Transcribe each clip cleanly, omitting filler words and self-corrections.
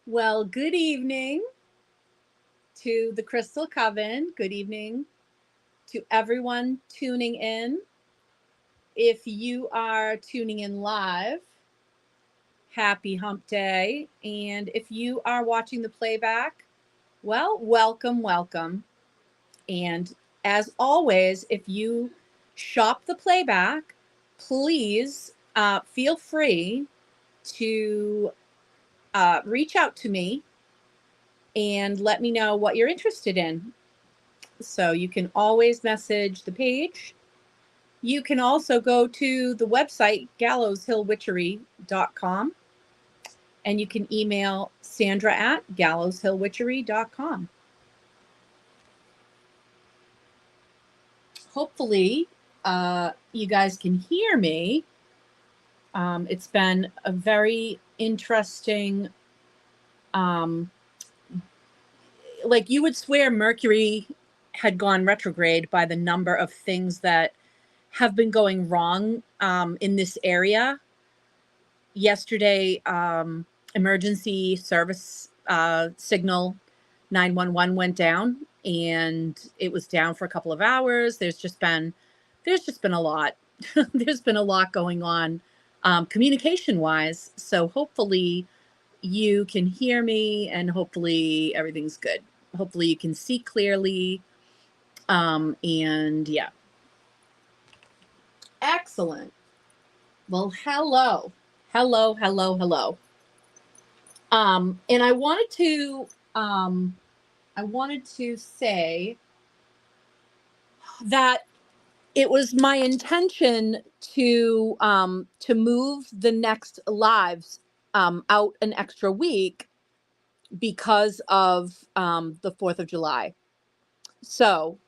Well, good evening to the Crystal Coven. Good evening to everyone tuning in. If you are tuning in live, happy hump day. And if you are watching the playback, well, welcome, welcome. And as always, if you shop the playback, please feel free to reach out to me and let me know what you're interested in. So you can always message the page. You can also go to the website, gallowshillwitchery.com, and you can email Sandra at gallowshillwitchery.com. Hopefully, you guys can hear me. It's been a very interesting, like you would swear Mercury had gone retrograde by the number of things that have been going wrong in this area. Yesterday, emergency service signal 911 went down, and it was down for a couple of hours. There's just been a lot. There's been a lot going on communication wise. So hopefully you can hear me, and hopefully everything's good. Hopefully you can see clearly. And yeah. Excellent. Well, hello. Hello, hello, hello. And I wanted to say that it was my intention to move the next lives out an extra week because of the 4th of July. So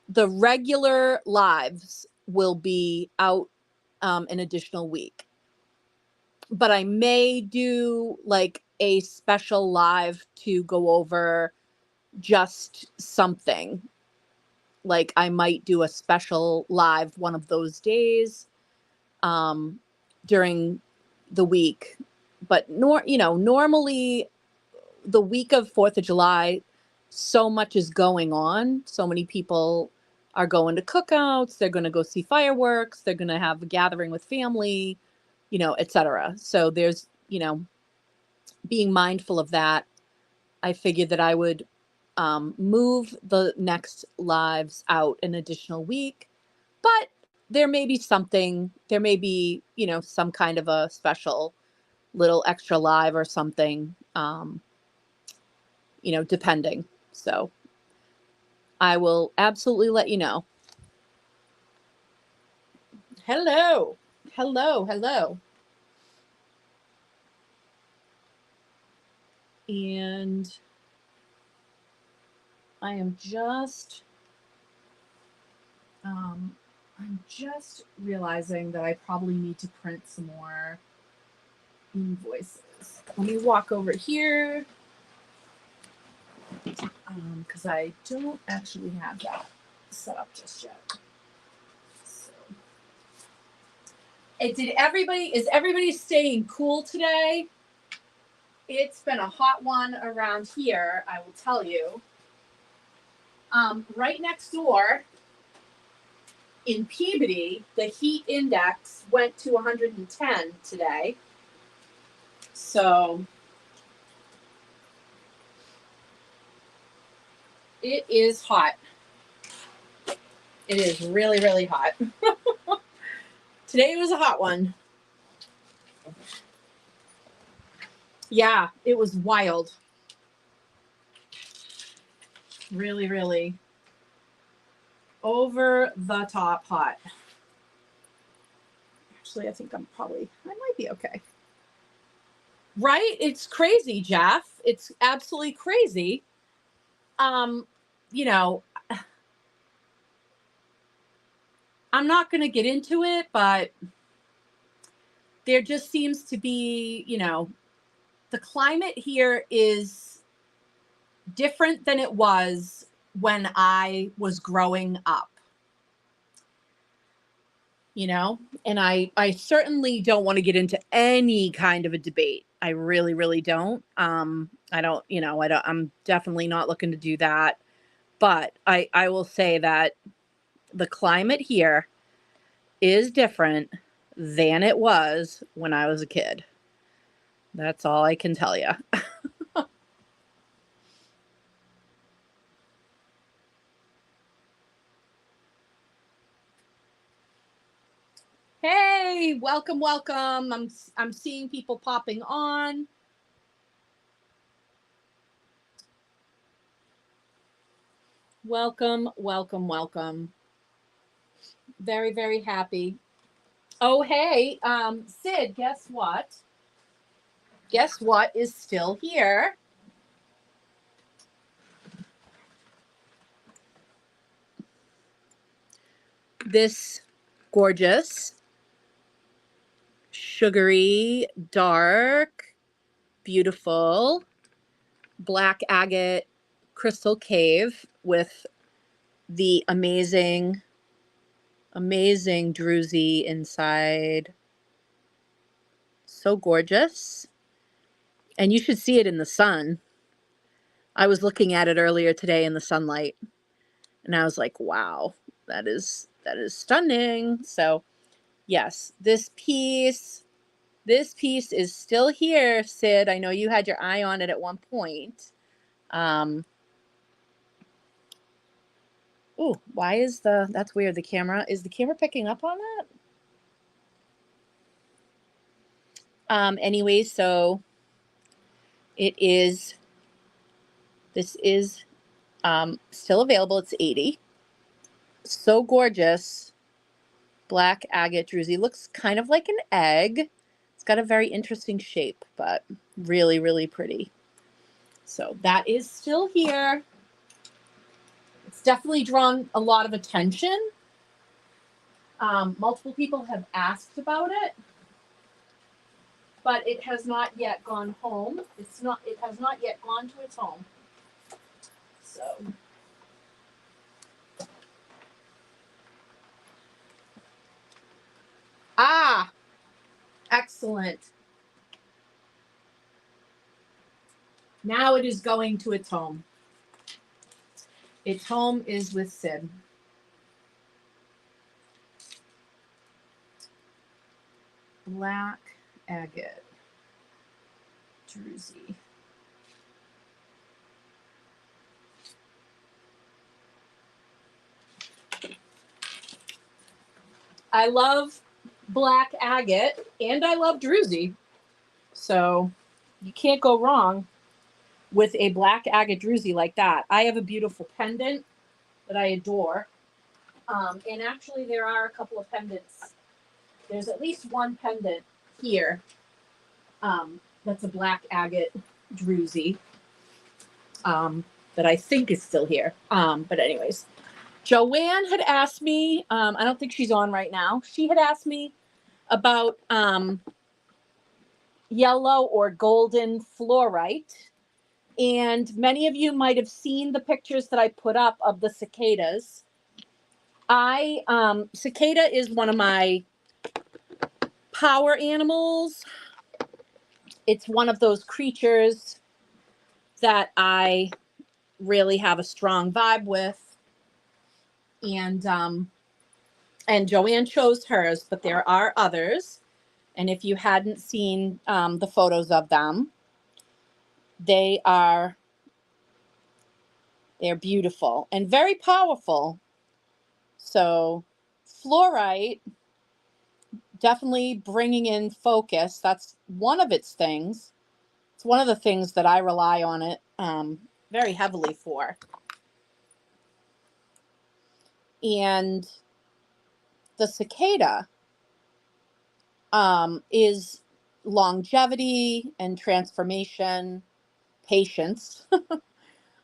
the regular lives will be out an additional week. But I may do like a special live to go over just something. Like I might do a special live one of those days during the week. But normally the week of 4th of July, so much is going on. So many people are going to cookouts. They're going to go see fireworks. They're going to have a gathering with family, etc. So there's, being mindful of that, I figured that I would move the next lives out an additional week. But there may be some kind of a special little extra live or something, depending. So I will absolutely let you know. Hello. Hello. Hello. And I am just realizing that I probably need to print some more invoices. Let me walk over here because I don't actually have that set up just yet. So, is everybody staying cool today? It's been a hot one around here, I will tell you. Right next door in Peabody, the heat index went to 110 today. So it is hot. It is really, really hot. Today was a hot one. Yeah, it was wild. Really, really over the top hot. Actually, I think I might be okay. Right? It's crazy, Jeff. It's absolutely crazy. I'm not going to get into it, but there just seems to be, the climate here is different than it was when I was growing up. And I certainly don't want to get into any kind of a debate I really, really don't. I don't, I'm definitely not looking to do that. But I will say that the climate here is different than it was when I was a kid. That's all I can tell you. Hey, welcome, welcome. I'm seeing people popping on. Welcome, welcome, welcome. Very, very happy. Oh, hey, Sid, guess what? Guess what is still here? This gorgeous, sugary, dark, beautiful black agate crystal cave with the amazing, amazing druzy inside. So gorgeous. And you should see it in the sun. I was looking at it earlier today in the sunlight, and I was like, wow, that is stunning. So yes, this piece is still here, Sid. I know you had your eye on it at one point. Ooh, why is that's weird. Is the camera picking up on that? Anyway, so this is still available. It's 80. So gorgeous. Black agate druzy. Looks kind of like an egg. It's got a very interesting shape, but really, really pretty. So that is still here. It's definitely drawn a lot of attention. Multiple people have asked about it, but it has not yet gone home. It has not yet gone to its home. So excellent. Now it is going to its home. Its home is with Sid. Black agate druzy. I love black agate and I love druzy. So you can't go wrong with a black agate druzy like that. I have a beautiful pendant that I adore. And actually there are a couple of pendants. There's at least one pendant here that's a black agate druzy that I think is still here. But anyways, Joanne had asked me, I don't think she's on right now. She had asked me about yellow or golden fluorite. And many of you might have seen the pictures that I put up of the cicadas. Cicada is one of my power animals. It's one of those creatures that I really have a strong vibe with. And Joanne chose hers, but there are others. And if you hadn't seen the photos of them, they're beautiful and very powerful. So fluorite, definitely bringing in focus. That's one of its things. It's one of the things that I rely on it very heavily for. And the cicada is longevity and transformation, patience,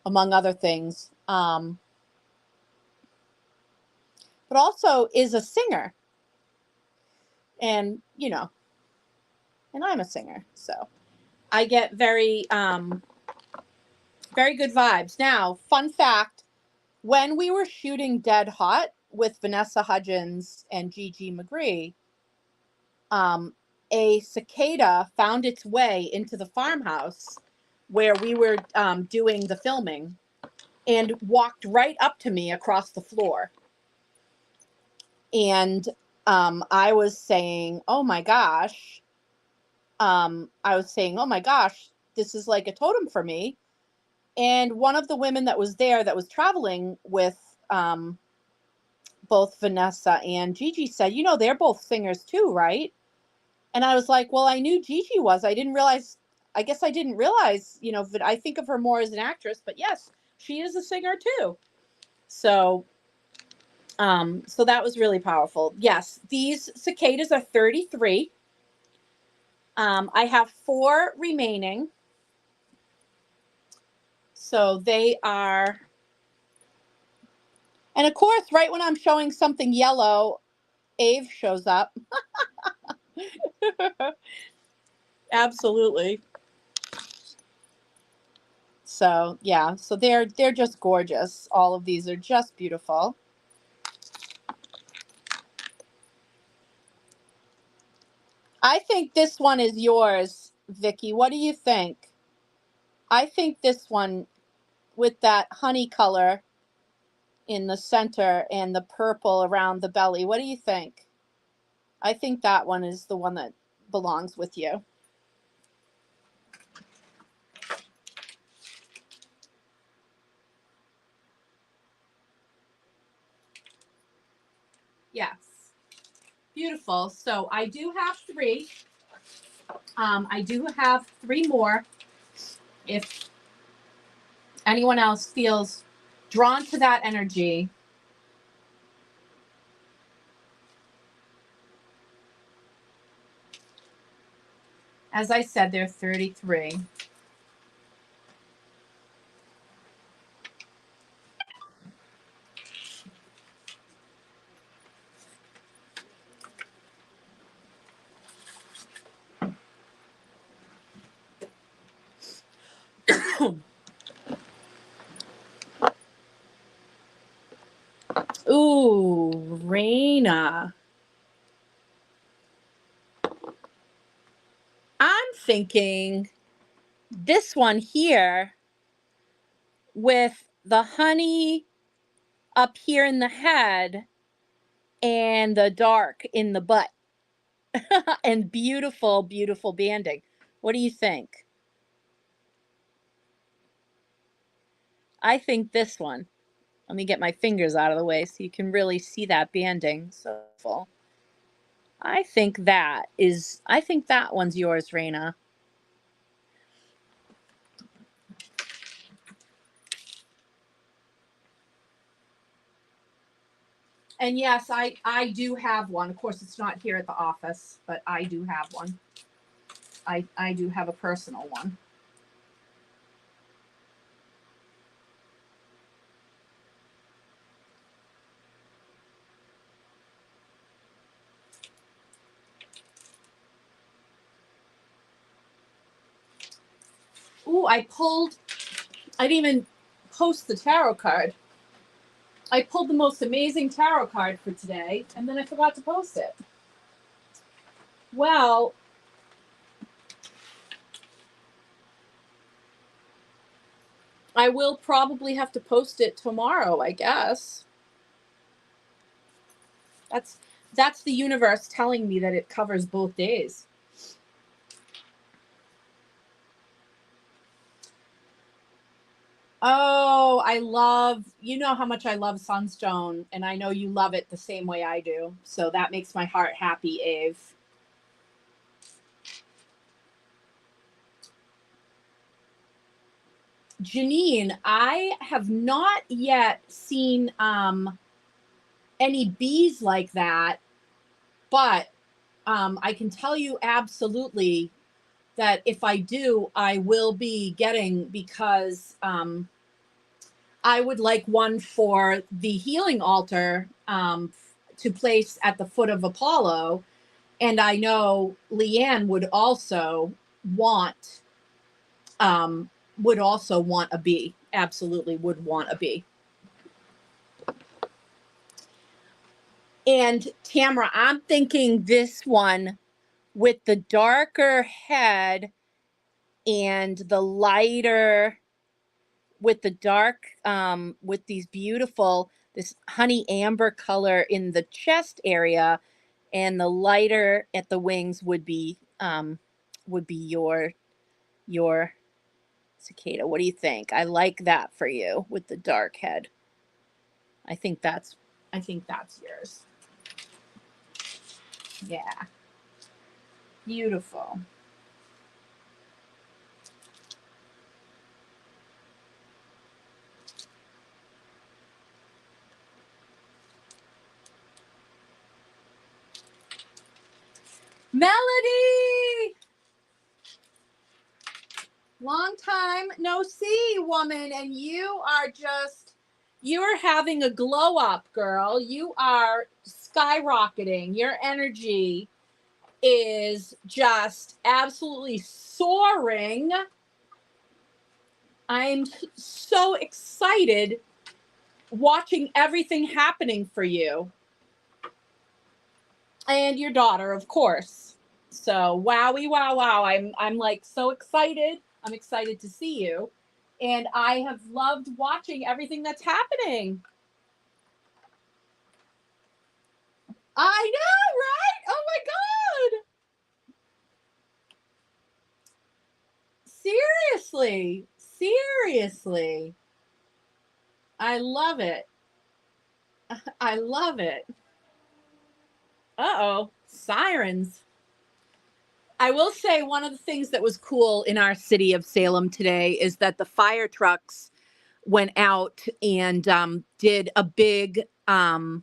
among other things. But also is a singer. And, and I'm a singer. So I get very, very good vibes. Now, fun fact, when we were shooting Dead Hot with Vanessa Hudgens and Gigi McGree, a cicada found its way into the farmhouse where we were doing the filming and walked right up to me across the floor. And I was saying, oh my gosh, this is like a totem for me. And one of the women that was there that was traveling with both Vanessa and Gigi said, you know, they're both singers too, right? And I was like, well, I knew Gigi was. I didn't realize, you know, but I think of her more as an actress, but yes, she is a singer too. So, so that was really powerful. Yes, these cicadas are 33. I have 4 remaining. So they are, and of course, right when I'm showing something yellow, Ave shows up. Absolutely. So yeah, so they're just gorgeous. All of these are just beautiful. I think this one is yours, Vicky. What do you think? I think this one with that honey color in the center and the purple around the belly. What do you think? I think that one is the one that belongs with you. Yes. Beautiful. So I do have 3. I do have 3 more. If anyone else feels drawn to that energy, as I said, they're 33. Ooh, Raina. I'm thinking this one here with the honey up here in the head and the dark in the butt and beautiful, beautiful banding. What do you think? I think this one. Let me get my fingers out of the way so you can really see that banding. So full. I think that one's yours, Raina. And yes, I do have one. Of course, it's not here at the office, but I do have one. I do have a personal one. Ooh, I didn't even post the tarot card. I pulled the most amazing tarot card for today, and then I forgot to post it. Well, I will probably have to post it tomorrow, I guess. That's the universe telling me that it covers both days. Oh, you know how much I love Sunstone, and I know you love it the same way I do. So that makes my heart happy, Ave. Janine, I have not yet seen any bees like that, but I can tell you absolutely that if I do, I will be getting, because I would like one for the healing altar to place at the foot of Apollo. And I know Leanne would also want a bee. Absolutely would want a bee. And Tamara, I'm thinking this one with the darker head and the lighter with the dark with these beautiful this honey amber color in the chest area, and the lighter at the wings would be your cicada. What do you think? I like that for you with the dark head. I think that's yours. Yeah. Beautiful. Melody! Long time no see, woman, and you are having a glow up, girl. You are skyrocketing. Your energy is just absolutely soaring. I'm so excited watching everything happening for you and your daughter, of course. So, wowie wow wow. I'm like so excited. I'm excited to see you. And I have loved watching everything that's happening. I know, right? Oh my god. Seriously. Seriously. I love it. I love it. Uh-oh. Sirens. I will say one of the things that was cool in our city of Salem today is that the fire trucks went out and did a big, they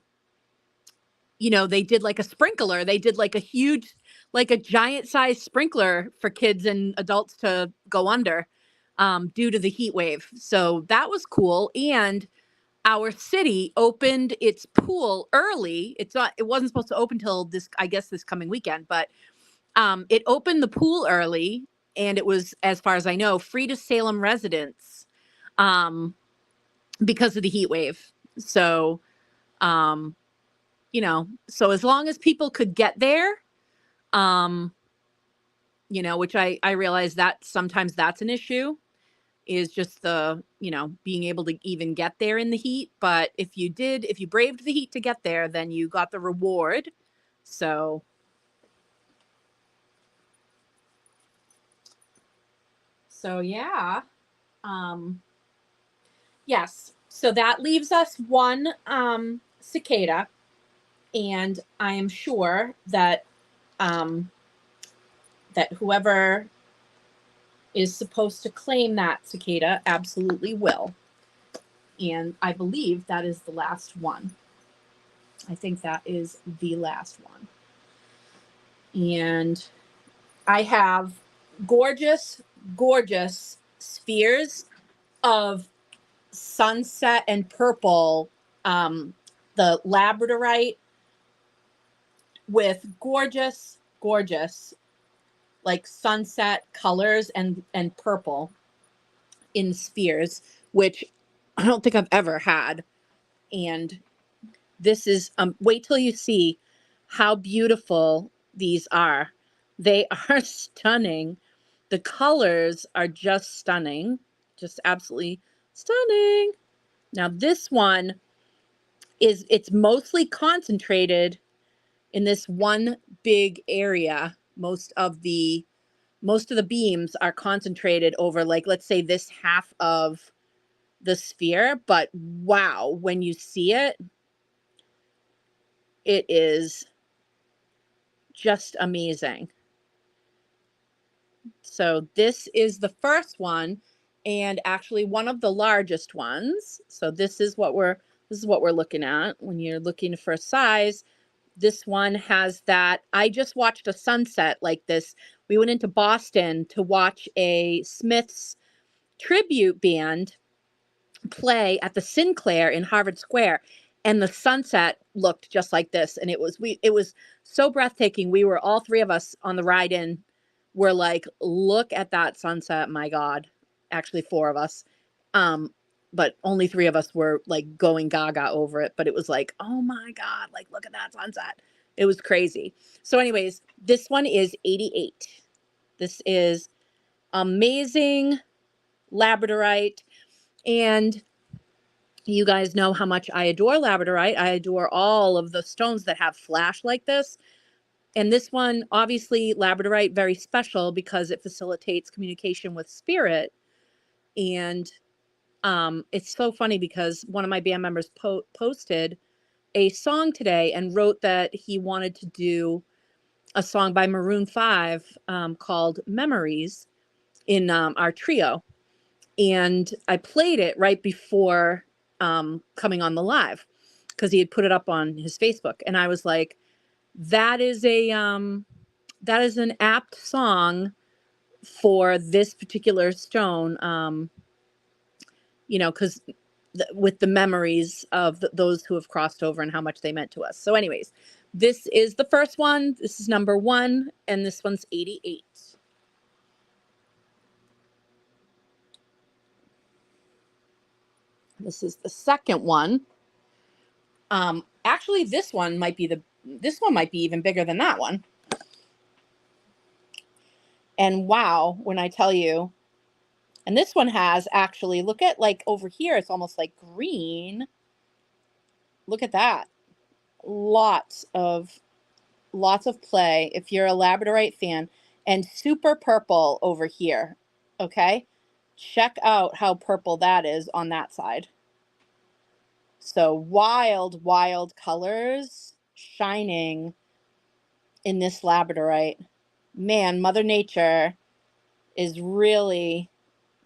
did like a sprinkler. They did like a huge, like a giant size sprinkler for kids and adults to go under due to the heat wave. So that was cool. And our city opened its pool early. It wasn't supposed to open till this, I guess, this coming weekend, but it opened the pool early, and it was, as far as I know, free to Salem residents um, because of the heat wave. So, um, so as long as people could get there, um, which I realize that sometimes that's an issue, is just the, being able to even get there in the heat. But if you braved the heat to get there, then you got the reward. So, yeah. Um, Yes. So that leaves us one cicada, and I am sure that um, that whoever is supposed to claim that cicada absolutely will. And I believe that is the last one. I think that is the last one. And I have gorgeous, gorgeous spheres of sunset and purple, the labradorite with gorgeous, gorgeous, like sunset colors and purple in spheres, which I don't think I've ever had. And this is wait till you see how beautiful these are. They are stunning. The colors are just stunning, just absolutely stunning. Now this one it's mostly concentrated in this one big area. Most of the beams are concentrated over, like, let's say this half of the sphere, but wow, when you see it, it is just amazing. So this is the first one, and actually one of the largest ones. So this is what we're looking at when you're looking for size. This one has that. I just watched a sunset like this. We went into Boston to watch a Smiths tribute band play at the Sinclair in Harvard Square, and the sunset looked just like this, and it was so breathtaking. We were, all three of us on the ride in were like, look at that sunset, my god. Actually four of us, um but only three of us were like going gaga over it, but it was like, oh my god, like, look at that sunset. It was crazy. So anyways, this one is 88. This is amazing labradorite. And you guys know how much I adore labradorite. I adore all of the stones that have flash like this. And this one, obviously, labradorite, very special because it facilitates communication with spirit. And it's so funny because one of my band members posted a song today and wrote that he wanted to do a song by Maroon 5 called Memories in our trio. And I played it right before coming on the live because he had put it up on his Facebook. And I was like, that is an apt song for this particular stone, because with the memories of those who have crossed over and how much they meant to us. So anyways, this is the first one. This is number 1, and this one's 88. This is the second one. Actually, this one might be even bigger than that one. And wow, when I tell you, and this one has actually, look at like over here, it's almost like green. Look at that. Lots of play if you're a labradorite fan, and super purple over here. Okay, check out how purple that is on that side. So wild colors shining in this labradorite. Man, Mother Nature is really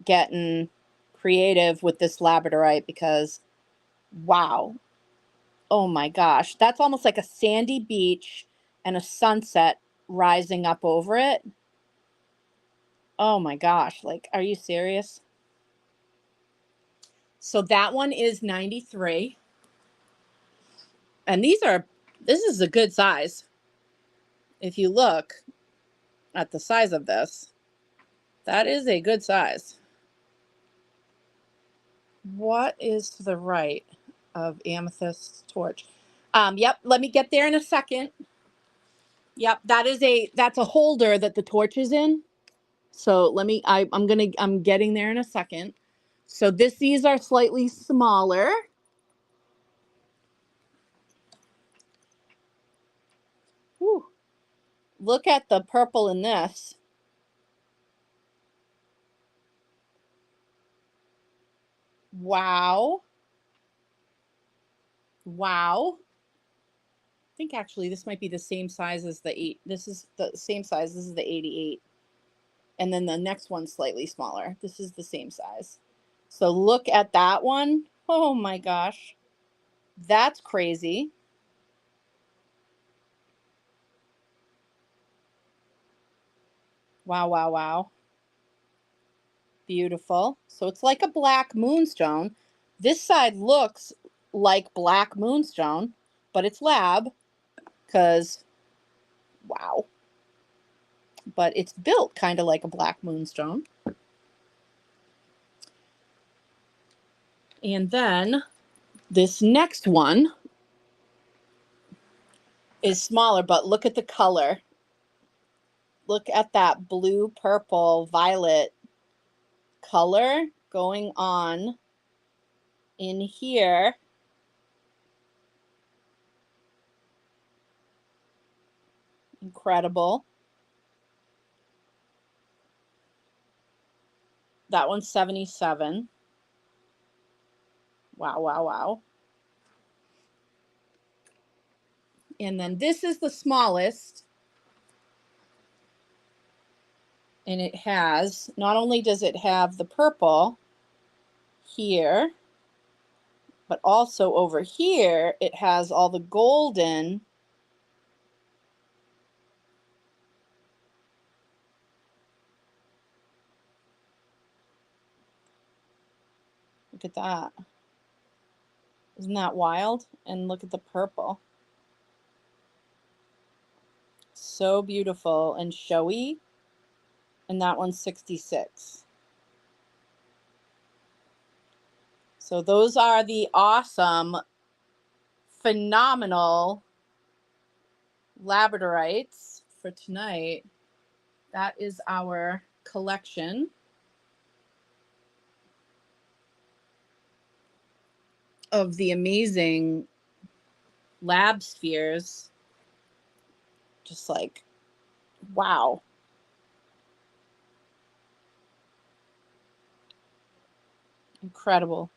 getting creative with this labradorite because wow. Oh my gosh, that's almost like a sandy beach and a sunset rising up over it. Oh my gosh, like, are you serious? So that one is 93. And this is a good size. If you look at the size of this, that is a good size. What is to the right of Amethyst Torch? Yep, let me get there in a second. Yep, that's a holder that the torch is in. So I'm getting there in a second. So these are slightly smaller. Whew. Look at the purple in this. Wow. Wow. I think actually this might be the same size as the 8. This is the same size. This is the 88. And then the next one's slightly smaller. This is the same size. So look at that one. Oh my gosh. That's crazy. Wow, wow, wow. Beautiful. So it's like a black moonstone. This side looks like black moonstone, but it's lab because, wow. But it's built kind of like a black moonstone. And then this next one is smaller, but look at the color. Look at that blue, purple, violet color going on in here. Incredible. That one's 77. Wow, wow, wow. And then this is the smallest. And it has, not only does it have the purple here, but also over here, it has all the golden. Look at that. Isn't that wild? And look at the purple. So beautiful and showy. And that one's 66. So those are the awesome, phenomenal labradorites for tonight. That is our collection of the amazing lab spheres. Just like, wow. Incredible.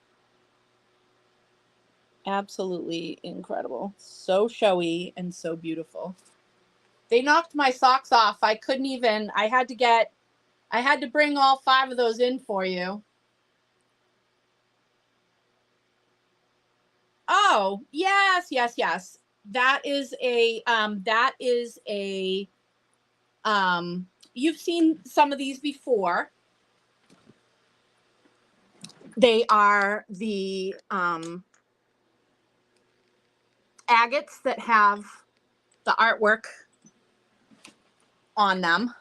Absolutely incredible. So showy and so beautiful. They knocked my socks off. I couldn't even, I had to bring all 5 of those in for you. Oh, yes. That is a, you've seen some of these before. They are the agates that have the artwork on them.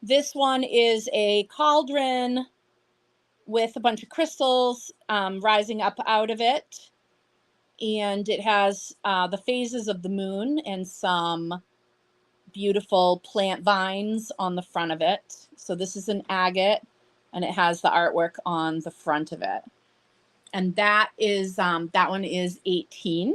This one is a cauldron with a bunch of crystals rising up out of it. And it has the phases of the moon and some beautiful plant vines on the front of it. So this is an agate, and it has the artwork on the front of it. And that one is 18.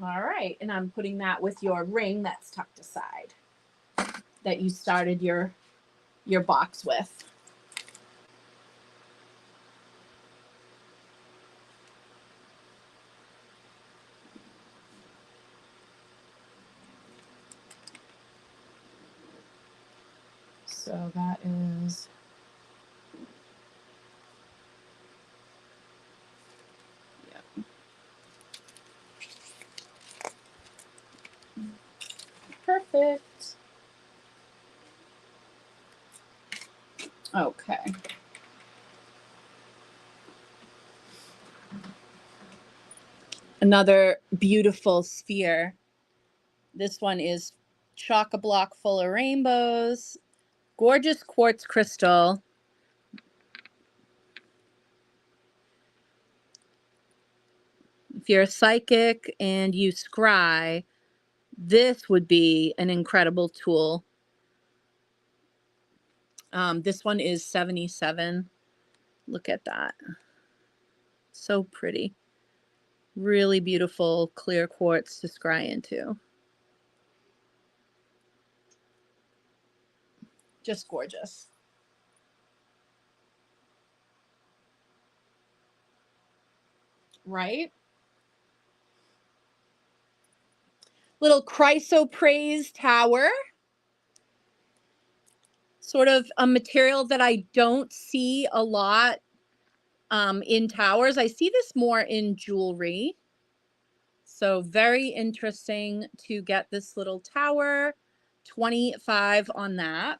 All right, and I'm putting that with your ring that's tucked aside that you started your box with. So that is perfect. Okay. Another beautiful sphere. This one is chock-a-block full of rainbows. Gorgeous quartz crystal. If you're a psychic and you scry, this would be an incredible tool. This one is 77. Look at that. So pretty. Really beautiful clear quartz to scry into. Just gorgeous. Right? Little chrysoprase tower. Sort of a material that I don't see a lot in towers. I see this more in jewelry. So very interesting to get this little tower. 25 on that.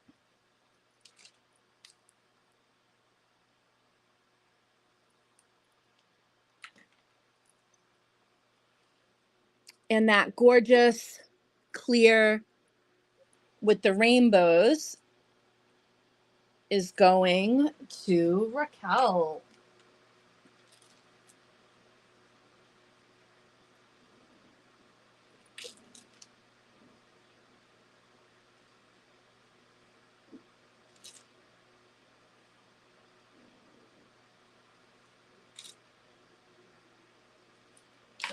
And that gorgeous clear with the rainbows is going to Raquel.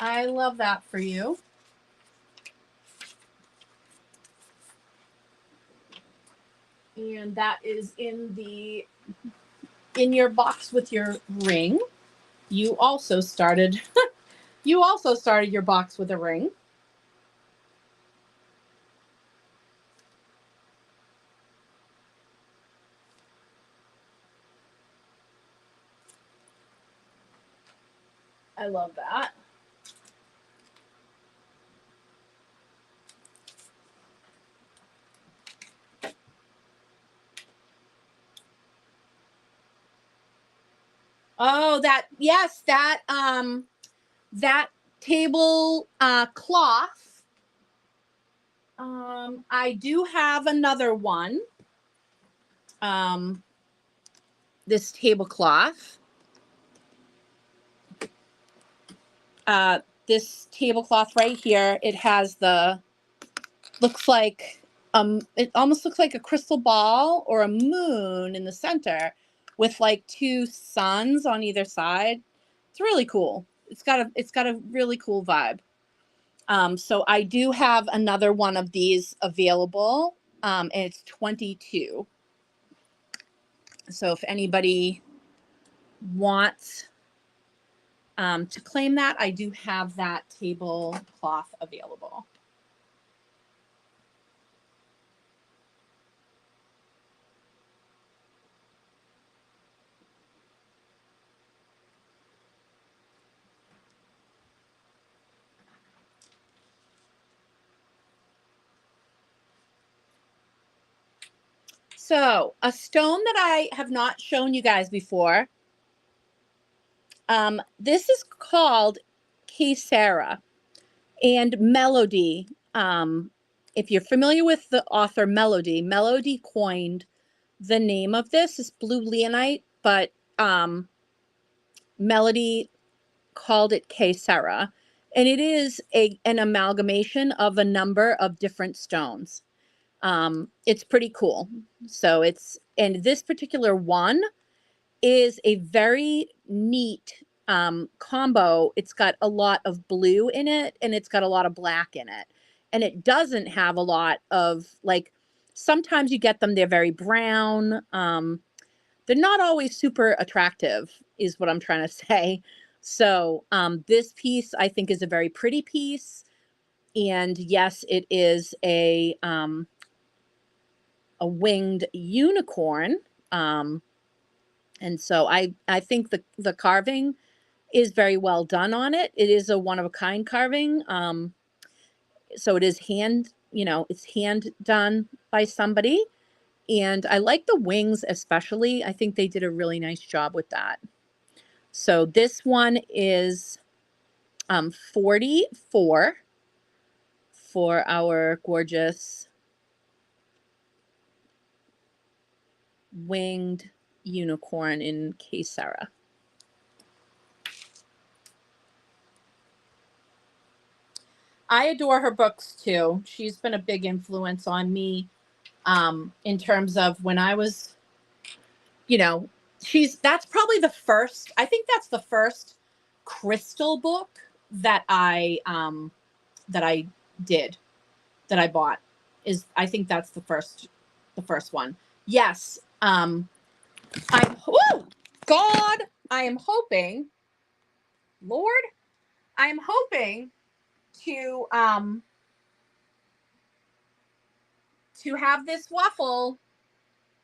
I love that for you. And that is in your box with your ring. You also started your box with a ring. I love that. Oh, that table cloth. I do have another one. This tablecloth. This tablecloth right here, it has looks like, it almost looks like a crystal ball or a moon in the center with like two suns on either side. It's really cool. It's got a really cool vibe. So I do have another one of these available, and it's 22. So if anybody wants to claim that, I do have that tablecloth available. So a stone that I have not shown you guys before, this is called Sarah and Melody. If you're familiar with the author Melody coined the name of this. It's blue leonite, but Melody called it Sarah, and it is an amalgamation of a number of different stones. It's pretty cool. So and this particular one is a very neat combo. It's got a lot of blue in it, and it's got a lot of black in it. And it doesn't have a lot of, like, sometimes you get them, they're very brown. They're not always super attractive, is what I'm trying to say. So this piece, I think, is a very pretty piece. And yes, it is a winged unicorn. And so I think the carving is very well done on it. It is a one-of-a-kind carving. So it is it's hand done by somebody. And I like the wings especially. I think they did a really nice job with that. So this one is 44 for our gorgeous winged unicorn in Sarah. I adore her books too. She's been a big influence on me in terms of when I was, that's probably I think that's the first crystal book that I bought. I think that's the first one. Yes. God, I am hoping, Lord, I am hoping to have this waffle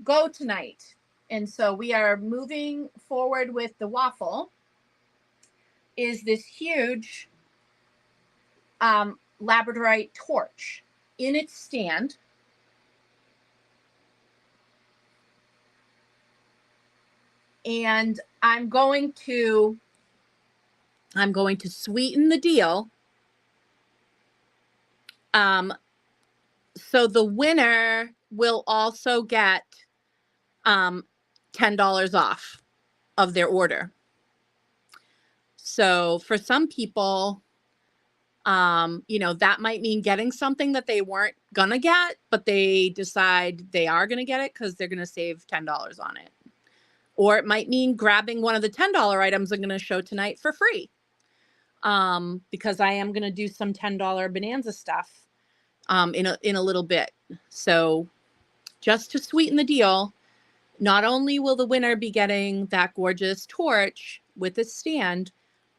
go tonight. And so we are moving forward with the waffle. Is this huge labradorite torch in its stand. And I'm going to sweeten the deal. So the winner will also get $10 off of their order. So for some people, that might mean getting something that they weren't gonna get, but they decide they are gonna get it because they're gonna save $10 on it. Or it might mean grabbing one of the $10 items I'm gonna show tonight for free. Because I am gonna do some $10 bonanza stuff in a little bit. So just to sweeten the deal, not only will the winner be getting that gorgeous torch with a stand,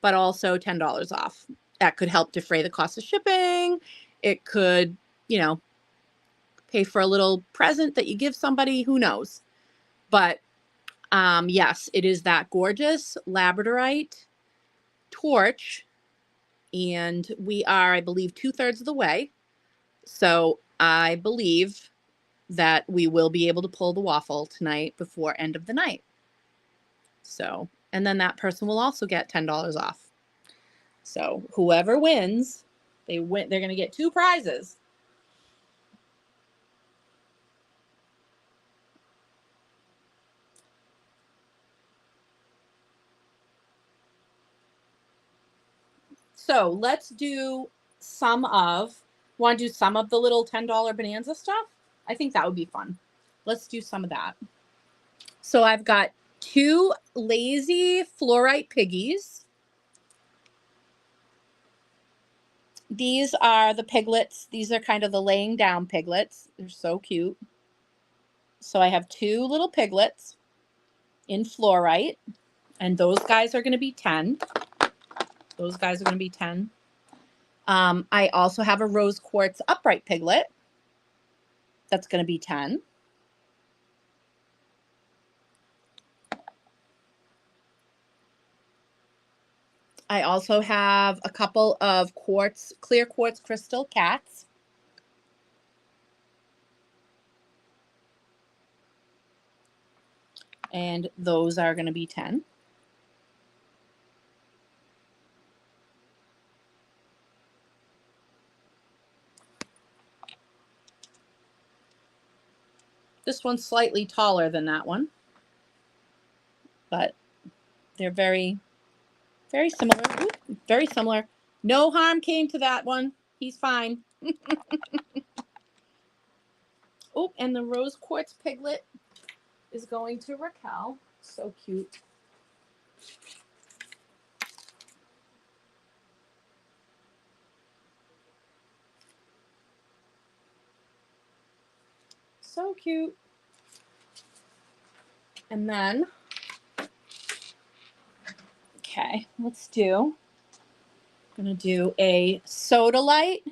but also $10 off. That could help defray the cost of shipping. It could, pay for a little present that you give somebody, who knows. But yes, it is that gorgeous labradorite torch. And we are, I believe, 2/3 of the way. So I believe that we will be able to pull the waffle tonight before end of the night. So, and then that person will also get $10 off. So whoever wins, they're going to get 2 prizes. So let's do want to do some of the little $10 Bonanza stuff? I think that would be fun. Let's do some of that. So I've got 2 lazy fluorite piggies. These are the piglets. These are kind of the laying down piglets. They're so cute. So I have 2 little piglets in fluorite, and those guys are going to be 10. Those guys are going to be 10. I also have a rose quartz upright piglet. That's going to be 10. I also have a couple of clear quartz crystal cats. And those are going to be 10. This one's slightly taller than that one, but they're very, very similar. Ooh, very similar. No harm came to that one. He's fine. Oh, and the rose quartz piglet is going to Raquel. So cute. So cute. And then, okay, I'm going to do a sodalite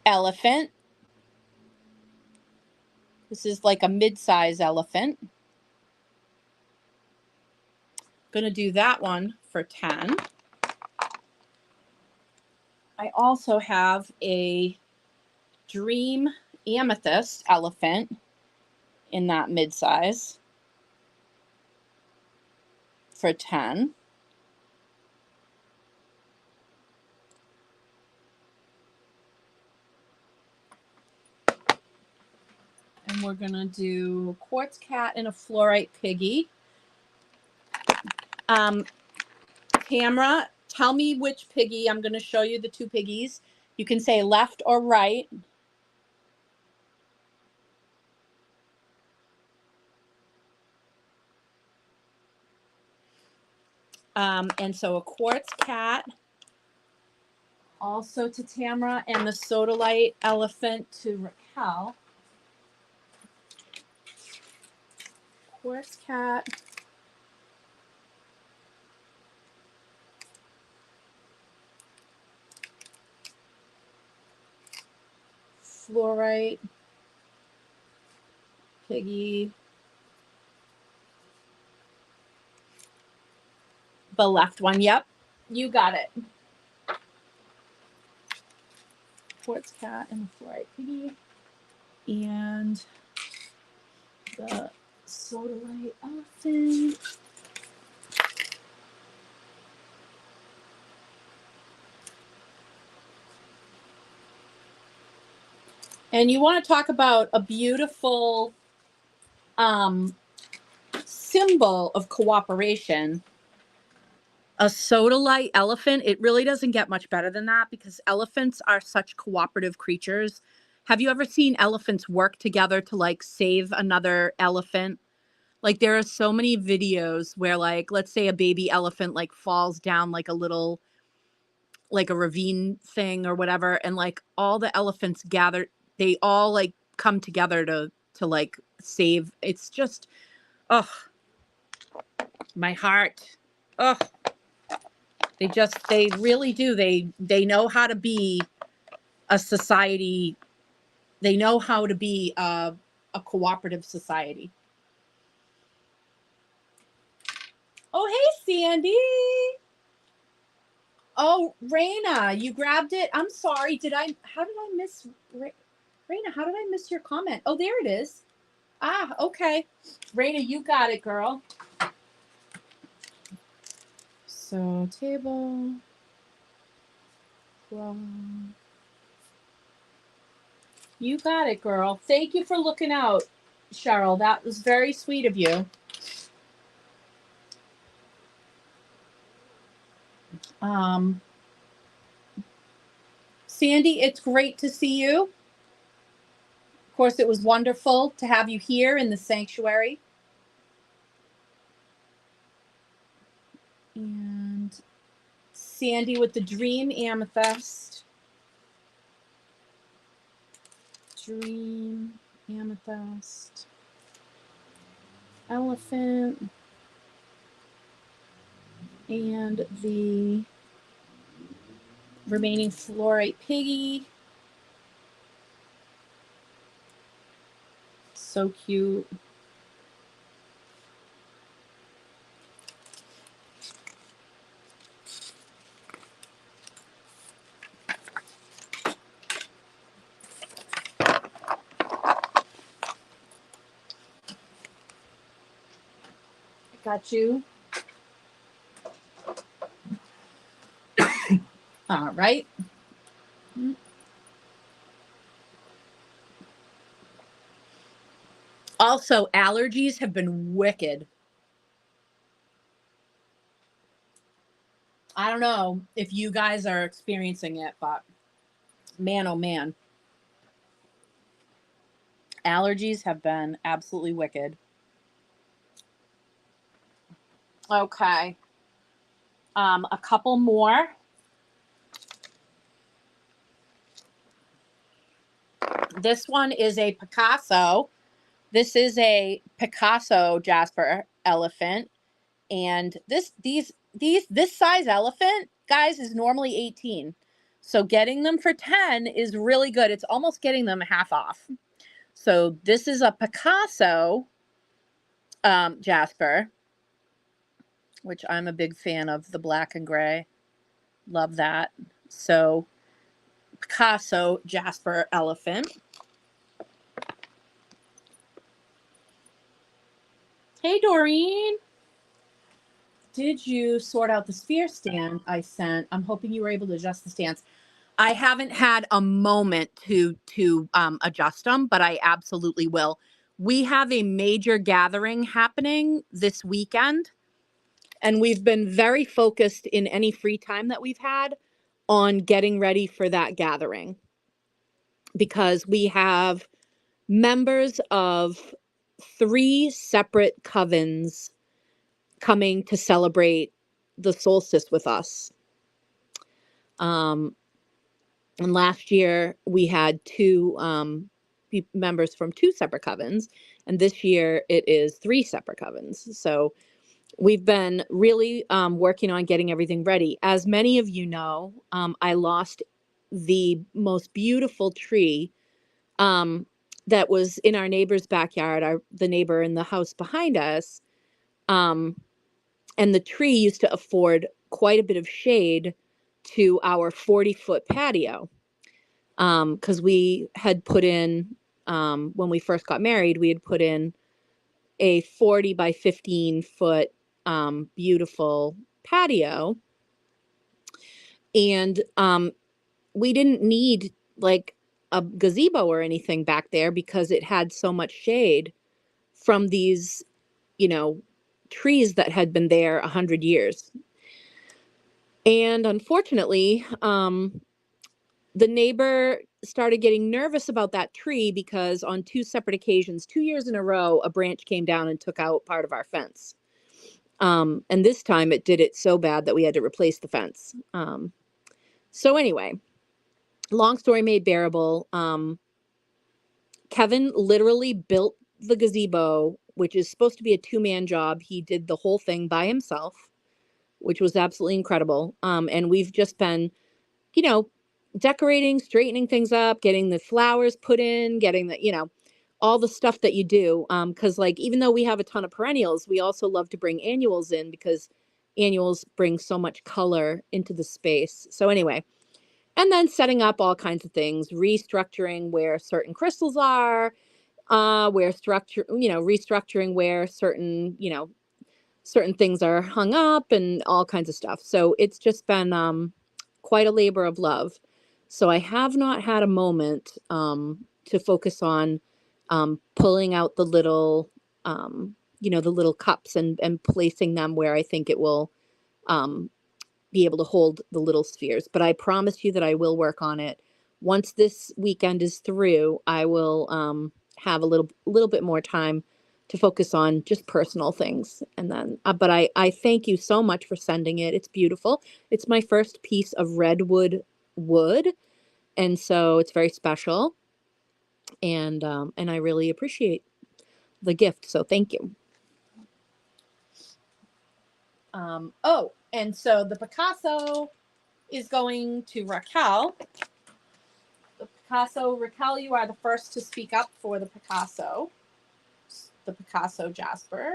elephant. This is like a mid-size elephant. Going to do that one for 10. I also have a dream amethyst elephant in that mid-size for 10. And we're going to do quartz cat and a fluorite piggy. Tamara, tell me which piggy. I'm going to show you the 2 piggies. You can say left or right. And so a quartz cat also to Tamara, and the sodalite elephant to Raquel. Quartz cat. Fluorite piggy. The left one. Yep. You got it. Quartz cat and the fluorite piggy. And the sodalite elephant. And you want to talk about a beautiful symbol of cooperation. A sodalite elephant, it really doesn't get much better than that because elephants are such cooperative creatures. Have you ever seen elephants work together to like save another elephant? Like there are so many videos where like, let's say a baby elephant like falls down like a little, like a ravine thing or whatever. And like all the elephants gather, they all like come together to like save. It's just, oh, my heart. Oh, they really do. They know how to be a society. They know how to be a cooperative society. Oh, hey, Sandy. Oh, Raina, you grabbed it. I'm sorry. How did I miss, Raina, how did I miss your comment? Oh, there it is. Ah, okay. Raina, you got it, girl. So table. You got it, girl. Thank you for looking out, Cheryl. That was very sweet of you. Sandy, it's great to see you. Of course, it was wonderful to have you here in the sanctuary. And Sandy with the dream amethyst. Dream amethyst. Elephant. And the remaining fluorite piggy. So cute. Got you. All right. Also, allergies have been wicked. I don't know if you guys are experiencing it, but man, oh man. Allergies have been absolutely wicked. Okay. A couple more. This one is a Picasso. This is a Picasso Jasper elephant. And this size elephant, guys, is normally 18. So getting them for 10 is really good. It's almost getting them half off. So this is a Picasso Jasper, which I'm a big fan of, the black and gray. Love that. So Picasso Jasper elephant. Hey, Doreen. Did you sort out the sphere stand I sent? I'm hoping you were able to adjust the stands. I haven't had a moment to adjust them, but I absolutely will. We have a major gathering happening this weekend, and we've been very focused in any free time that we've had on getting ready for that gathering, because we have members of 3 separate covens coming to celebrate the solstice with us. And last year we had 2 members from 2 separate covens, and this year it is 3 separate covens. So we've been really working on getting everything ready. As many of you know, I lost the most beautiful tree that was in our neighbor's backyard, the neighbor in the house behind us. And the tree used to afford quite a bit of shade to our 40-foot patio. Because we had put in, when we first got married, we had put in a 40 by 15 foot beautiful patio. And we didn't need like a gazebo or anything back there because it had so much shade from these, trees that had been there 100 years. And unfortunately, the neighbor started getting nervous about that tree because on 2 separate occasions, 2 years in a row, a branch came down and took out part of our fence. And this time it did it so bad that we had to replace the fence. So anyway, long story made bearable. Kevin literally built the gazebo, which is supposed to be a 2-man job. He did the whole thing by himself, which was absolutely incredible. And we've just been, decorating, straightening things up, getting the flowers put in, getting the, all the stuff that you do. Because even though we have a ton of perennials, we also love to bring annuals in because annuals bring so much color into the space. So anyway, and then setting up all kinds of things, restructuring where certain crystals are, restructuring where certain, certain things are hung up and all kinds of stuff. So it's just been quite a labor of love. So I have not had a moment to focus on pulling out the little, the little cups and placing them where I think it will um, be able to hold the little spheres. But I promise you that I will work on it. Once this weekend is through, I will have a little bit more time to focus on just personal things. And then, but I thank you so much for sending it. It's beautiful. It's my first piece of redwood wood, and so it's very special. And I really appreciate the gift. So thank you. Oh, and so the Picasso is going to Raquel. The Picasso, Raquel, you are the first to speak up for the Picasso Jasper.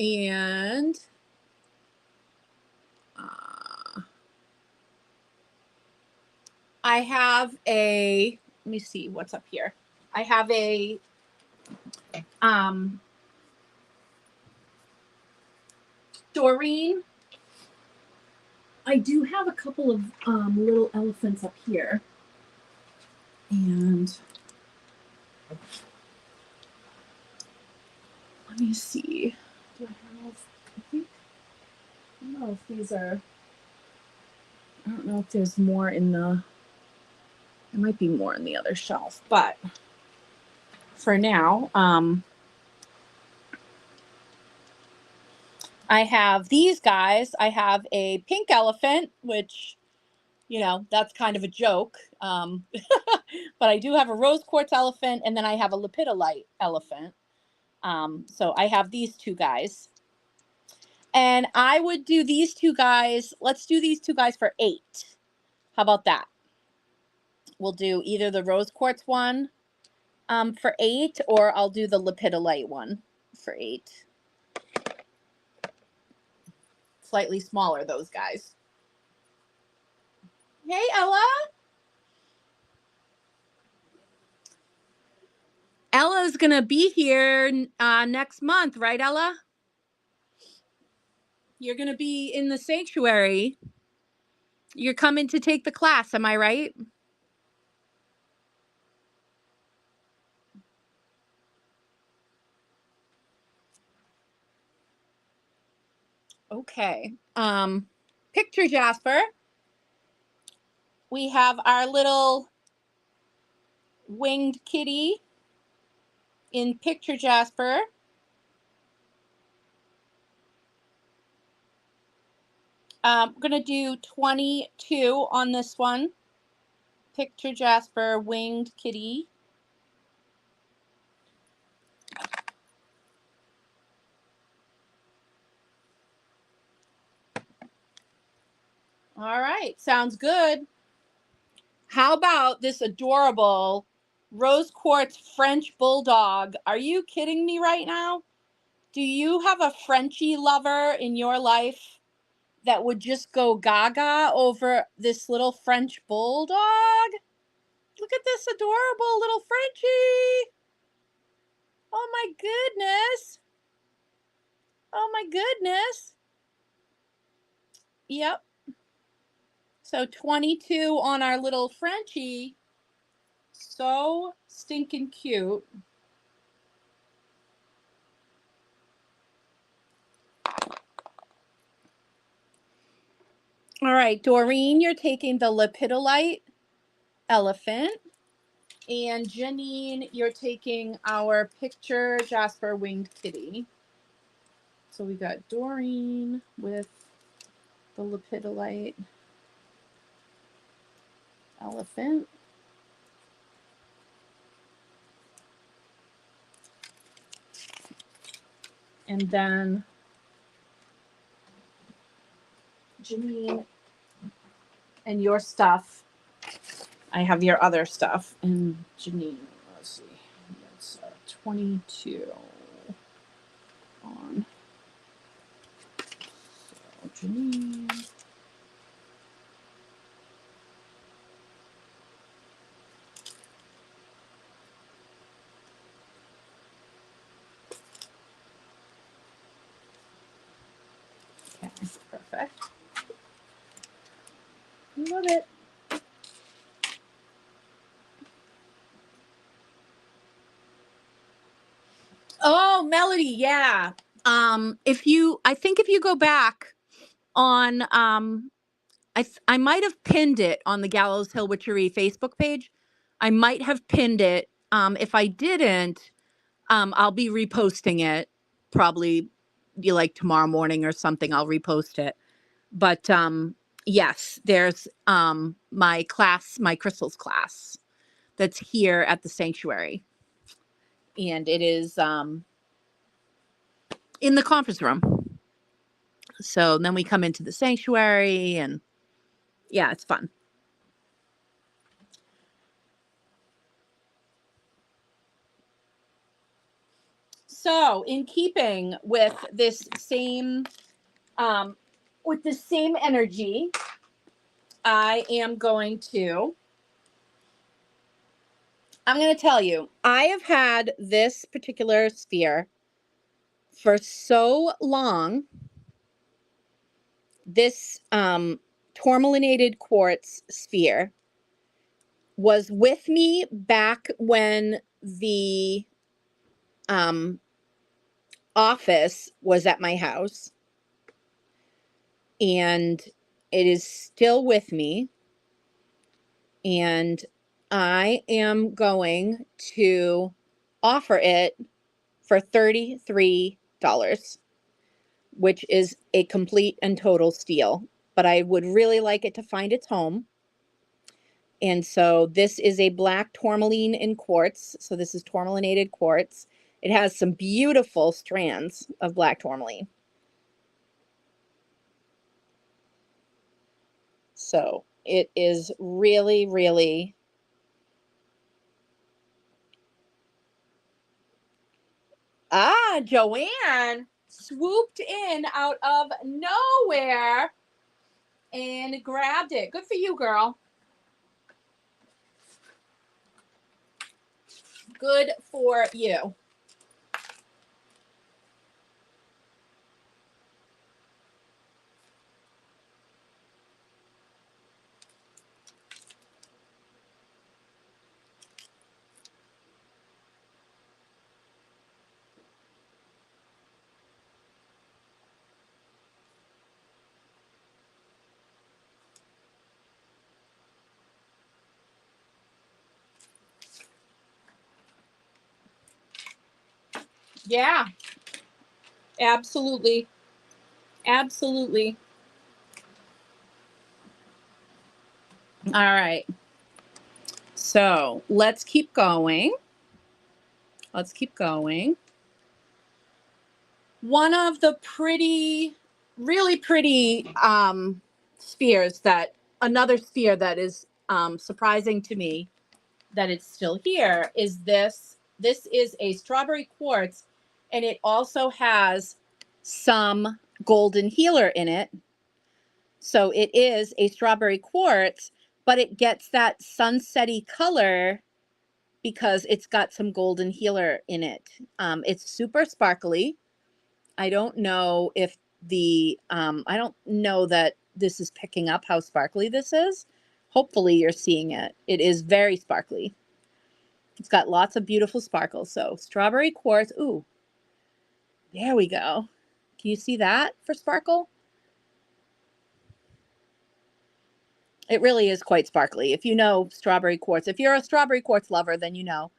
And I have let me see what's up here. I have a Doreen. I do have a couple of little elephants up here. And let me see. Do I have, I don't know if these are, I don't know if there's more in there might be more in the other shelf, but for now, I have these guys. I have a pink elephant, which, that's kind of a joke. But I do have a rose quartz elephant, and then I have a lepidolite elephant. So I have these two guys. And I would do these two guys. Let's do these two guys for 8. How about that? We'll do either the rose quartz one for 8, or I'll do the lepidolite one for 8. Slightly smaller, those guys. Hey, Ella. Ella's going to be here next month, right, Ella? You're going to be in the sanctuary. You're coming to take the class, am I right? Okay. Picture Jasper. We have our little winged kitty in Picture Jasper. We're going to do 22 on this one. Picture Jasper, winged kitty. All right, sounds good. How about this adorable rose quartz French bulldog? Are you kidding me right now? Do you have a Frenchie lover in your life that would just go gaga over this little French bulldog? Look at this adorable little Frenchie. Oh my goodness. Oh my goodness. Yep. So 22 on our little Frenchie. So stinking cute. All right, Doreen, you're taking the lepidolite elephant. And Janine, you're taking our Picture Jasper winged kitty. So we got Doreen with the lepidolite elephant. And then Janine and your stuff. I have your other stuff. And Janine, let's see. That's 22 on. So Okay, perfect. Love it. Oh, Melody, yeah. I think if you go back on, I might have pinned it on the Gallows Hill Witchery Facebook page. I might have pinned it. If I didn't, I'll be reposting it probably like tomorrow morning or something. I'll repost it. But yes, there's my class, my crystals class that's here at the sanctuary. And it is in the conference room. So then we come into the sanctuary and yeah, it's fun. So in keeping with this same energy, I'm going to tell you, I have had this particular sphere for so long. This tourmalinated quartz sphere was with me back when the office was at my house, and it is still with me, and I am going to offer it for $33, which is a complete and total steal, but I would really like it to find its home. And so this is a black tourmaline in quartz. So this is tourmalinated quartz. It has some beautiful strands of black tourmaline. So it is really, really Joanne swooped in out of nowhere and grabbed it. Good for you, girl. Good for you. Yeah, absolutely. Absolutely. All right. So let's keep going. Let's keep going. One of the really pretty spheres another sphere that is surprising to me that it's still here is this. This is a strawberry quartz, and it also has some golden healer in it. So it is a strawberry quartz, but it gets that sunsetty color because it's got some golden healer in it. It's super sparkly. I don't know if I don't know that this is picking up how sparkly this is. Hopefully you're seeing it. It is very sparkly. It's got lots of beautiful sparkles. So strawberry quartz. Ooh, there we go. Can you see that for sparkle? It really is quite sparkly. If you know strawberry quartz, if you're a strawberry quartz lover, then you know.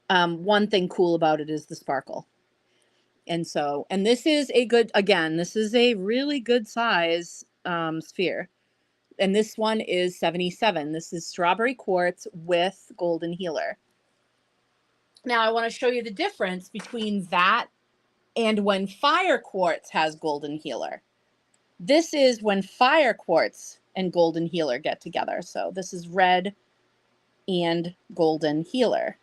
One thing cool about it is the sparkle. And so, and this is this is a really good size sphere. And this one is 77. This is strawberry quartz with golden healer. Now I want to show you the difference between that and when fire quartz has golden healer. This is when fire quartz and golden healer get together. So this is red and golden healer.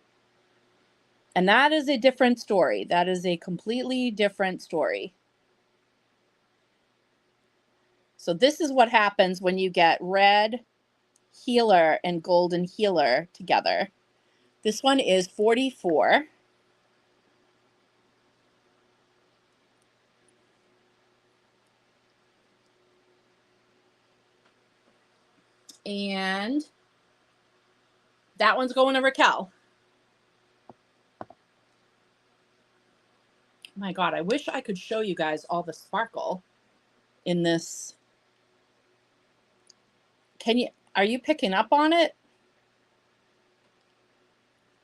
And that is a different story. That is a completely different story. So this is what happens when you get red healer and golden healer together. This one is 44. And that one's going to Raquel. My God, I wish I could show you guys all the sparkle in this. Are you picking up on it?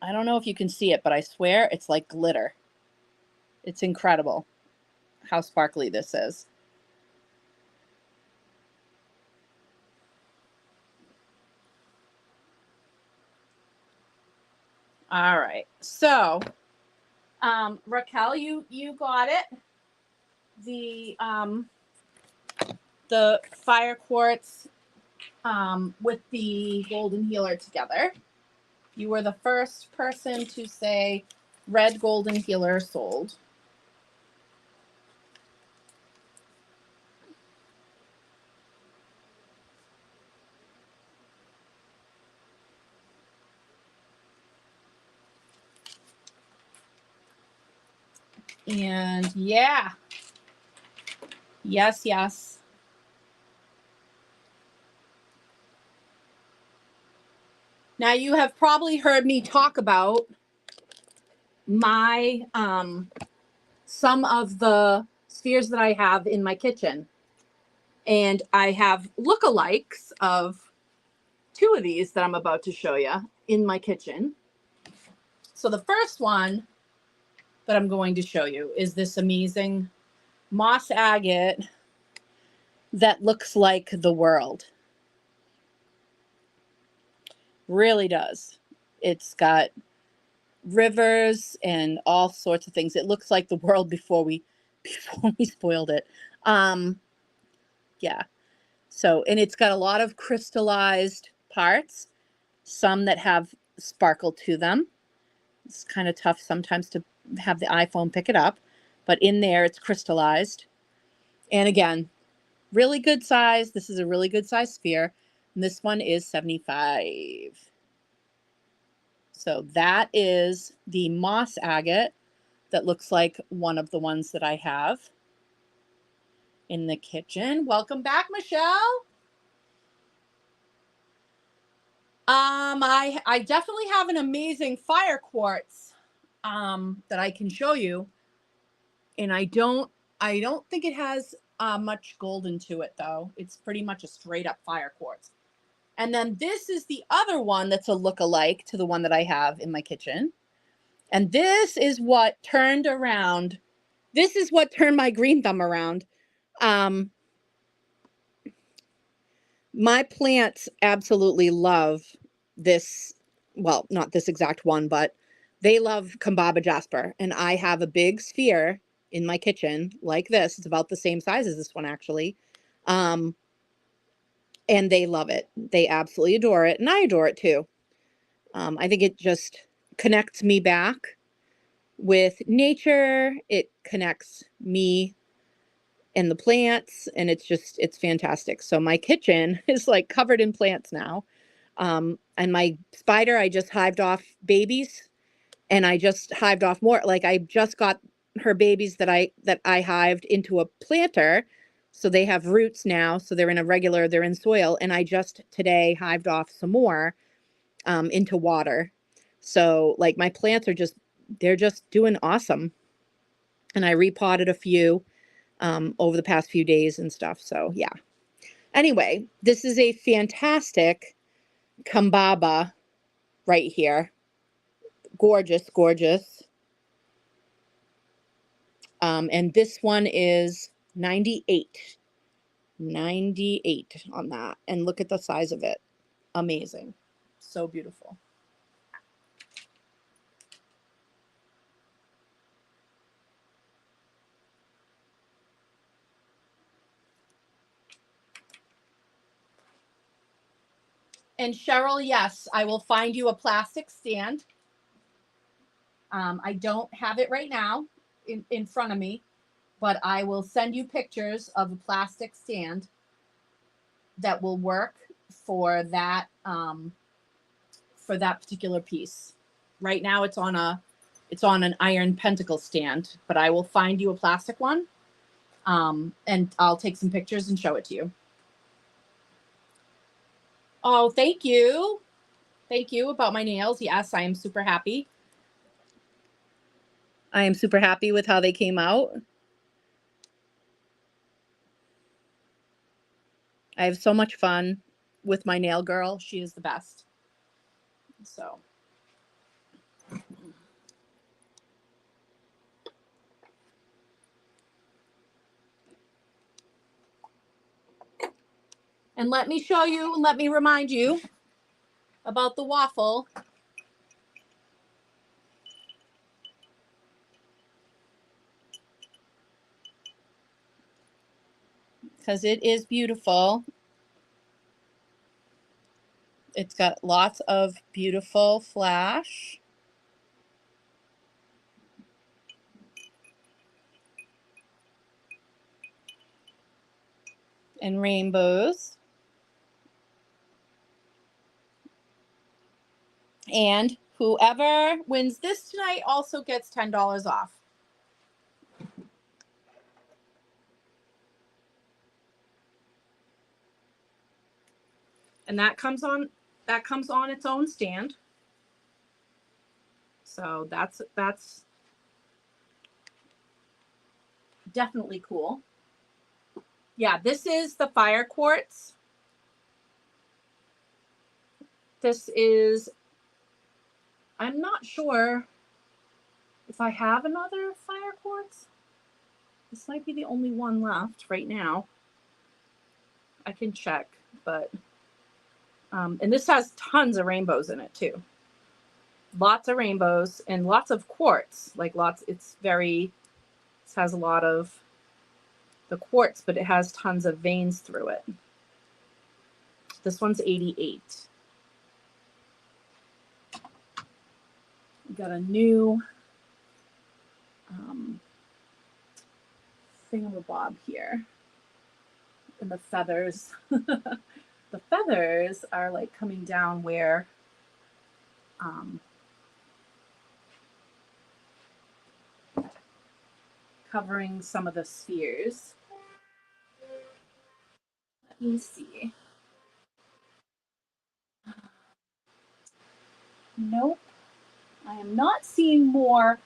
I don't know if you can see it, but I swear it's like glitter. It's incredible how sparkly this is. All right. So, Raquel, you got it. The fire quartz with the golden healer together. You were the first person to say red golden healer sold. And yeah. Yes, yes. Now you have probably heard me talk about my some of the spheres that I have in my kitchen. And I have lookalikes of two of these that I'm about to show you in my kitchen. So the first one that I'm going to show you is this amazing moss agate that looks like the world. Really does. It's got rivers and all sorts of things. It looks like the world before we spoiled it. Yeah. So, and it's got a lot of crystallized parts, some that have sparkle to them. It's kind of tough sometimes to have the iPhone pick it up, but in there it's crystallized. And again, really good size. This is a really good size sphere. And this one is 75. So that is the moss agate that looks like one of the ones that I have in the kitchen. Welcome back, Michelle. I definitely have an amazing fire quartz that I can show you, and I don't think it has much gold into it though. It's pretty much a straight up fire quartz. And then this is the other one that's a look-alike to the one that I have in my kitchen. And this is what turned around. This is what turned my green thumb around. My plants absolutely love this. Well, not this exact one, but they love Kambaba Jasper. And I have a big sphere in my kitchen like this. It's about the same size as this one, actually. And they love it. They absolutely adore it. And I adore it too. I think it just connects me back with nature. It connects me and the plants, and it's fantastic. So my kitchen is like covered in plants now. And my spider, I just hived off babies, and I just hived off more. Like I just got her babies that I hived into a planter. So they have roots now. So they're in soil. And I just today hived off some more into water. So like my plants they're just doing awesome. And I repotted a few over the past few days and stuff. So yeah. Anyway, this is a fantastic Kambaba right here. Gorgeous, gorgeous. And this one is 98. 98 on that. And look at the size of it. Amazing. So beautiful. And Cheryl, yes, I will find you a plastic stand. I don't have it right now in front of me, but I will send you pictures of a plastic stand that will work for that particular piece. Right now it's on an iron pentacle stand, but I will find you a plastic one, and I'll take some pictures and show it to you. Oh, thank you. Thank you about my nails. Yes, I am super happy. I am super happy with how they came out. I have so much fun with my nail girl. She is the best. So. And let me show you, and let me remind you about the waffle. Because it is beautiful. It's got lots of beautiful flash. And rainbows. And whoever wins this tonight also gets $10 off. And that comes on its own stand. So that's definitely cool. Yeah, this is the fire quartz. This is, I'm not sure if I have another fire quartz. This might be the only one left right now. I can check, but and this has tons of rainbows in it too. Lots of rainbows and lots of quartz, like lots. This has a lot of the quartz, but it has tons of veins through it. This one's 88. We got a new thingamabob here. And the feathers. The feathers are like coming down where covering some of the spheres. Let me see. Nope. I am not seeing more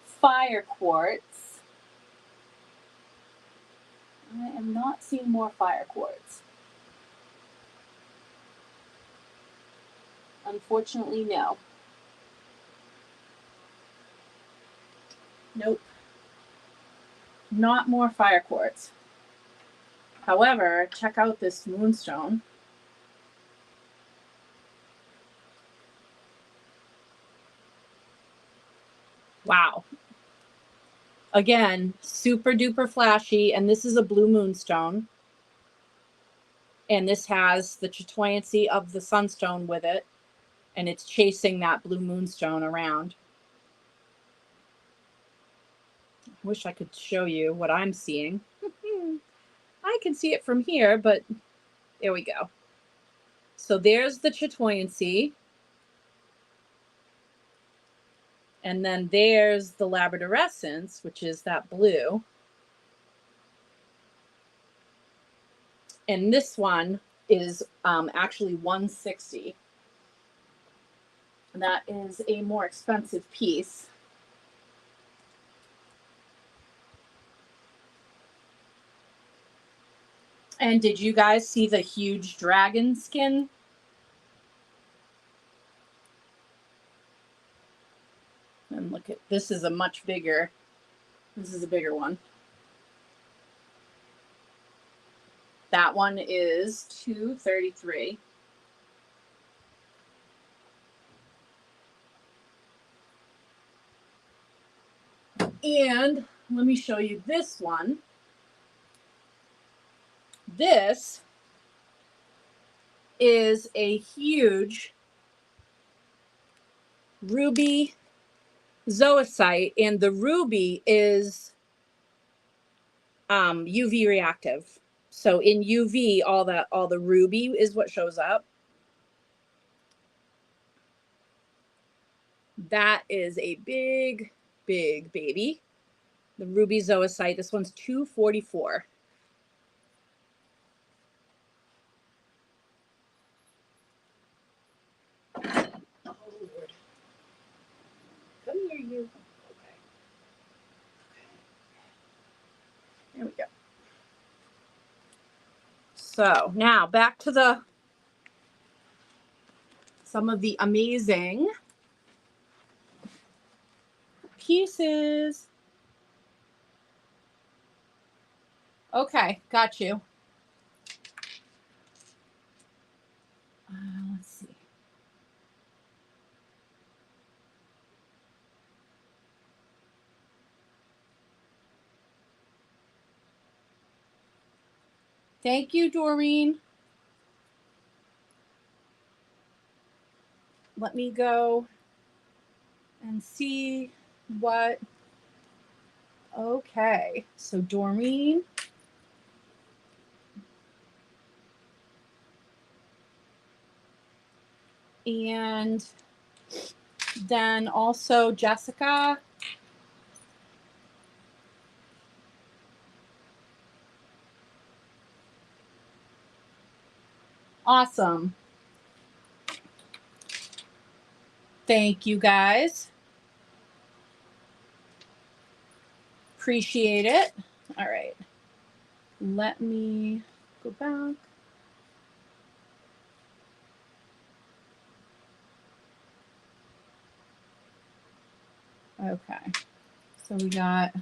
fire quartz. I am not seeing more fire quartz. Unfortunately, no. Nope. Not more fire quartz. However, check out this moonstone. Wow. Again, super duper flashy. And this is a blue moonstone. And this has the chatoyancy of the sunstone with it. And it's chasing that blue moonstone around. I wish I could show you what I'm seeing. I can see it from here, but there we go. So there's the chatoyancy. And then there's the labradorescence, which is that blue. And this one is actually 160. That is a more expensive piece. And did you guys see the huge dragon skin? And look at, this is a much bigger, this is a bigger one. That one is $233. And let me show you this one. This is a huge ruby zoisite, and the ruby is UV reactive. So in UV, all the ruby is what shows up. That is a big, big baby. The ruby zoocyte. This one's 244. Oh, Lord. Come here, you. Okay. There we go. So now back to some of the amazing pieces. Okay, got you. Let's see. Thank you, Doreen. Let me go and see what. Okay, so Doreen. And then also Jessica. Awesome. Thank you guys. Appreciate it. All right. Let me go back. Okay. So we got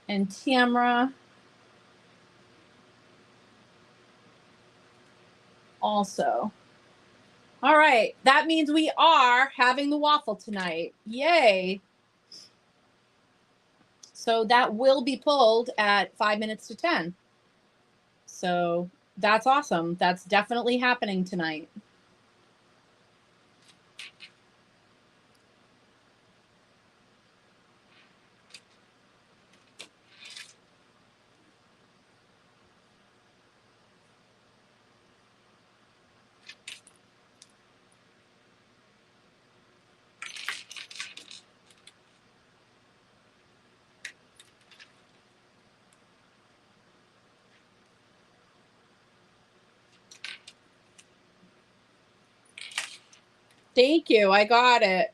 and Tamara also. All right. That means we are having the waffle tonight. Yay. So that will be pulled at 5 minutes to 10. So that's awesome. That's definitely happening tonight. Thank you. I got it.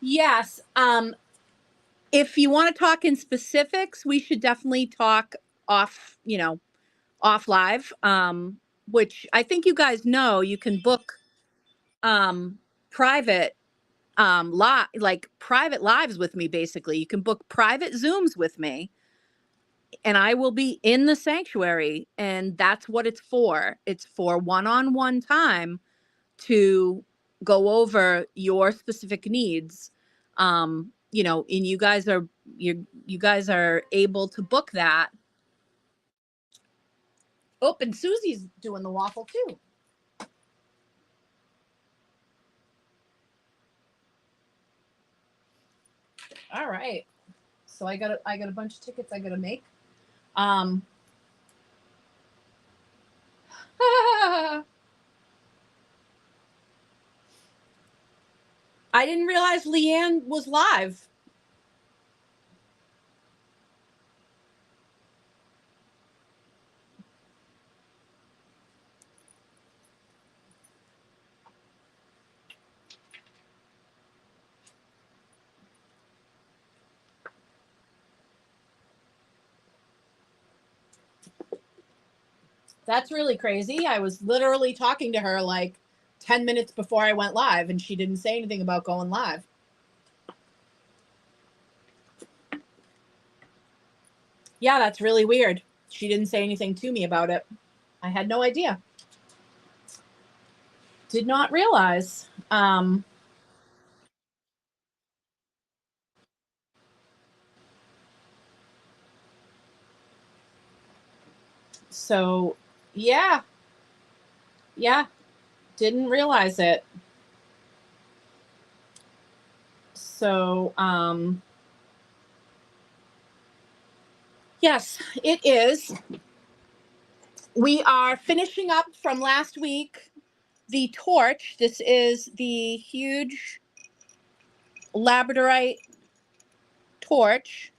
Yes. If you want to talk in specifics, we should definitely talk off, off live. Which I think you guys know you can book private like private lives with me. Basically, you can book private Zooms with me, and I will be in the sanctuary, and that's what it's for. It's for one-on-one time to go over your specific needs. And you guys are able to book that. Oh, and Susie's doing the waffle too. All right. So I got a bunch of tickets I gotta make. I didn't realize Leanne was live. That's really crazy. I was literally talking to her like 10 minutes before I went live, and she didn't say anything about going live. Yeah, that's really weird. She didn't say anything to me about it. I had no idea. Did not realize. So yeah, yeah, didn't realize it. So yes, it is. We are finishing up from last week the torch. This is the huge labradorite torch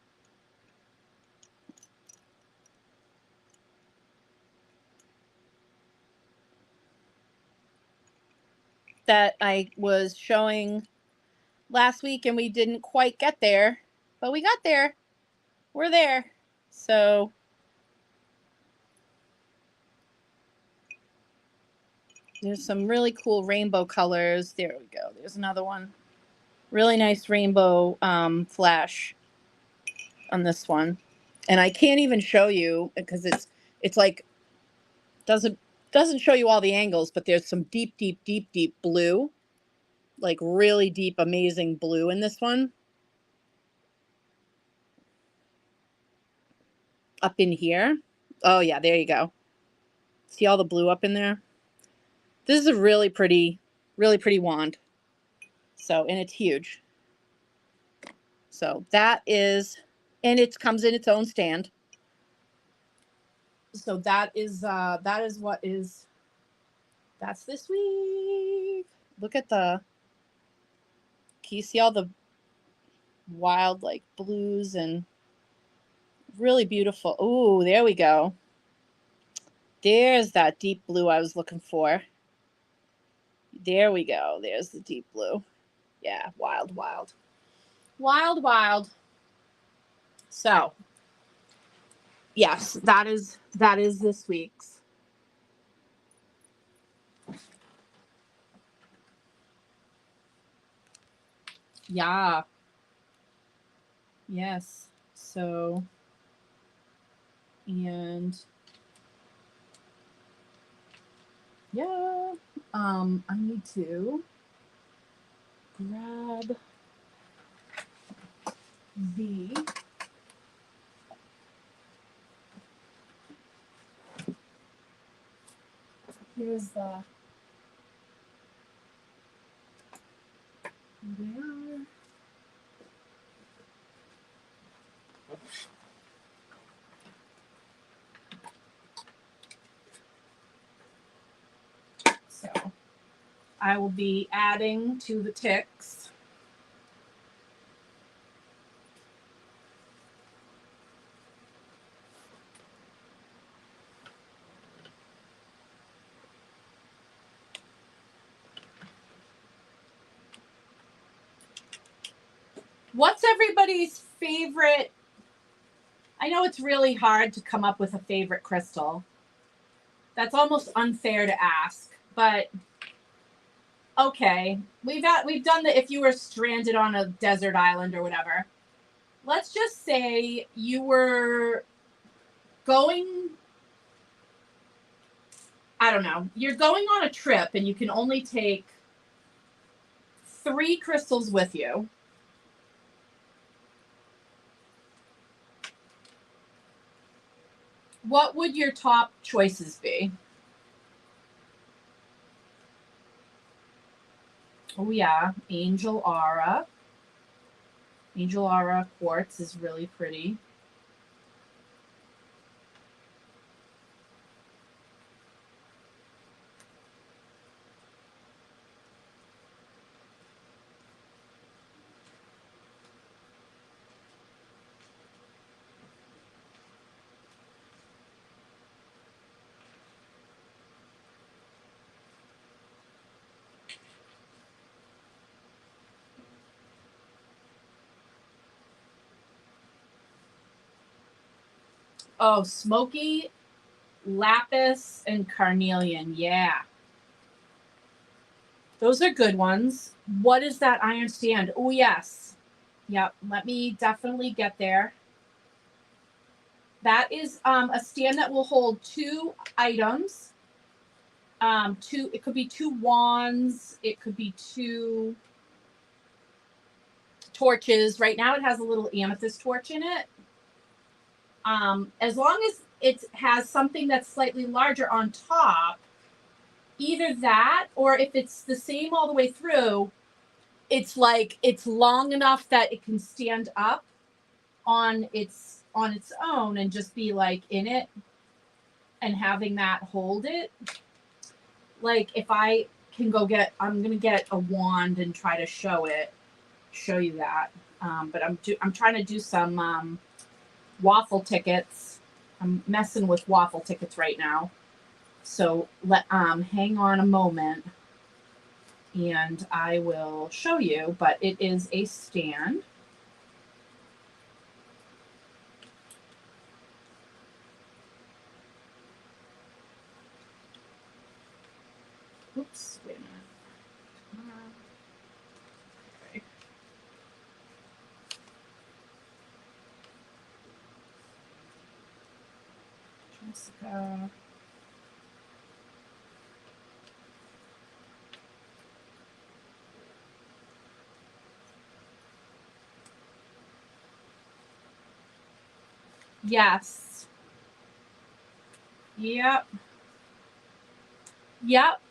that I was showing last week, and we didn't quite get there, but we got there. We're there. So there's some really cool rainbow colors. There we go. There's another one. Really nice rainbow flash on this one. And I can't even show you because it's like doesn't show you all the angles, but there's some deep, deep, deep, deep blue, like really deep, amazing blue in this one. Up in here. Oh yeah, there you go. See all the blue up in there? This is a really pretty wand. So, and it's huge. So that is, and it comes in its own stand. So that is what is, that's this week. Look at can you see all the wild like blues and really beautiful. Oh, there we go. There's that deep blue I was looking for. There we go. There's the deep blue. Yeah, wild, wild. Wild, wild. So, yes, that is this week's. Yeah. Yes. So, and yeah, I need to grab the here's the there. So I will be adding to the ticks. What's everybody's favorite? I know it's really hard to come up with a favorite crystal. That's almost unfair to ask, but okay. We've done the if you were stranded on a desert island or whatever. Let's just say you were going, I don't know, you're going on a trip and you can only take 3 crystals with you. What would your top choices be? Oh yeah, Angel Aura. Angel Aura quartz is really pretty. Oh, smoky lapis and carnelian. Yeah. Those are good ones. What is that iron stand? Oh, yes. Yep. Let me definitely get there. That is a stand that will hold 2 items. It could be 2 wands. It could be 2 torches. Right now it has a little amethyst torch in it. As long as it has something that's slightly larger on top, either that, or if it's the same all the way through, it's like it's long enough that it can stand up on its own and just be like in it and having that hold it. Like if I can I'm gonna get a wand and try to show you that. But I'm trying to do some waffle tickets. I'm messing with waffle tickets right now. So hang on a moment and I will show you, but it is a stand. Oops, wait a minute. Okay. Jessica. Yes. Yep. Yep.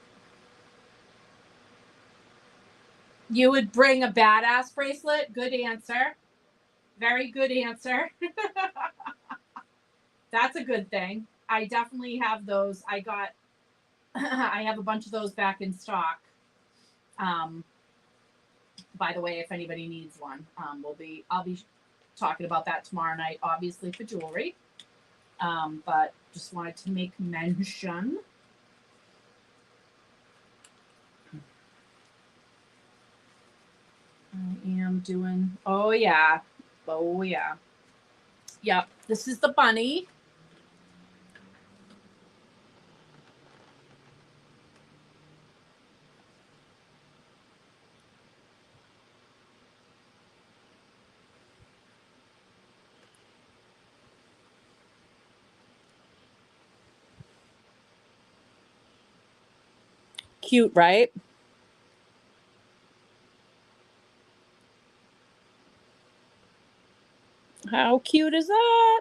You would bring a badass bracelet. Good answer. Very good answer. That's a good thing. I definitely have those. I have a bunch of those back in stock. By the way, if anybody needs one, I'll be talking about that tomorrow night, obviously for jewelry. But just wanted to make mention. I am doing, oh yeah. Yep, this is the bunny. Cute, right? How cute is that?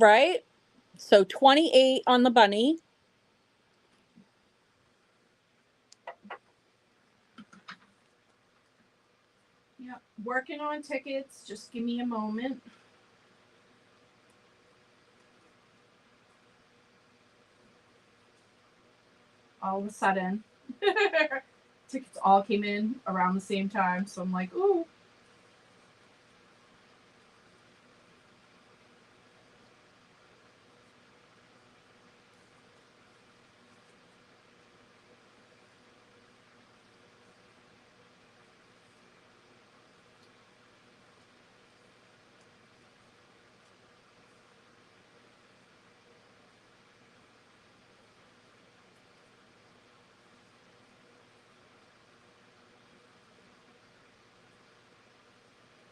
Right? So 28 on the bunny. Yep, working on tickets. Just give me a moment. All of a sudden, tickets all came in around the same time. So I'm like, ooh.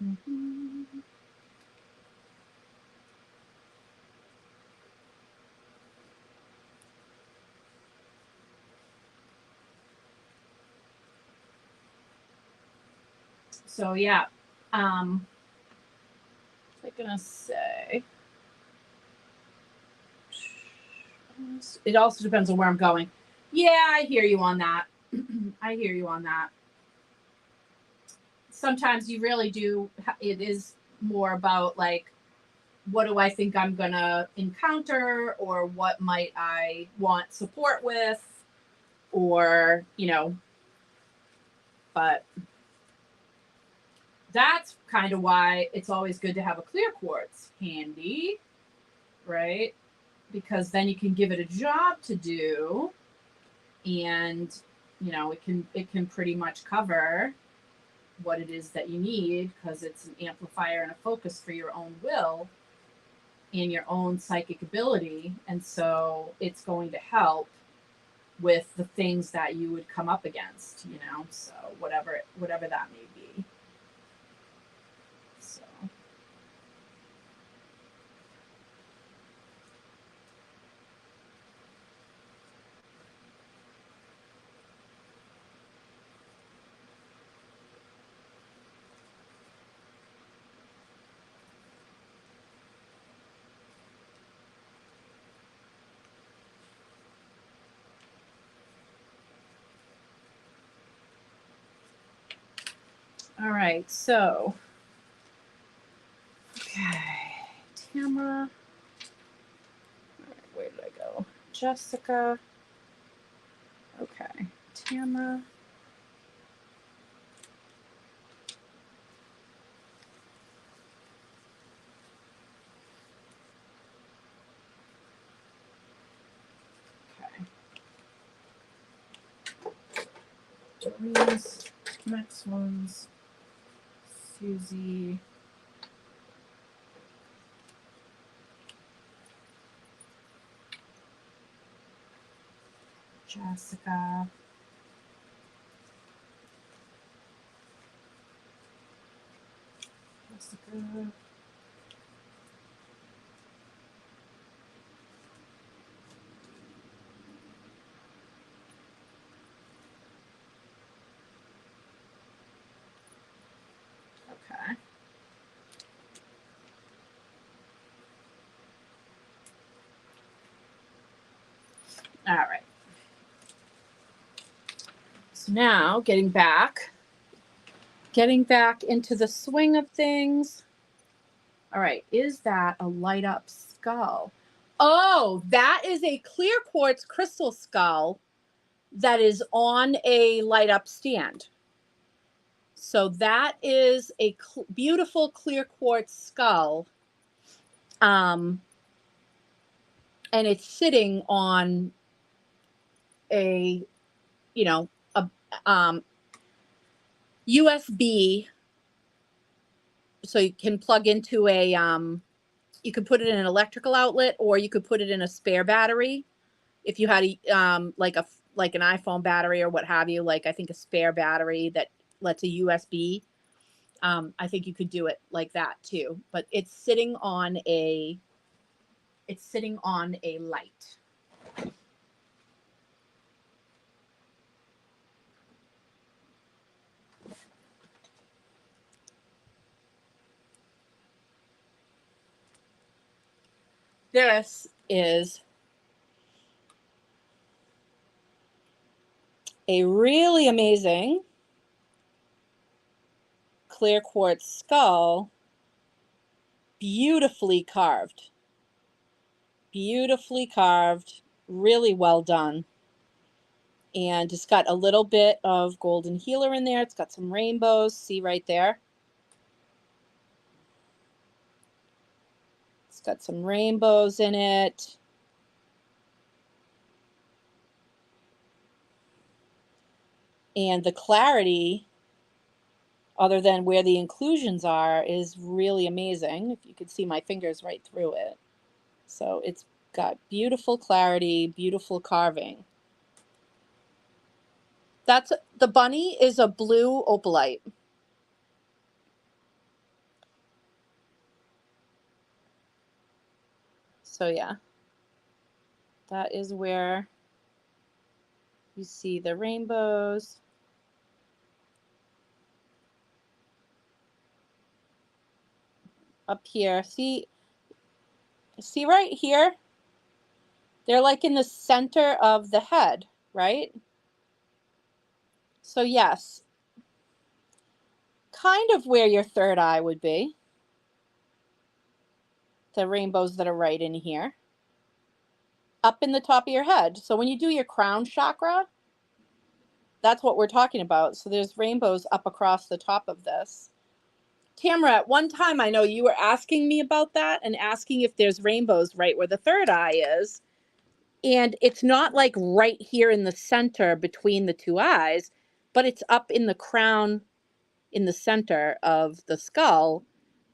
Mm-hmm. So yeah, what was I gonna say? It also depends on where I'm going. Yeah, I hear you on that. I hear you on that. Sometimes you really do. It is more about like, what do I think I'm gonna encounter, or what might I want support with, or But that's kind of why it's always good to have a clear quartz handy, right? Because then you can give it a job to do, and it can pretty much cover what it is that you need, because it's an amplifier and a focus for your own will and your own psychic ability, and so it's going to help with the things that you would come up against, so whatever that may be. So all right, so okay, Tamara. All right, where did I go? Jessica. Okay, Tamara. Okay. Doreen's next one's Susie. Jessica. Jessica. Okay. All right. So now getting back into the swing of things. All right. Is that a light up skull? Oh, that is a clear quartz crystal skull that is on a light up stand. So that is a beautiful clear quartz skull. And it's sitting on a USB, so you can plug into you could put it in an electrical outlet, or you could put it in a spare battery. If you had like an iPhone battery or what have you, like I think a spare battery that lets a USB. I think you could do it like that too, but it's sitting on a light. This is a really amazing clear quartz skull, beautifully carved, really well done. And it's got a little bit of golden healer in there. It's got some rainbows. See right there? It's got some rainbows in it. And the clarity, other than where the inclusions are, is really amazing. If you could see my fingers right through it. So it's got beautiful clarity, beautiful carving. The bunny is a blue opalite. So yeah, that is where you see the rainbows. Up here, see right here? They're like in the center of the head, right? So yes, kind of where your third eye would be. The rainbows that are right in here. Up in the top of your head. So when you do your crown chakra, that's what we're talking about. So there's rainbows up across the top of this. Tamara, at one time I know you were asking me about that and asking if there's rainbows right where the third eye is. And it's not like right here in the center between the two eyes, but it's up in the crown in the center of the skull.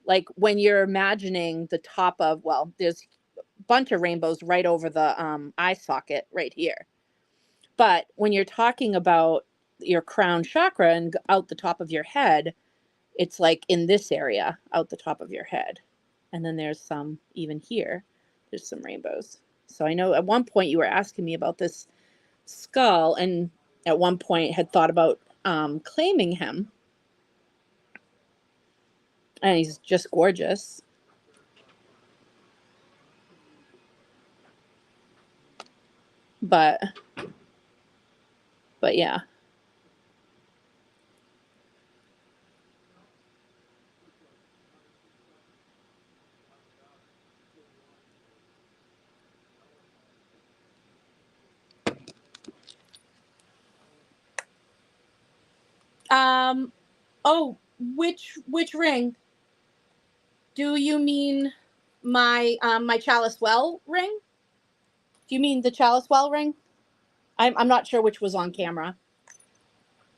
Like when you're imagining the top of, well, there's a bunch of rainbows right over the eye socket right here. But when you're talking about your crown chakra and out the top of your head, it's like in this area, out the top of your head. And then there's some even here. There's some rainbows. So I know at one point you were asking me about this skull, and at one point had thought about claiming him. And he's just gorgeous. But yeah. Oh, which ring? Do you mean my my chalice well ring? Do you mean the chalice well ring? I'm not sure which was on camera.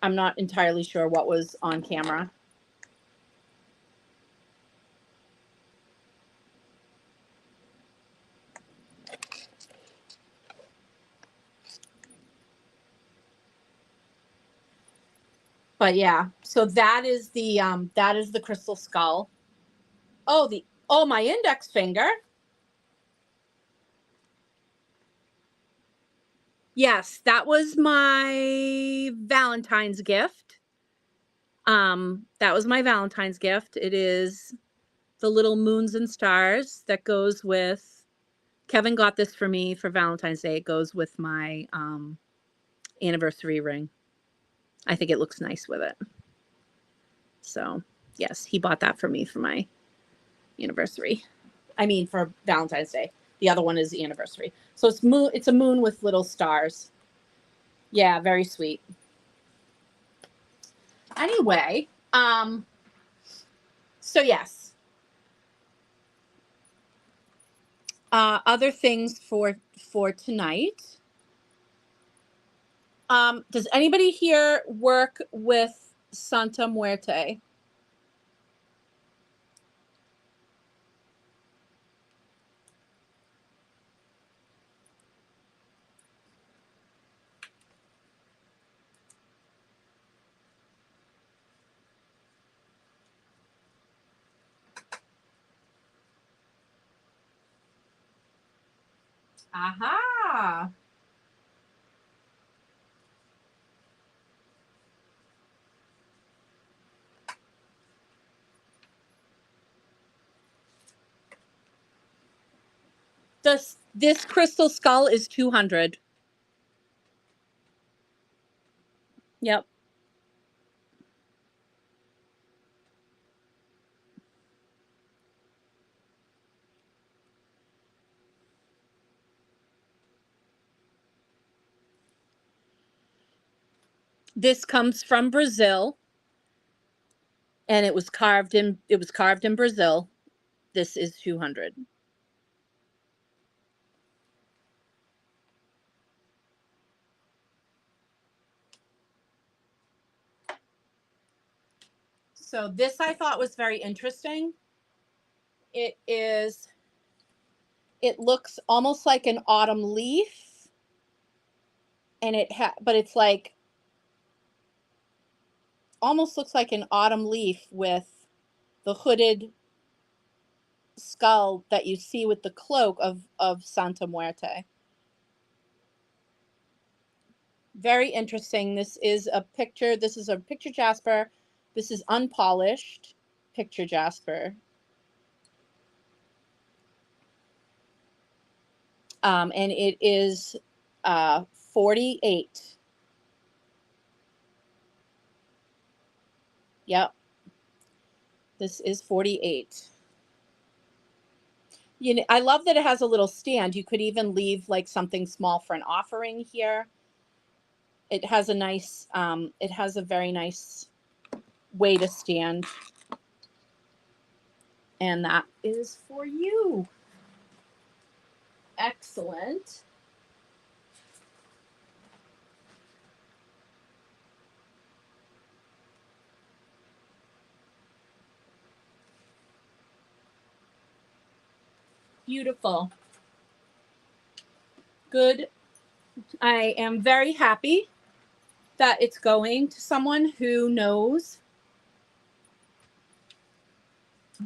I'm not entirely sure what was on camera. But yeah, so that is the crystal skull. Oh, my index finger. Yes, that was my Valentine's gift. That was my Valentine's gift. It is the little moons and stars that goes with, Kevin got this for me for Valentine's Day. It goes with my anniversary ring. I think it looks nice with it. So, yes, he bought that for me for my anniversary. I mean, for Valentine's Day. The other one is the anniversary. So it's a moon with little stars. Yeah, very sweet. Anyway, so yes. Other things for tonight. Does anybody here work with Santa Muerte? Aha. This crystal skull is 200. Yep. This comes from Brazil, and it was carved in Brazil. This is 200. So this I thought was very interesting. It looks almost like an autumn leaf, and but it's like almost looks like an autumn leaf with the hooded skull that you see with the cloak of Santa Muerte. Very interesting. This is a picture jasper. This is unpolished picture jasper. And it is 48. Yep. This is 48. I love that it has a little stand. You could even leave like something small for an offering here. It has a very nice way to stand. And that is for you. Excellent. Beautiful. Good I am very happy that it's going to someone who knows,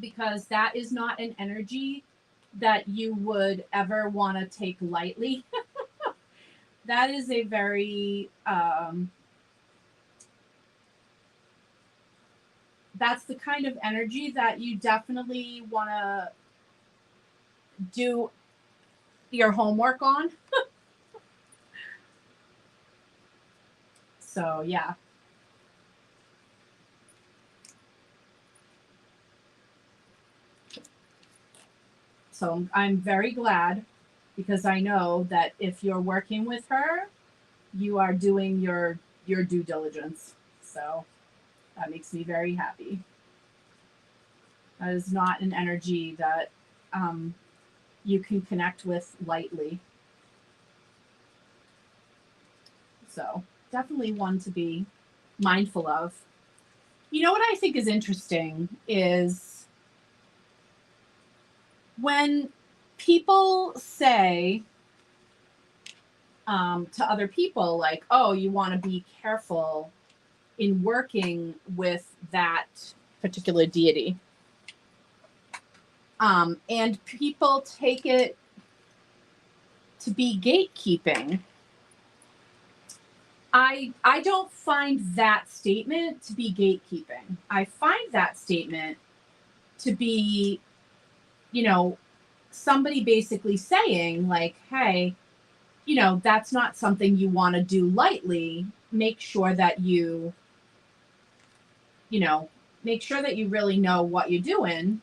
because that is not an energy that you would ever want to take lightly. That is a very that's the kind of energy that you definitely want to do your homework on. So yeah. So I'm very glad, because I know that if you're working with her, you are doing your due diligence. So that makes me very happy. That is not an energy that um, you can connect with lightly. So definitely one to be mindful of. You know what I think is interesting is when people say to other people, like, oh, you want to be careful in working with that particular deity. And people take it to be gatekeeping. I don't find that statement to be gatekeeping. I find that statement to be, you know, somebody basically saying, like, hey, that's not something you want to do lightly. Make sure that you know, make sure that you really know what you're doing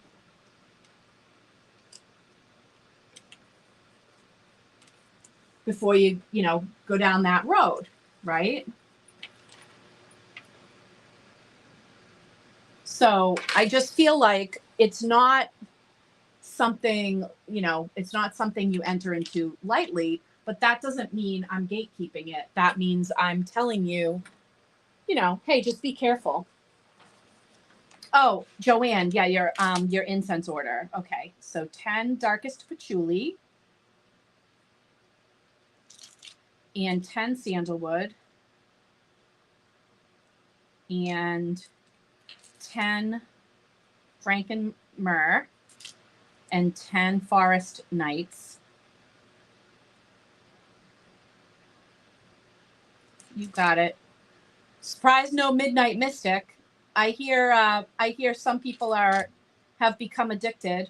before you go down that road, right? So I just feel like it's not something, it's not something you enter into lightly, but that doesn't mean I'm gatekeeping it. That means I'm telling you, hey, just be careful. Oh, Joanne, yeah, your incense order. Okay. So 10 darkest patchouli and 10 sandalwood and 10 franken myrrh and 10 forest nights. You got it. Surprise, no midnight mystic. I hear some people have become addicted.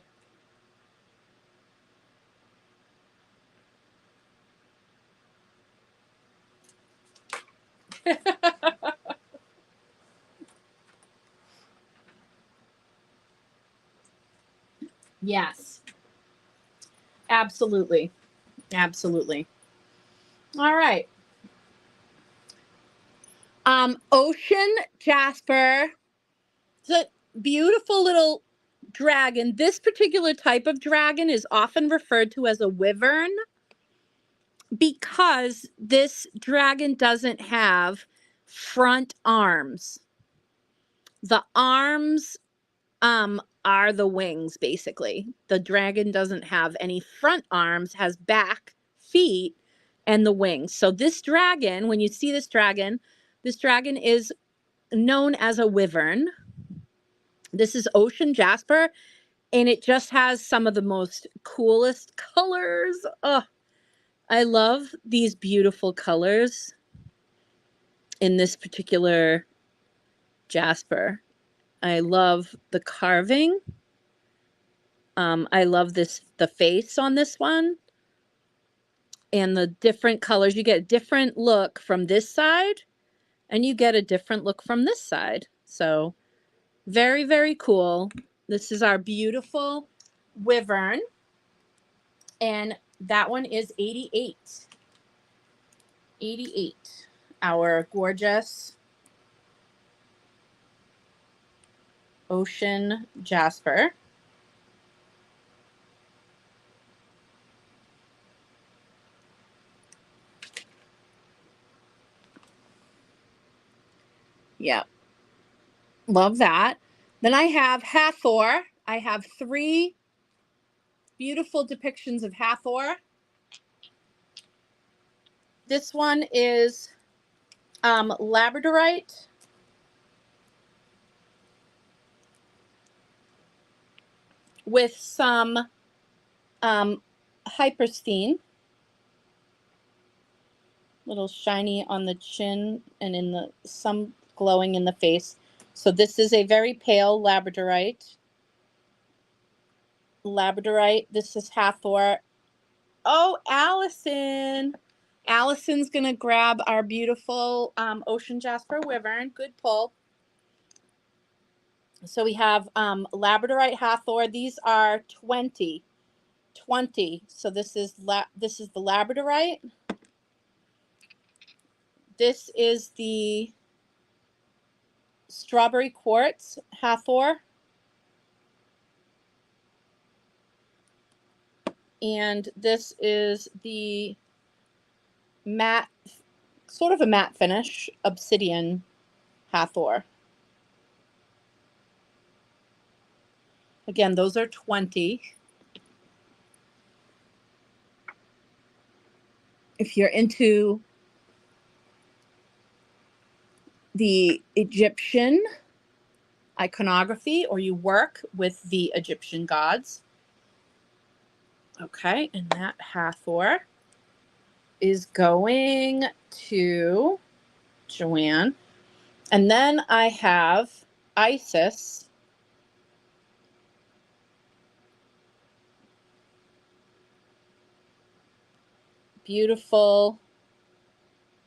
Yes, absolutely. Absolutely. All right. Ocean Jasper. It's a beautiful little dragon. This particular type of dragon is often referred to as a wyvern because this dragon doesn't have front arms. The arms are the wings, basically. The dragon doesn't have any front arms, has back, feet, and the wings. So this dragon, when you see this dragon is known as a wyvern. This is ocean jasper, and it just has some of the most coolest colors. Oh, I love these beautiful colors in this particular jasper. I love the carving. I love the face on this one and the different colors. You get a different look from this side and you get a different look from this side. So very, very cool. This is our beautiful wyvern, and that one is 88. 88. Our gorgeous ocean jasper. Yeah. Love that. Then I have Hathor. I have 3 beautiful depictions of Hathor. This one is Labradorite. With some hypersthene. Little shiny on the chin and in the some glowing in the face. So this is a very pale Labradorite. This is Hathor. Oh, Allison. Allison's going to grab our beautiful Ocean Jasper Wyvern. Good pull. So we have Labradorite Hathor. These are 20. So this is the Labradorite. This is the Strawberry Quartz Hathor. And this is the matte, sort of a matte finish, Obsidian Hathor. Again, those are 20. If you're into the Egyptian iconography or you work with the Egyptian gods. Okay, and that Hathor is going to Joanne. And then I have Isis. A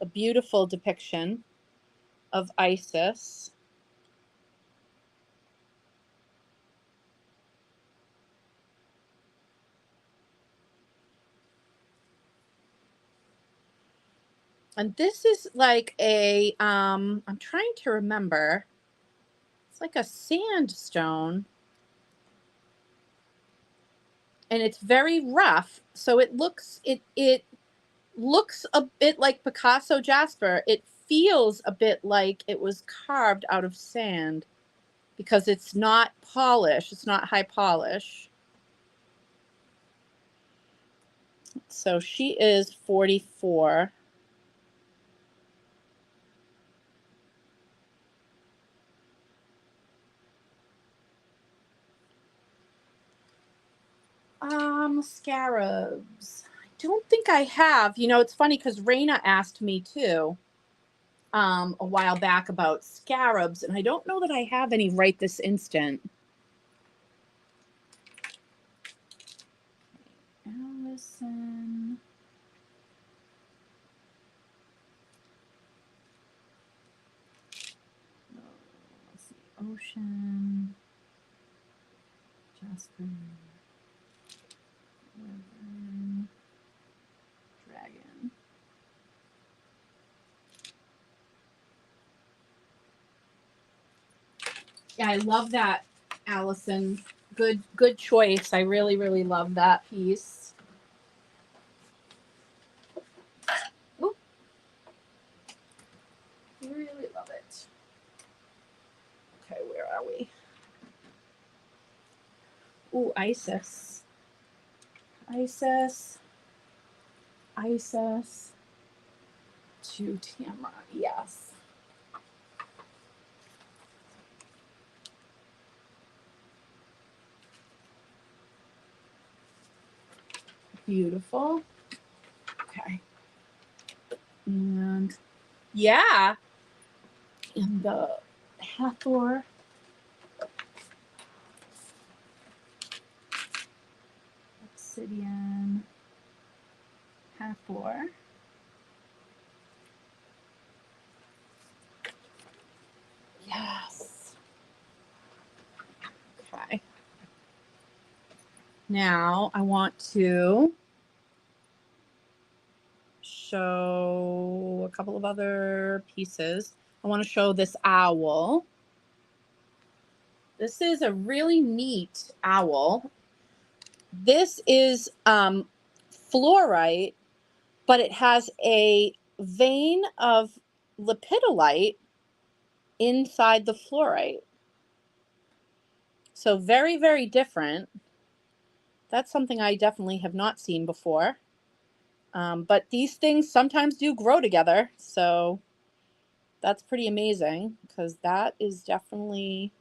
beautiful depiction of Isis. And this is like a, I'm trying to remember. It's like a sandstone. And it's very rough. So it looks a bit like Picasso Jasper. It feels a bit like it was carved out of sand because it's not polished. It's not high polish. So she is 44. Scarabs. I don't think I have. You know, it's funny because Raina asked me too a while back about scarabs, and I don't know that I have any right this instant. Allison. Let's see. Ocean. Jasper. Wyvern. Dragon. Yeah, I love that, Allison. Good choice. I really, really love that piece. Ooh. Really love it. Okay, where are we? Ooh, Isis. To Tamara, yes. Beautiful. Okay. And yeah. And the Hathor. Obsidian. Hathor. Yes. Okay. Now I want to show a couple of other pieces. I want to show this owl. This is a really neat owl. This is fluorite, but it has a vein of lepidolite inside the fluorite. So very, very different. That's something I definitely have not seen before. But these things sometimes do grow together. So that's pretty amazing because that is definitely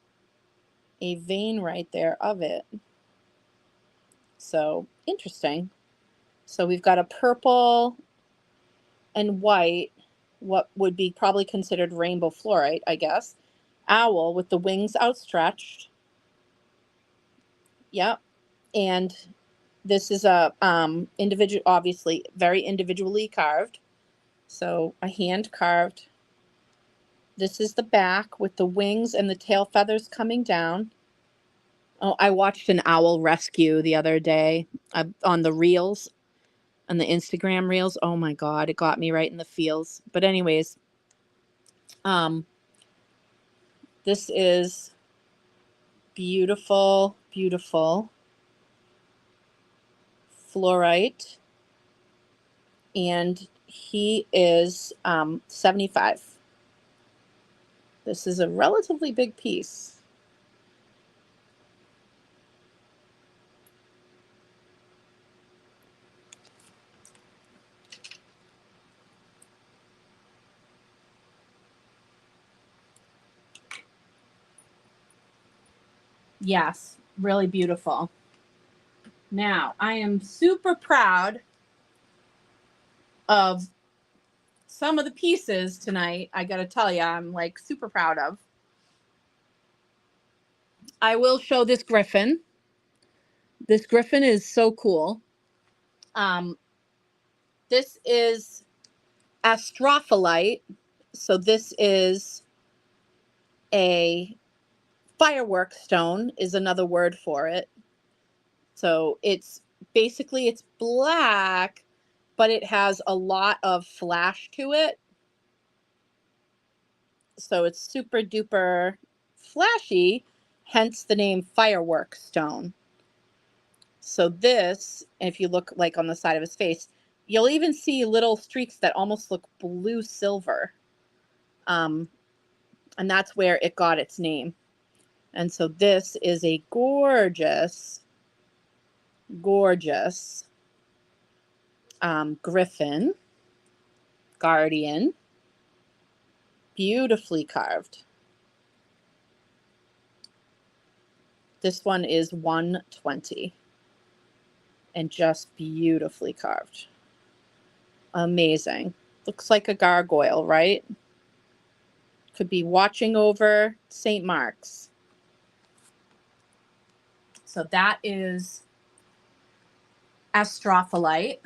a vein right there of it. So interesting. So we've got a purple and white, what would be probably considered rainbow fluorite, I guess. Owl with the wings outstretched. Yep. And this is a individual, obviously very individually carved. So a hand carved. This is the back with the wings and the tail feathers coming down. Oh, I watched an owl rescue the other day on the reels, on the Instagram reels. Oh my God, it got me right in the feels. But anyways, this is beautiful, beautiful fluorite. And he is 75. This is a relatively big piece. Yes, really beautiful. Now, I am super proud of some of the pieces tonight. I got to tell you, I'm like super proud of. I will show this griffin. This griffin is so cool. This is astrophyllite. So this is a firework stone is another word for it. So it's basically it's black, but it has a lot of flash to it. So it's super duper flashy, hence the name firework stone. So this, if you look like on the side of his face, you'll even see little streaks that almost look blue silver. And that's where it got its name. And so this is a gorgeous, gorgeous griffin, guardian, beautifully carved. This one is 120 and just beautifully carved. Amazing. Looks like a gargoyle, right? Could be watching over St. Mark's. So that is astrophyllite,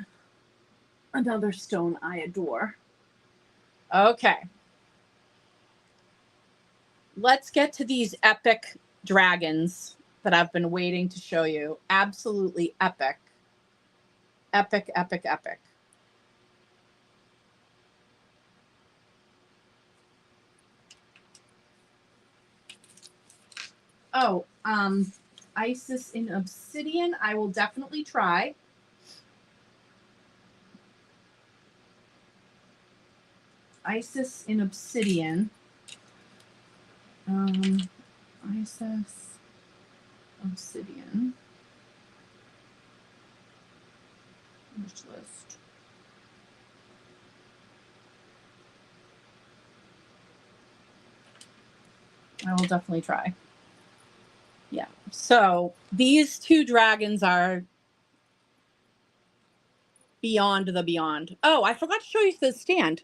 another stone I adore. Okay. Let's get to these epic dragons that I've been waiting to show you. Absolutely epic. Epic, epic, epic. Oh, Isis in obsidian, I will definitely try. Isis in obsidian. Isis obsidian. Wish list. I will definitely try. Yeah. So these two dragons are beyond the beyond. Oh, I forgot to show you the stand.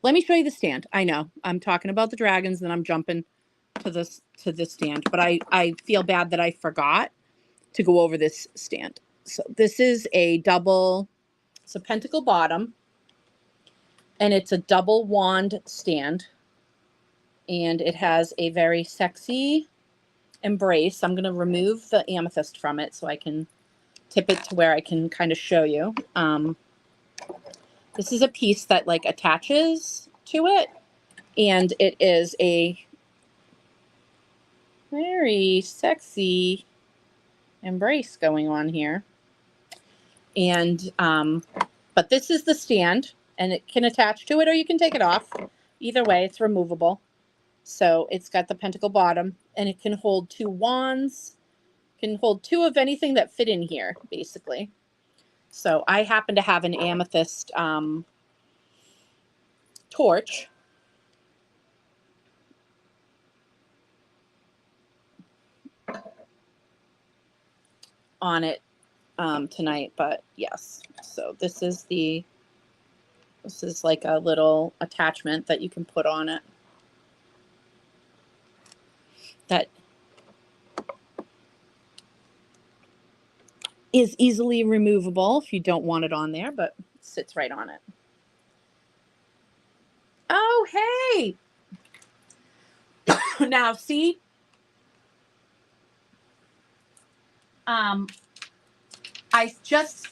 Let me show you the stand. I know I'm talking about the dragons, then I'm jumping to this stand, but I feel bad that I forgot to go over this stand. So this is a double, it's a pentacle bottom, and it's a double wand stand, and it has a very sexy embrace. I'm going to remove the amethyst from it so I can tip it to where I can kind of show you. This is a piece that like attaches to it, and it is a very sexy embrace going on here. And but this is the stand, and it can attach to it or you can take it off. Either way, it's removable. So it's got the pentacle bottom, and it can hold two wands, can hold two of anything that fit in here, basically. So I happen to have an amethyst torch. On it tonight, but yes. So this is like a little attachment that you can put on it that is easily removable if you don't want it on there, but it sits right on it. Oh, hey. Now see, I just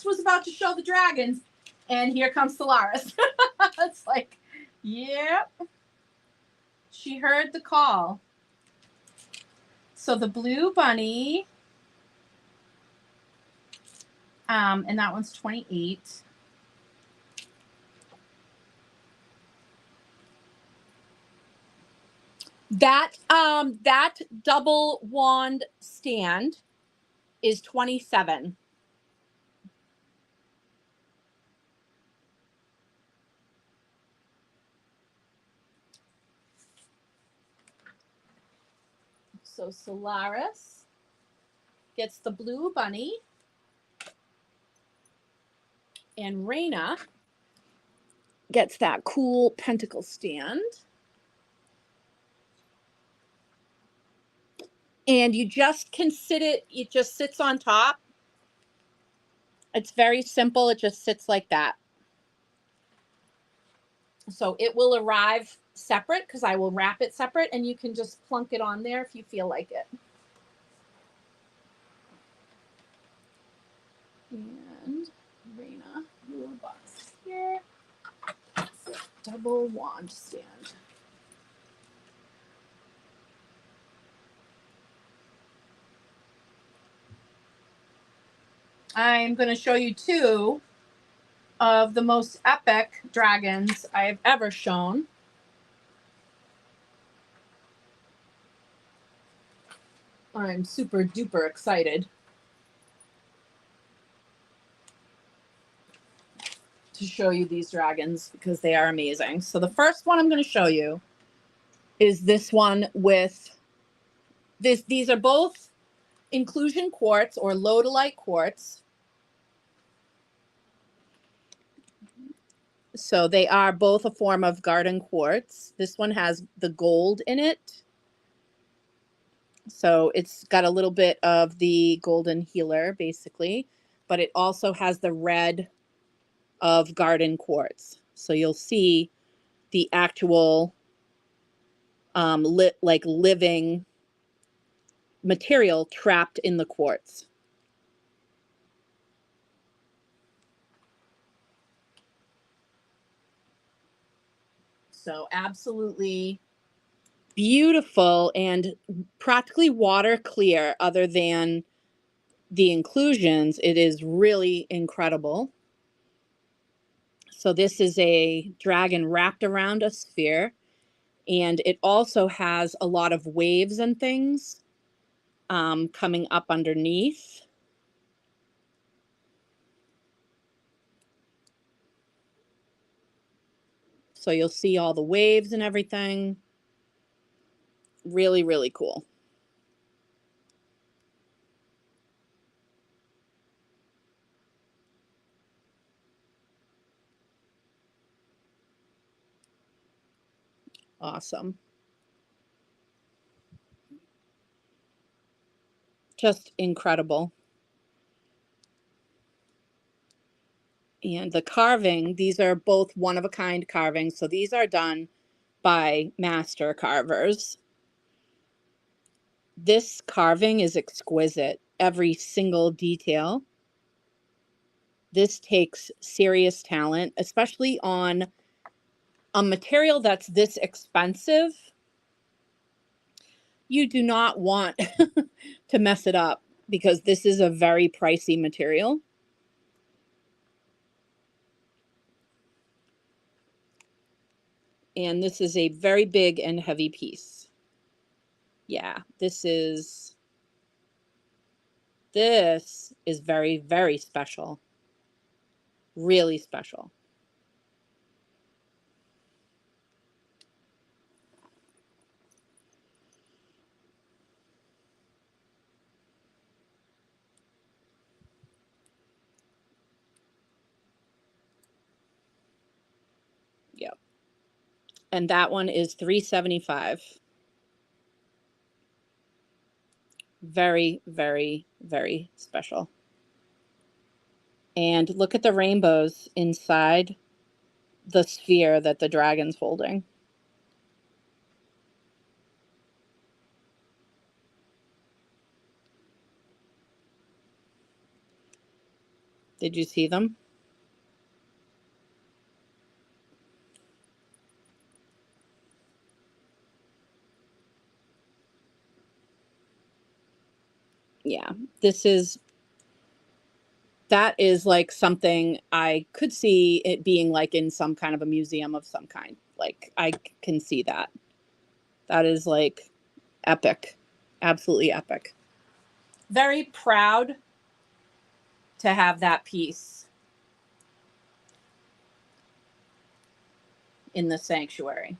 was about to show the dragons, and here comes Solaris. It's like, yep. She heard the call. So the blue bunny, and that one's 28. That double wand stand is 27. So Solaris gets the blue bunny, and Raina gets that cool pentacle stand. And you just can sit it just sits on top. It's very simple. It just sits like that. So it will arrive separate because I will wrap it separate, and you can just plunk it on there if you feel like it. And Raina, little box here. Double wand stand. I'm going to show you two of the most epic dragons I've ever shown. I'm super duper excited to show you these dragons because they are amazing. So the first one I'm going to show you is this one with this. These are both inclusion quartz or lodolite quartz. So they are both a form of garden quartz. This one has the gold in it. So it's got a little bit of the golden healer, basically, but it also has the red of garden quartz. So you'll see the actual living material trapped in the quartz. So absolutely beautiful and practically water clear other than the inclusions. It is really incredible. So this is a dragon wrapped around a sphere, and it also has a lot of waves and things coming up underneath. So you'll see all the waves and everything. Really, really cool. Awesome. Just incredible. And the carving, these are both one-of-a-kind carvings. So these are done by master carvers. This carving is exquisite. Every single detail. This takes serious talent, especially on a material that's this expensive. You do not want to mess it up because this is a very pricey material. And this is a very big and heavy piece. Yeah, this is This is very, very special. Really special. Yep. And that one is $375. Very, very, very special. And look at the rainbows inside the sphere that the dragon's holding. Did you see them? Yeah, that is like something I could see it being like in some kind of a museum of some kind. Like I can see that. That is like epic. Absolutely epic. Very proud to have that piece in the sanctuary.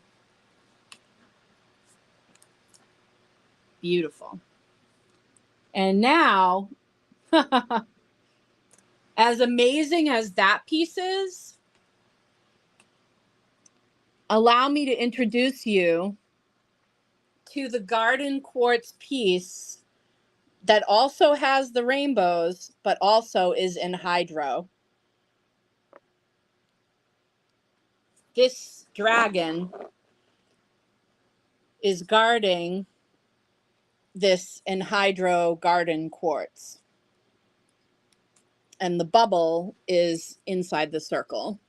Beautiful. And now, as amazing as that piece is, allow me to introduce you to the garden quartz piece that also has the rainbows, but also is in hydro. This dragon is guarding this anhydro garden quartz. And the bubble is inside the circle.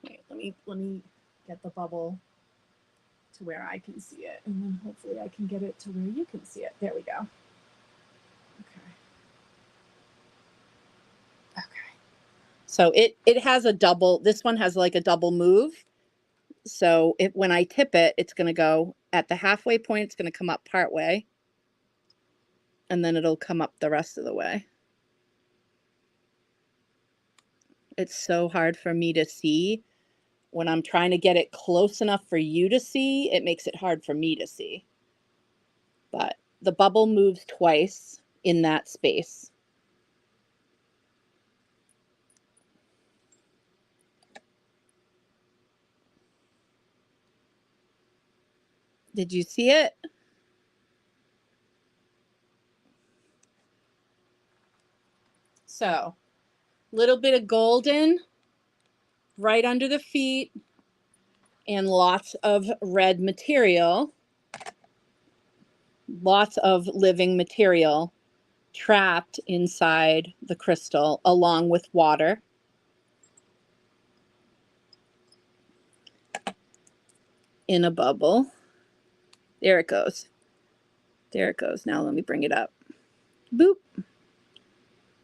Wait, let me get the bubble to where I can see it, and then hopefully I can get it to where you can see it. There we go. Okay. Okay. So it has a double, this one has like a double move. So when I tip it, it's going to go at the halfway point, it's going to come up part way, and then it'll come up the rest of the way. It's so hard for me to see. When I'm trying to get it close enough for you to see, it makes it hard for me to see. But the bubble moves twice in that space. Did you see it? So, little bit of golden right under the feet and lots of red material, lots of living material trapped inside the crystal along with water. In a bubble. There it goes. There it goes. Now let me bring it up. Boop.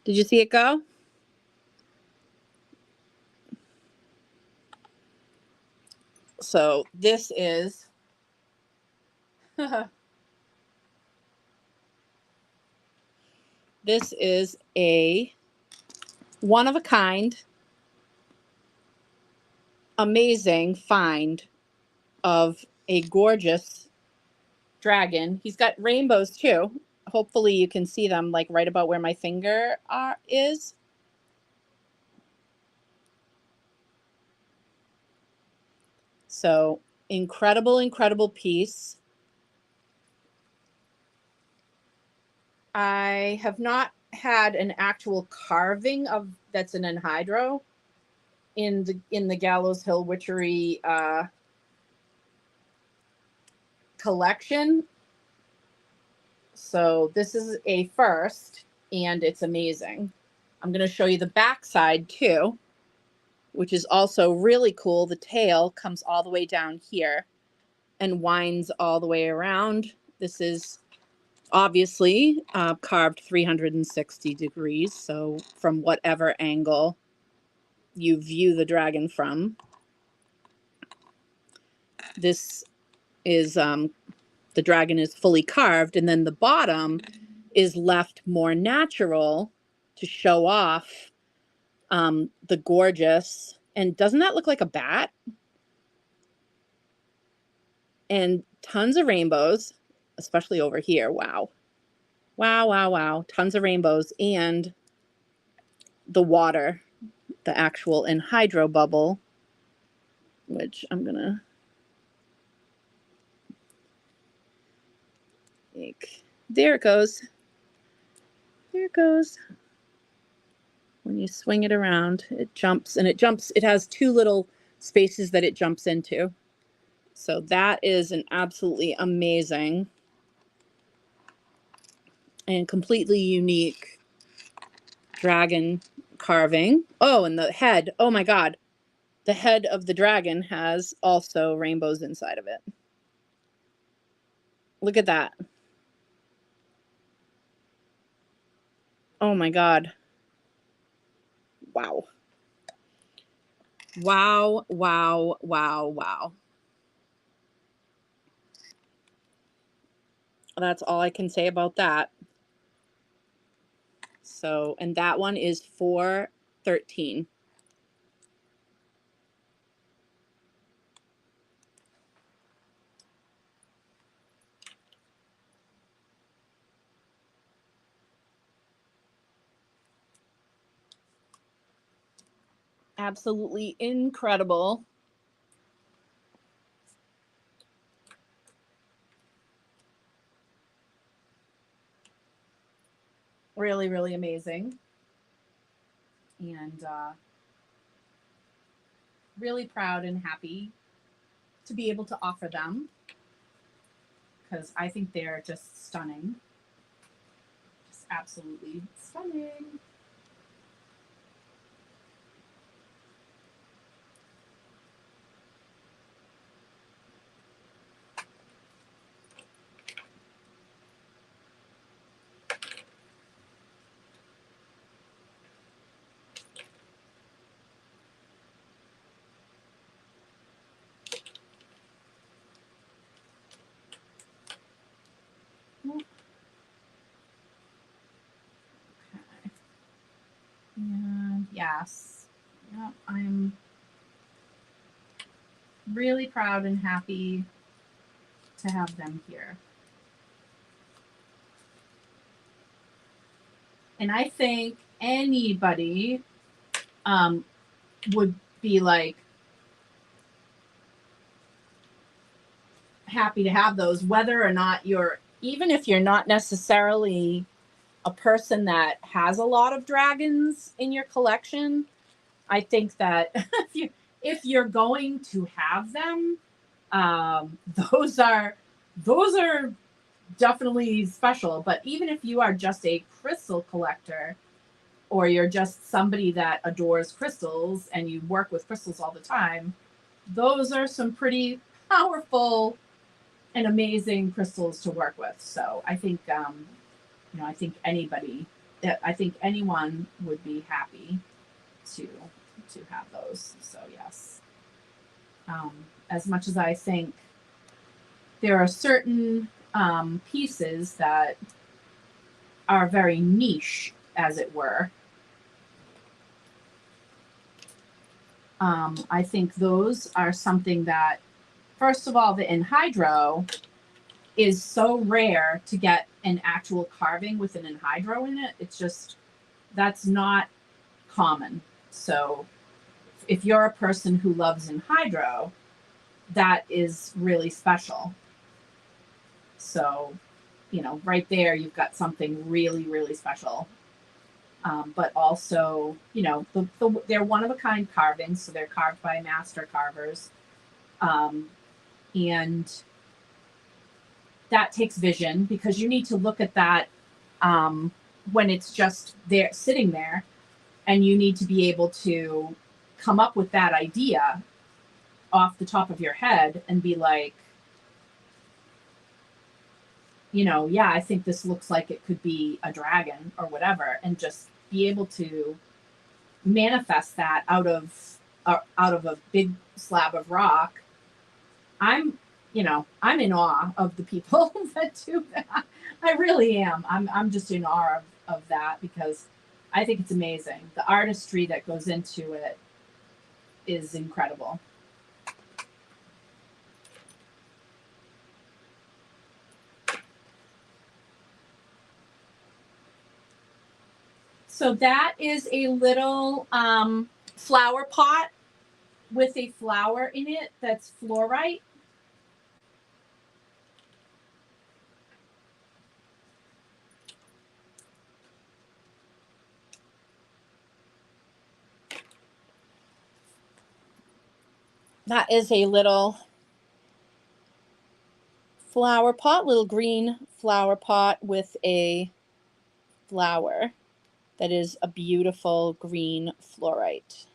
Did you see it go? So this is this is a one of a kind, amazing find of a gorgeous dragon. He's got rainbows too. Hopefully you can see them like right about where my finger is. So incredible, incredible piece. I have not had an actual carving of that's an anhydro in the Gallows Hill Witchery collection. So this is a first, and it's amazing. I'm going to show you the back side too, which is also really cool. The tail comes all the way down here and winds all the way around. This is obviously carved 360 degrees, so from whatever angle you view the dragon from. This is the dragon is fully carved, and then the bottom is left more natural to show off the gorgeous. And doesn't that look like a bat? And tons of rainbows, especially over here. Wow. Wow, wow, wow. Tons of rainbows, and the water, the actual anhydro bubble, which I'm going to make. There it goes. There it goes. When you swing it around, it jumps, and it has two little spaces that it jumps into. So that is an absolutely amazing and completely unique dragon carving. Oh, and the head. Oh my God. The head of the dragon has also rainbows inside of it. Look at that. Oh my God. Wow. Wow, wow, wow, wow. That's all I can say about that. So, and that one is $4.13. Absolutely incredible. Really, really amazing. And really proud and happy to be able to offer them, because I think they're just stunning. Just absolutely stunning. Okay. And yes, yeah, I'm really proud and happy to have them here. And I think anybody would be like happy to have those, whether or not you're, even if you're not necessarily a person that has a lot of dragons in your collection. I think that if you're going to have them, those are definitely special. But even if you are just a crystal collector, or you're just somebody that adores crystals and you work with crystals all the time, those are some pretty powerful and amazing crystals to work with. So I think I think anyone would be happy to have those. So yes, as much as I think there are certain pieces that are very niche, as it were, I think those are something that, first of all, the anhydro is so rare to get an actual carving with an anhydro in it. It's just, that's not common. So if you're a person who loves anhydro, that is really special. So, right there, you've got something really, really special. But also, they're one of a kind carvings, so they're carved by master carvers. And that takes vision, because you need to look at that when it's just there, sitting there, and you need to be able to come up with that idea off the top of your head and be like, yeah, I think this looks like it could be a dragon or whatever, and just be able to manifest that out of a big slab of rock. I'm in awe of the people that do that. I really am. I'm just in awe of that because I think it's amazing. The artistry that goes into it is incredible. So that is a little flower pot with a flower in it that's fluorite. That is a little flower pot, little green flower pot with a flower that is a beautiful green fluorite.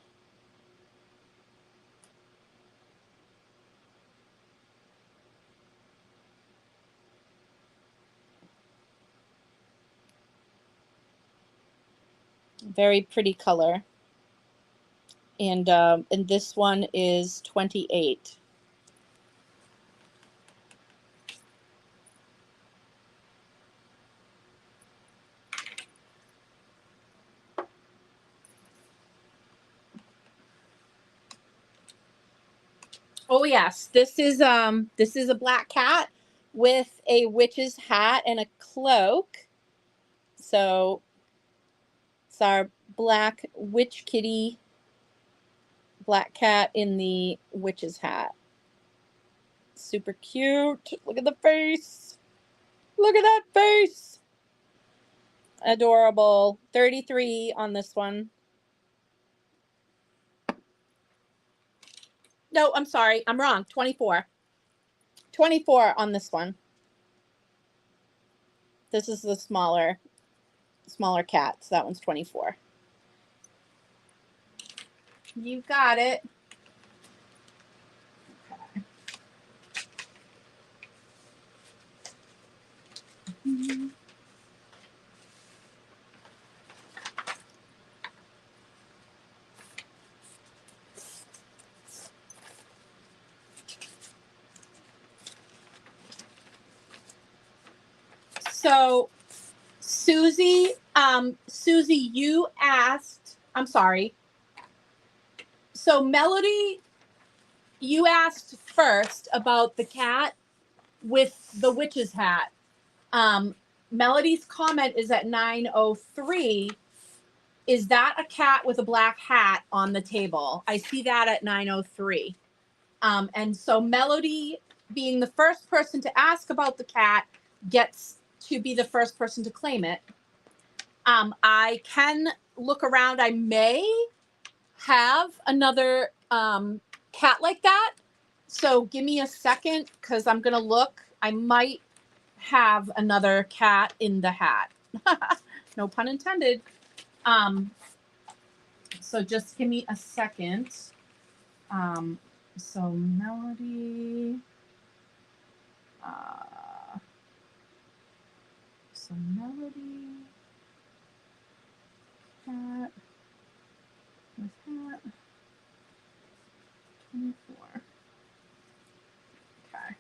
Very pretty color. And this one is 28. Oh yes, this is a black cat with a witch's hat and a cloak. So it's our black witch kitty, black cat in the witch's hat. Super cute. Look at the face. Look at that face. Adorable. 33 on this one. No, I'm sorry. I'm wrong. 24. 24 on this one. This is the smaller cat. So that one's 24. You got it. Okay. Mm-hmm. So, Susie, you asked, I'm sorry. So, Melody, you asked first about the cat with the witch's hat. Melody's comment is at 9:03. Is that a cat with a black hat on the table? I see that at 9:03. And so Melody, being the first person to ask about the cat, gets to be the first person to claim it. I can look around. I may have another cat like that. So give me a second because I'm going to look. I might have another cat in the hat. No pun intended. So just give me a second. So Melody. So Melody. Hat. With hat. 24. Okay.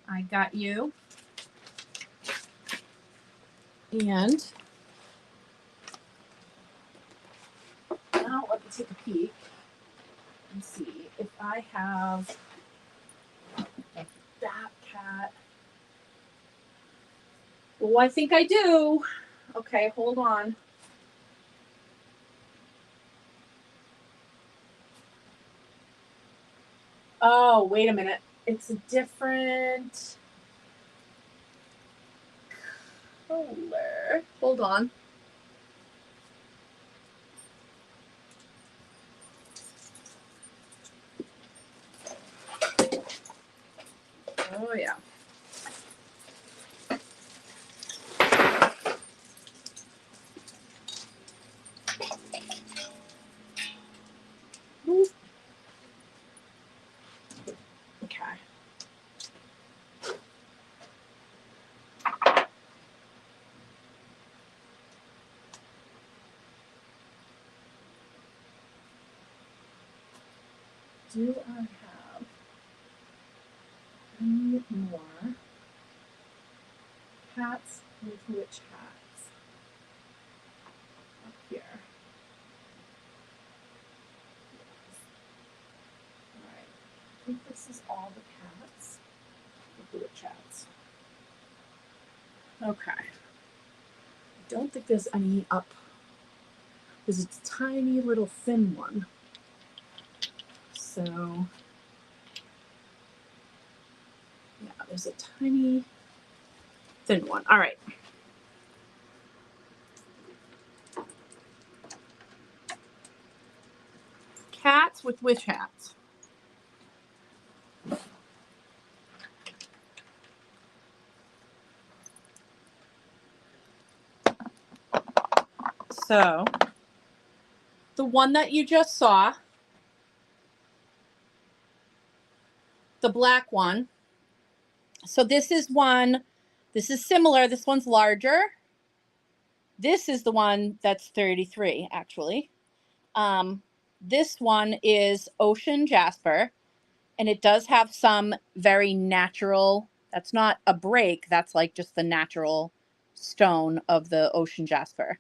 I got you. And now let me take a peek and see if I have that cat. Oh, I think I do. Okay, hold on. Oh, wait a minute. It's a different color. Hold on. Oh, yeah. Ooh. Okay. Do I have more cats with witch hats up here. All right, I think this is all the cats with the witch hats. Okay. I don't think there's any up. There's a tiny little thin one. So, yeah, there's a tiny thin one. All right. Cats with witch hats. So, the one that you just saw, the black one. So this is one, this is similar. This one's larger. This is the one that's 33, actually. This one is ocean jasper, and it does have some very natural, that's not a break, that's like just the natural stone of the ocean jasper.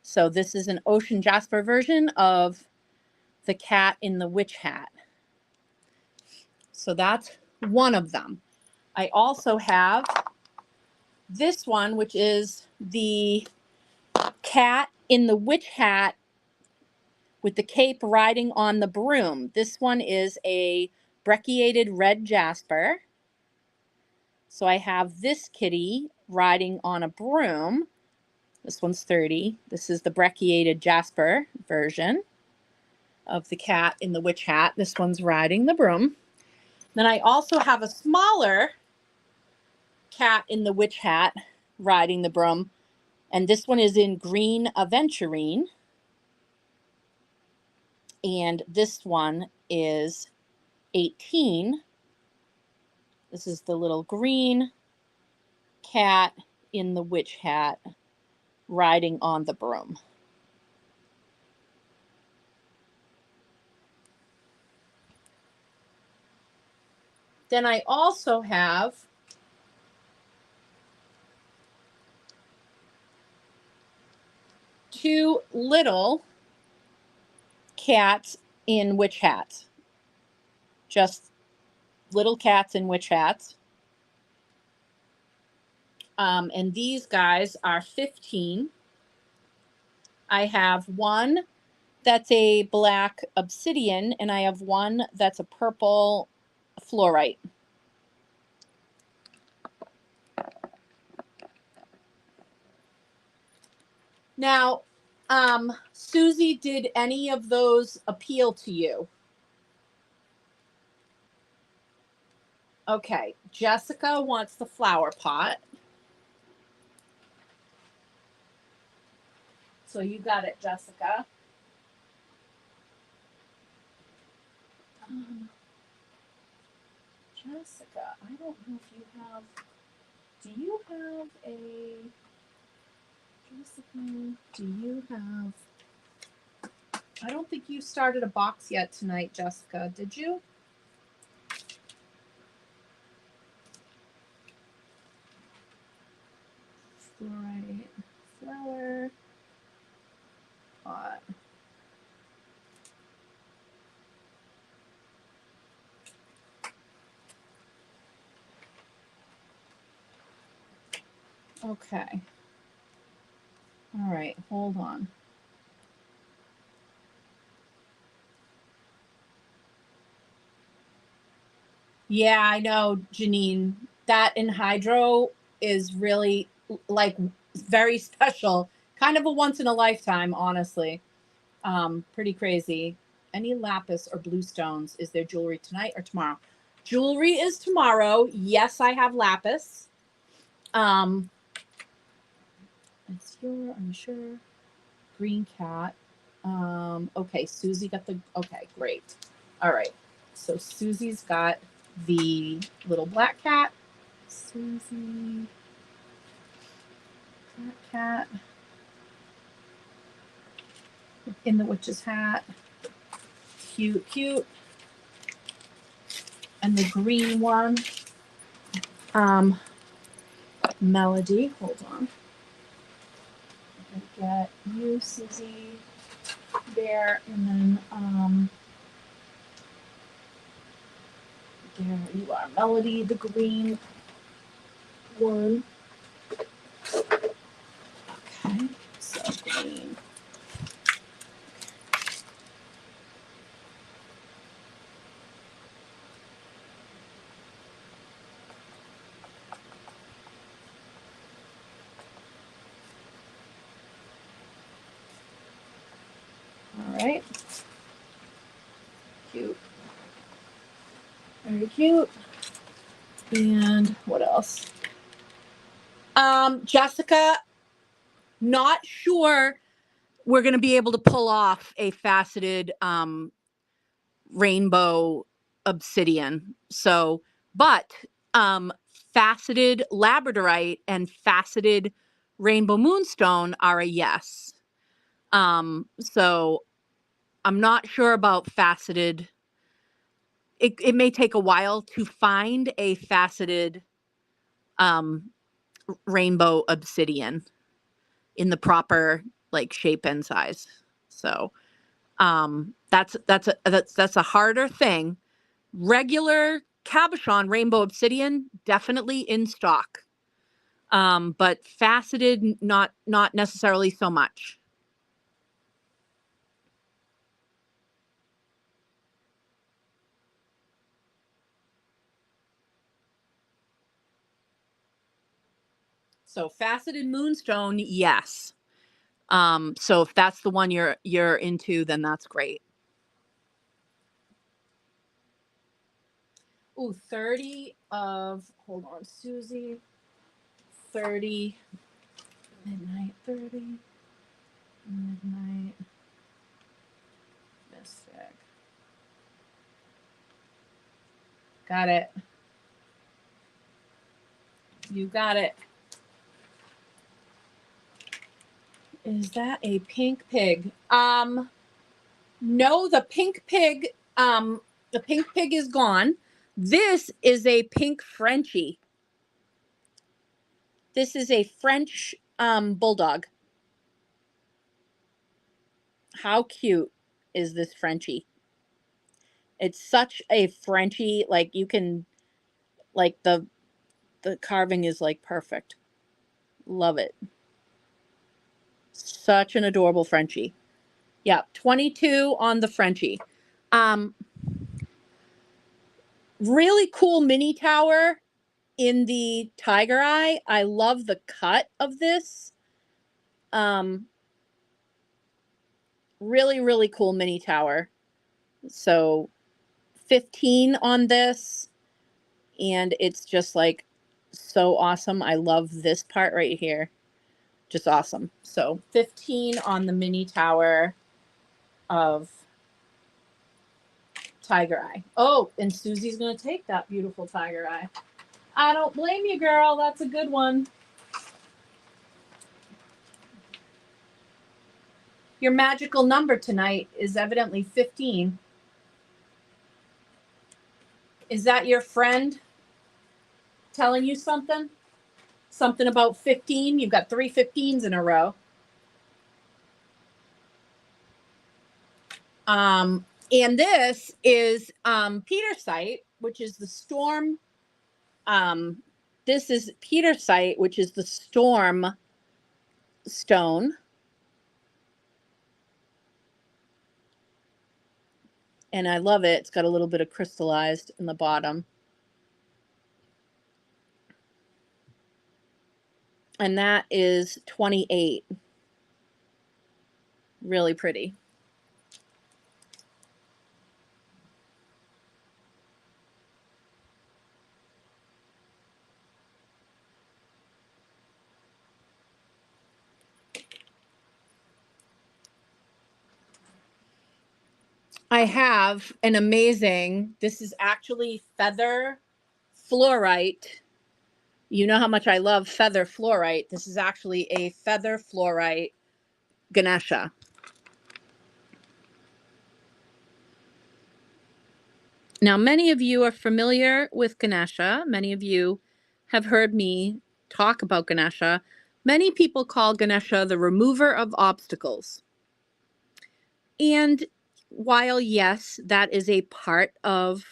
So this is an ocean jasper version of the cat in the witch hat. So that's one of them. I also have this one, which is the cat in the witch hat with the cape riding on the broom. This one is a brecciated red jasper. So I have this kitty riding on a broom. This one's 30. This is the brecciated jasper version of the cat in the witch hat. This one's riding the broom. Then I also have a smaller cat in the witch hat riding the broom. And this one is in green aventurine. And this one is 18. This is the little green cat in the witch hat riding on the broom. Then I also have two little cats in witch hats. Just little cats in witch hats. And these guys are 15. I have one that's a black obsidian, and I have one that's a purple fluorite. Now, Susie, did any of those appeal to you? Okay, Jessica wants the flower pot. So you got it, Jessica. Jessica, I don't know if you have, do you have a, Jessica, do you have, I don't think you started a box yet tonight, Jessica, did you? Fluorite, flower pot. Okay. All right, hold on. Yeah, I know, Janine. That anhydro is really like very special. Kind of a once in a lifetime, honestly. Pretty crazy. Any lapis or blue stones? Is there jewelry tonight or tomorrow? Jewelry is tomorrow. Yes, I have lapis. It's your, I'm sure. Green cat. Okay, Susie got the, okay, great. All right. So Susie's got the little black cat. Susie. Black cat. In the witch's hat. Cute, cute. And the green one. Melody. Hold on. I'm gonna get you, Susie, there, and then there you are, Melody, the green one. Okay, so green. All right. Cute. Very cute. And what else? Jessica, not sure we're going to be able to pull off a faceted rainbow obsidian. So, but faceted labradorite and faceted rainbow moonstone are a yes. So I'm not sure about faceted. It may take a while to find a faceted rainbow obsidian in the proper like shape and size. So that's a harder thing. Regular cabochon rainbow obsidian definitely in stock, but faceted not necessarily so much. So faceted moonstone, yes. So if that's the one you're into, then that's great. Ooh, 30 of, hold on, Susie. 30, midnight 30, midnight mystic. Got it. You got it. Is that a pink pig? No, the pink pig is gone. This is a pink Frenchie. This is a French bulldog. How cute is this Frenchie? It's such a Frenchie, like you can, like the carving is like perfect. Love it. Such an adorable Frenchie. Yeah, 22 on the Frenchie. Um, really cool mini tower in the tiger eye. I love the cut of this. Really, really cool mini tower. So 15 on this. And it's just like so awesome. I love this part right here. Just awesome. So 15 on the mini tower of tiger eye. Oh, and Susie's going to take that beautiful tiger eye. I don't blame you, girl. That's a good one. Your magical number tonight is evidently 15. Is that your friend telling you something? Something about 15? You've got 3 15s in a row. And this is Petersite, which is the storm. This is Petersite, which is the storm stone. And I love it. It's got a little bit of crystallized in the bottom. And that is 28. Really pretty. I have an amazing, this is actually feather fluorite. You know how much I love feather fluorite. This is actually a feather fluorite Ganesha. Now, many of you are familiar with Ganesha. Many of you have heard me talk about Ganesha, many people call Ganesha the remover of obstacles. And while, yes, that is a part of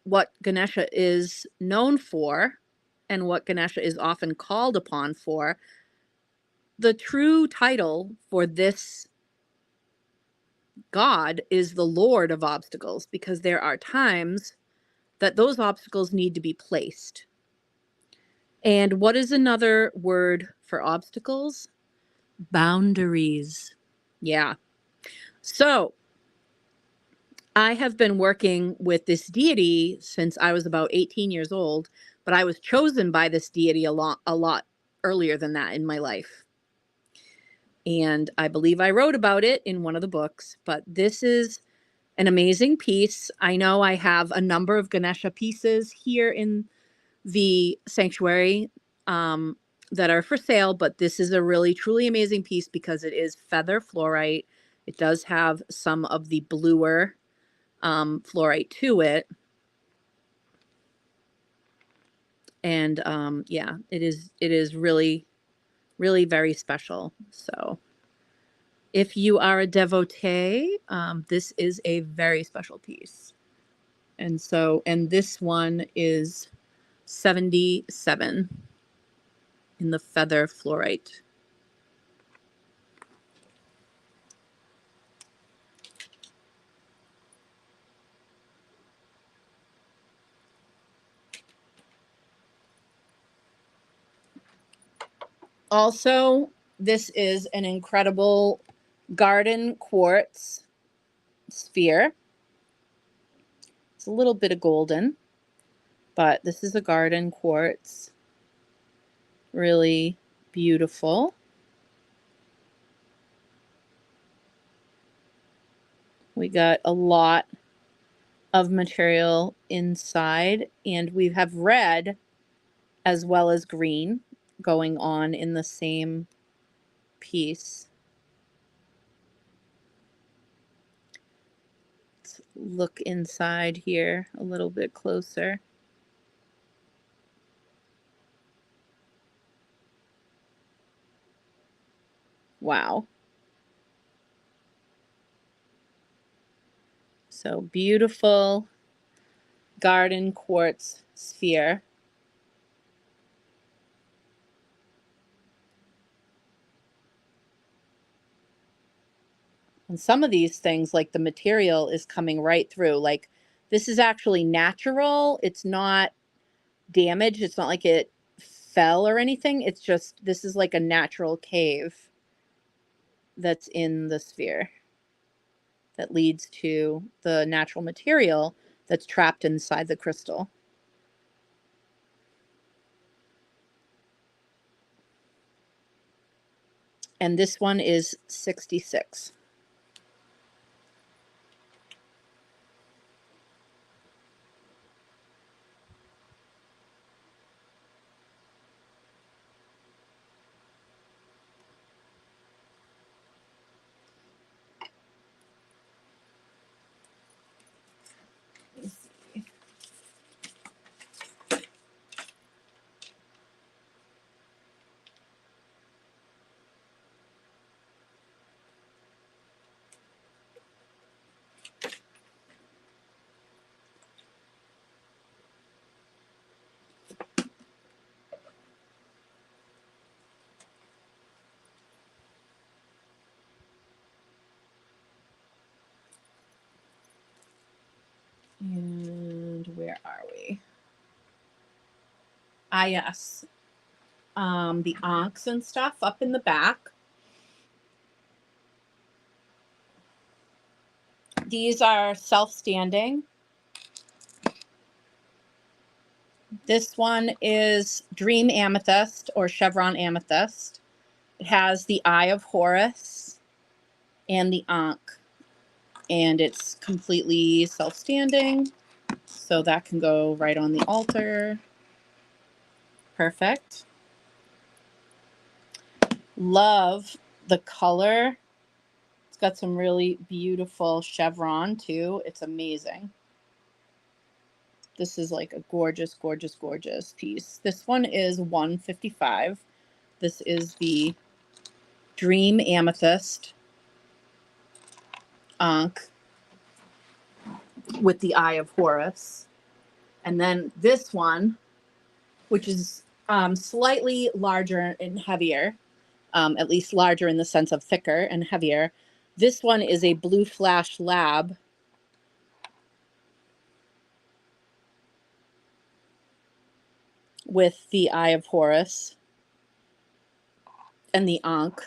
what Ganesha is known for and what Ganesha is often called upon for, the true title for this God is the Lord of obstacles, because there are times that those obstacles need to be placed. And what is another word for obstacles? Boundaries. Yeah. So I have been working with this deity since I was about 18 years old, but I was chosen by this deity a lot earlier than that in my life. And I believe I wrote about it in one of the books, but this is an amazing piece. I know I have a number of Ganesha pieces here in the sanctuary that are for sale, but this is a really, truly amazing piece because it is feather fluorite. It does have some of the bluer fluorite to it. And yeah, it is really, really very special. So if you are a devotee, this is a very special piece. And this one is 77 in the feather fluorite. Also, this is an incredible garden quartz sphere. It's a little bit of golden, but this is a garden quartz. Really beautiful. We got a lot of material inside, and we have red as well as green going on in the same piece. Let's look inside here a little bit closer. Wow. So beautiful garden quartz sphere. And some of these things, like the material is coming right through. Like this is actually natural. It's not damaged. It's not like it fell or anything. It's just, this is like a natural cave that's in the sphere that leads to the natural material that's trapped inside the crystal. And this one is 66. And where are we? Ah, yes. The ankhs and stuff up in the back. These are self-standing. This one is Dream Amethyst or Chevron Amethyst. It has the Eye of Horus and the Ankh. And it's completely self-standing. So that can go right on the altar. Perfect. Love the color. It's got some really beautiful chevron too. It's amazing. This is like a gorgeous, gorgeous, gorgeous piece. This one is $155. This is the Dream Amethyst Ankh with the Eye of Horus. And then this one, which is slightly larger and heavier, at least larger in the sense of thicker and heavier. This one is a Blue Flash Lab with the Eye of Horus and the Ankh.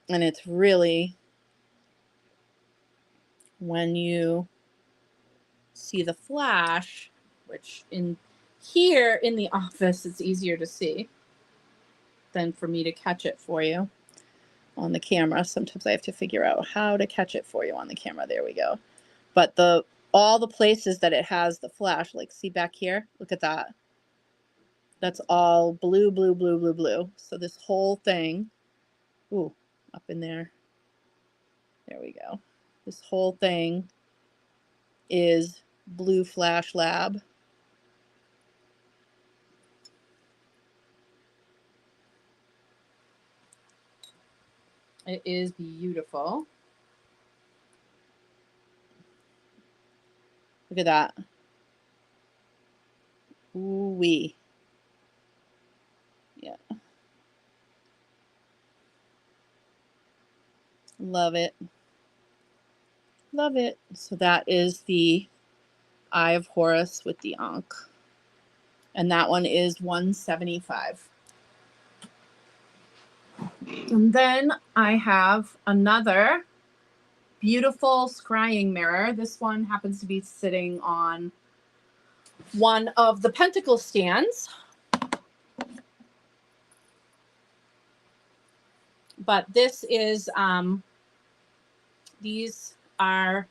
And it's really, when you see the flash, which in here in the office it's easier to see than for me to catch it for you on the camera. Sometimes I have to figure out how to catch it for you on the camera. There we go. But all the places that it has the flash, like see back here, look at that. That's all blue, blue, blue, blue, blue. So this whole thing, ooh, up in there. There we go. This whole thing is Blue Flash Lab. It is beautiful. Look at that. Ooh-wee. Yeah. Love it. Love it. So that is the Eye of Horus with the Ankh. And that one is $175. And then I have another beautiful scrying mirror. This one happens to be sitting on one of the pentacle stands. But this is, these are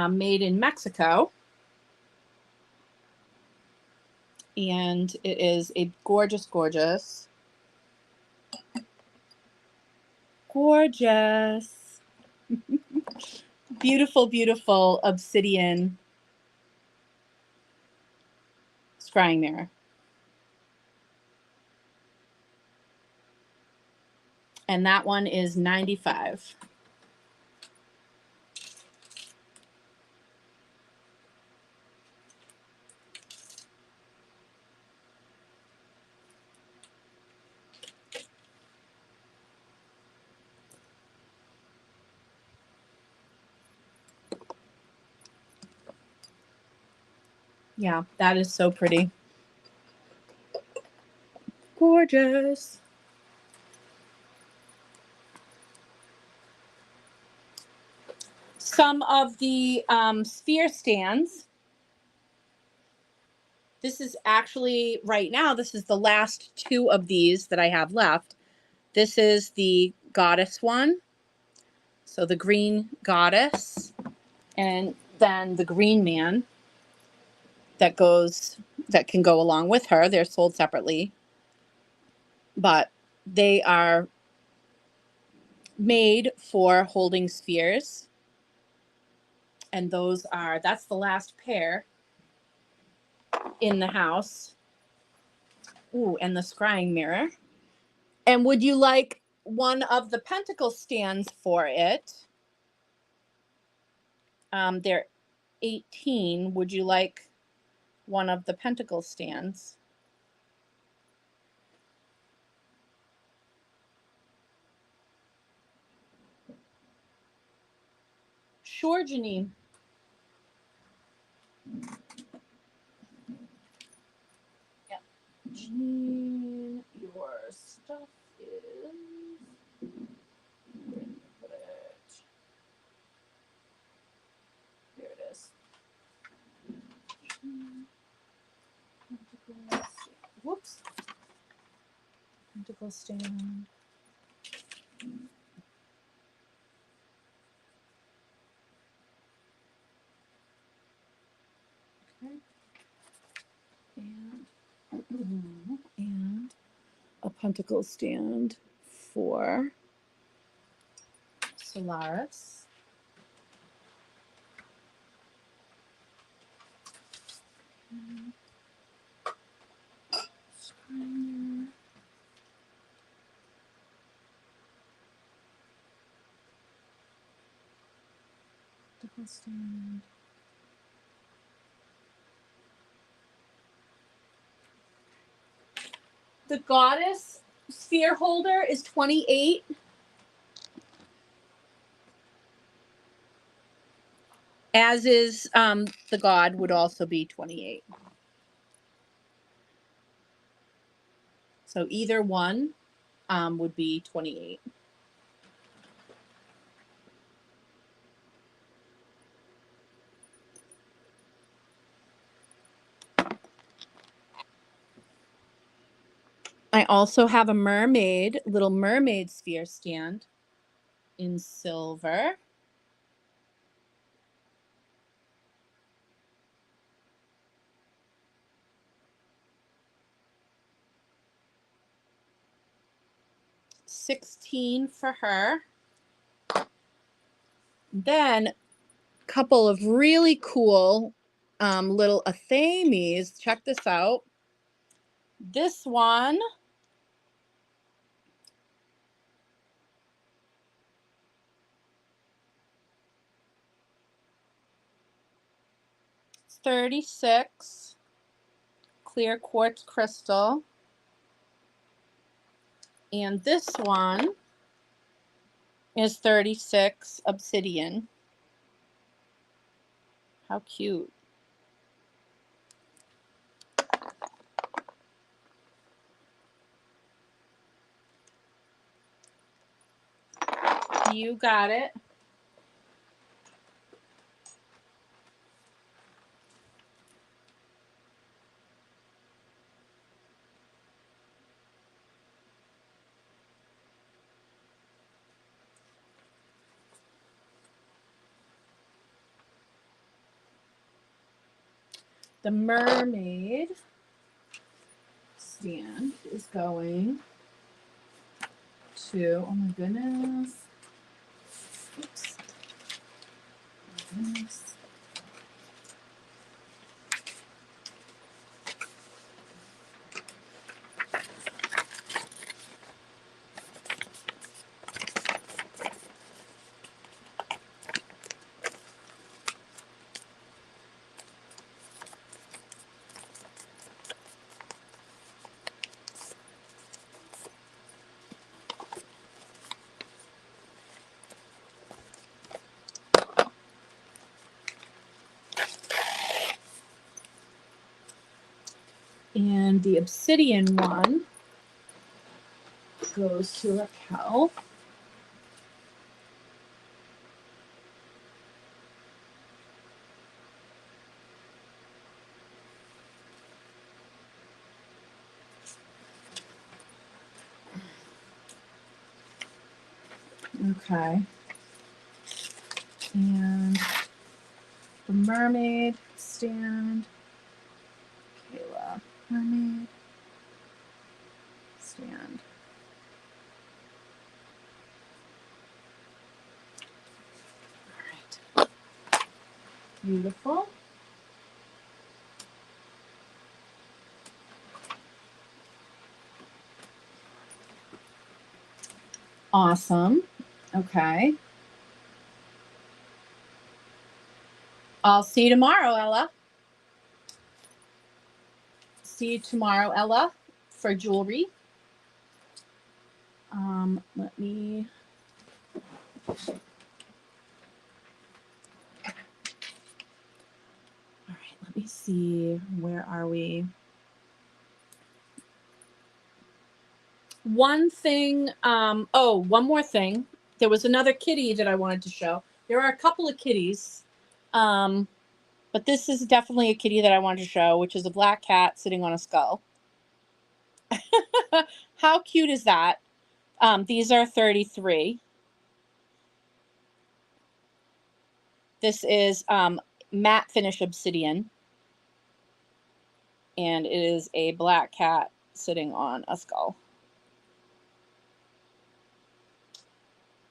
made in Mexico. And it is a gorgeous, gorgeous, gorgeous, beautiful, beautiful obsidian scrying mirror. And that one is $95. Yeah, that is so pretty. Gorgeous. Some of the sphere stands. This is actually, right now, this is the last two of these that I have left. This is the goddess one. So the green goddess. And then the green man that can go along with her. They're sold separately. But they are made for holding spheres. And that's the last pair in the house. Ooh, and the scrying mirror. And would you like one of the pentacle stands for it? They're 18. Would you like one of the pentacle stands? Sure, Janine. Yeah. Janine, your stuff is... Where did you put it? There it is. Whoops. Pentacle stand. Okay. And a pentacle stand for Solaris. The goddess sphere holder is 28. As is the god would also be 28. So either one would be 28. I also have a little mermaid sphere stand in silver. $16 for her. Then a couple of really cool little athames. Check this out. This one is $36, clear quartz crystal. And this one is $36, obsidian. How cute. You got it. The mermaid stand is going to, oh my goodness. Oops. Oh my goodness. And the obsidian one goes to Raquel. Okay. And the mermaid stand. Kayla. Mermaid stand. All right. Beautiful. Awesome. Okay. I'll see you tomorrow, Ella. See you tomorrow, Ella, for jewelry. Let me. All right, let me see. Where are we? One thing, one more thing. There was another kitty that I wanted to show. There are a couple of kitties, but this is definitely a kitty that I wanted to show, which is a black cat sitting on a skull. How cute is that? These are 33. This is matte finish obsidian, and it is a black cat sitting on a skull.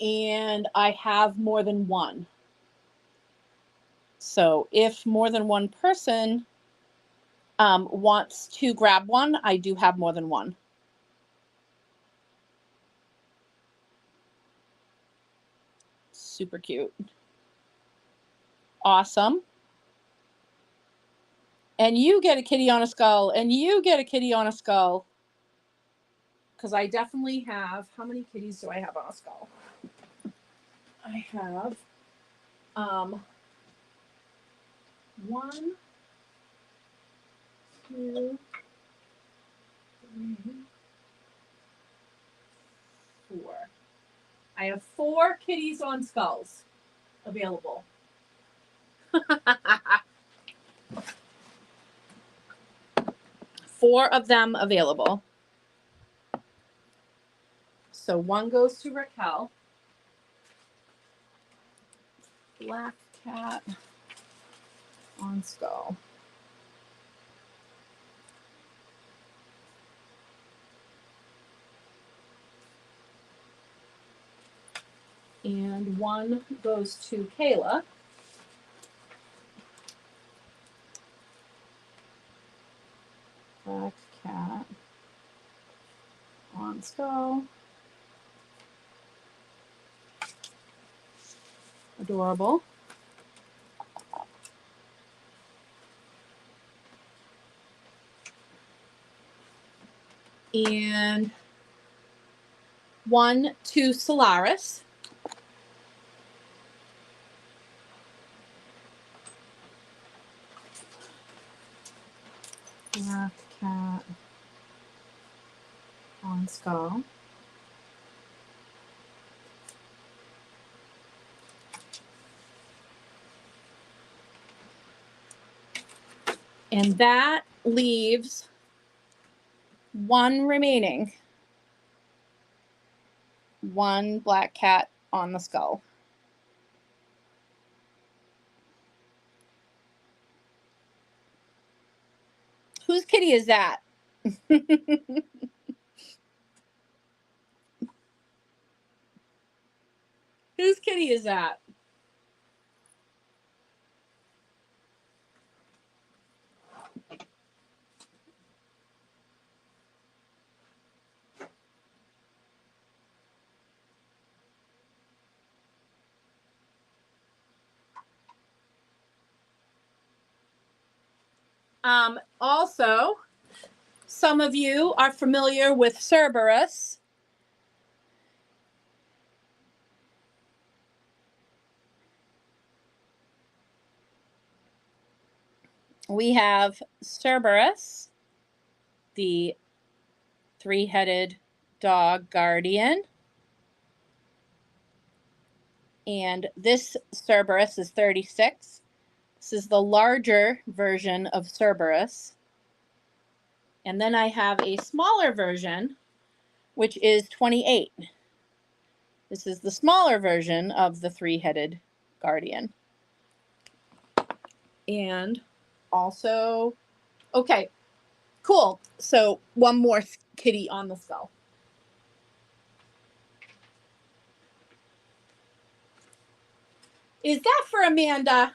And I have more than one. So if more than one person wants to grab one, I do have more than one. Super cute. Awesome. And you get a kitty on a skull, and you get a kitty on a skull. Because I definitely have, how many kitties do I have on a skull? I have 1, 2, 3, 4. I have 4 kitties on skulls available. 4 of them available. So 1 goes to Raquel. Black cat on skull. And 1 goes to Kayla. Black cat on skull. Adorable. And 1 to Solaris. Black cat on skull. And that leaves 1 remaining. 1 black cat on the skull. Whose kitty is that? Whose kitty is that? Also, some of you are familiar with Cerberus. We have Cerberus, the 3-headed dog guardian. And this Cerberus is 36. This is the larger version of Cerberus. And then I have a smaller version, which is 28. This is the smaller version of the 3-headed guardian. And also, okay, cool. So 1 more kitty on the skull. Is that for Amanda?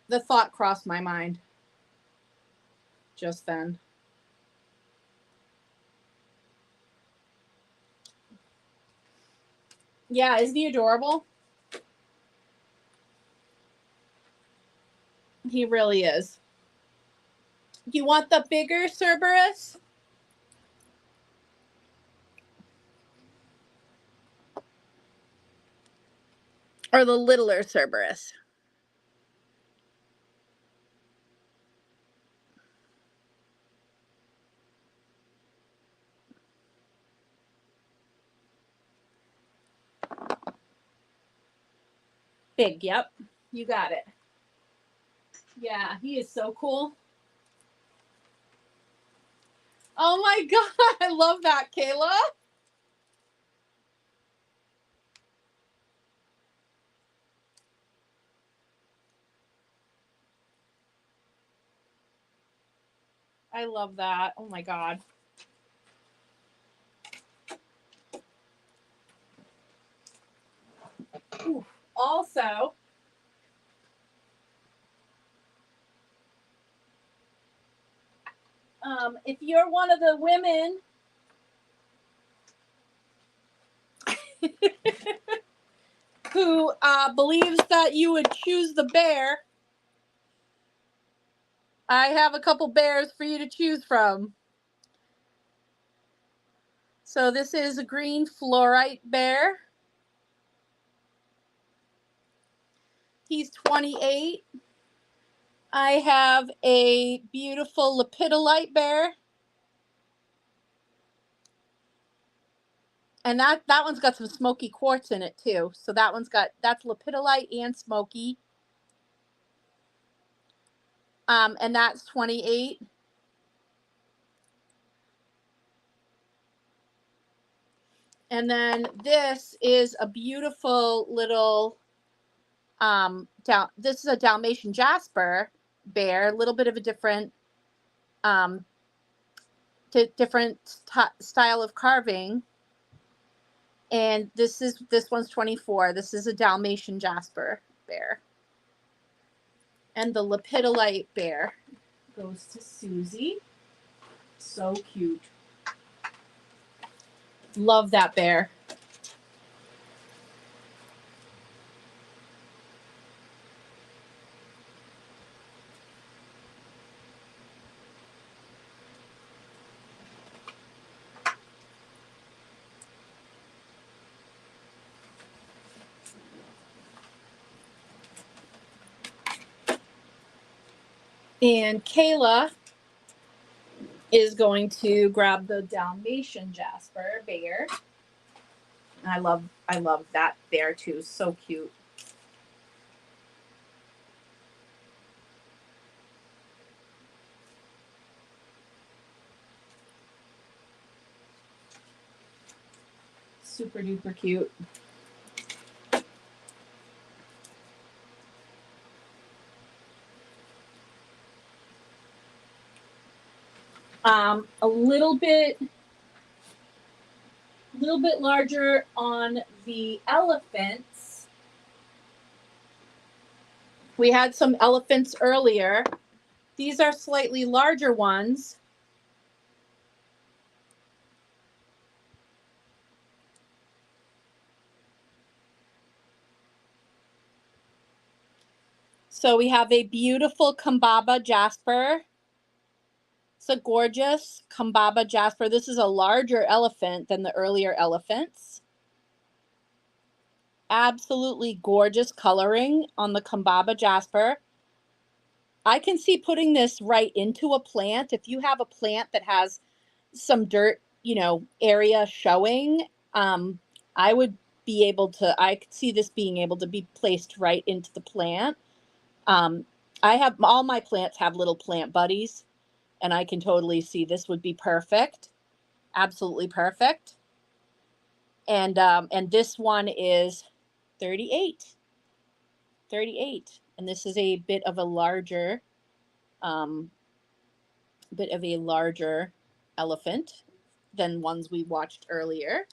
The thought crossed my mind just then. Yeah, isn't he adorable? He really is. You want the bigger Cerberus? Or the littler Cerberus? Big, yep. You got it. Yeah, he is so cool. Oh my God, I love that, Kayla. I love that. Oh my God. Ooh. Also, if you're one of the women who believes that you would choose the bear, I have a couple bears for you to choose from. So this is a green fluorite bear. He's 28. I have a beautiful lepidolite bear. And that one's got some smoky quartz in it too. So that's lepidolite and smoky. And that's 28. And then this is a beautiful little this is a Dalmatian Jasper bear, a little bit of a different style of carving. And this one's 24. This is a Dalmatian Jasper bear. And the lepidolite bear goes to Susie. So cute. Love that bear. And Kayla is going to grab the Dalmatian Jasper bear. I love that bear too. So cute. Super duper cute. A little bit larger on the elephants. We had some elephants earlier. These are slightly larger ones. So we have a beautiful Kambaba Jasper. It's a gorgeous Kambaba Jasper. This is a larger elephant than the earlier elephants. Absolutely gorgeous coloring on the Kambaba Jasper. I can see putting this right into a plant. If you have a plant that has some dirt, area showing, I would be able to, I could see this being able to be placed right into the plant. I have, all my plants have little plant buddies, and I can totally see this would be perfect. Absolutely perfect. And this one is 38. And this is a bit of a larger elephant than ones we watched earlier,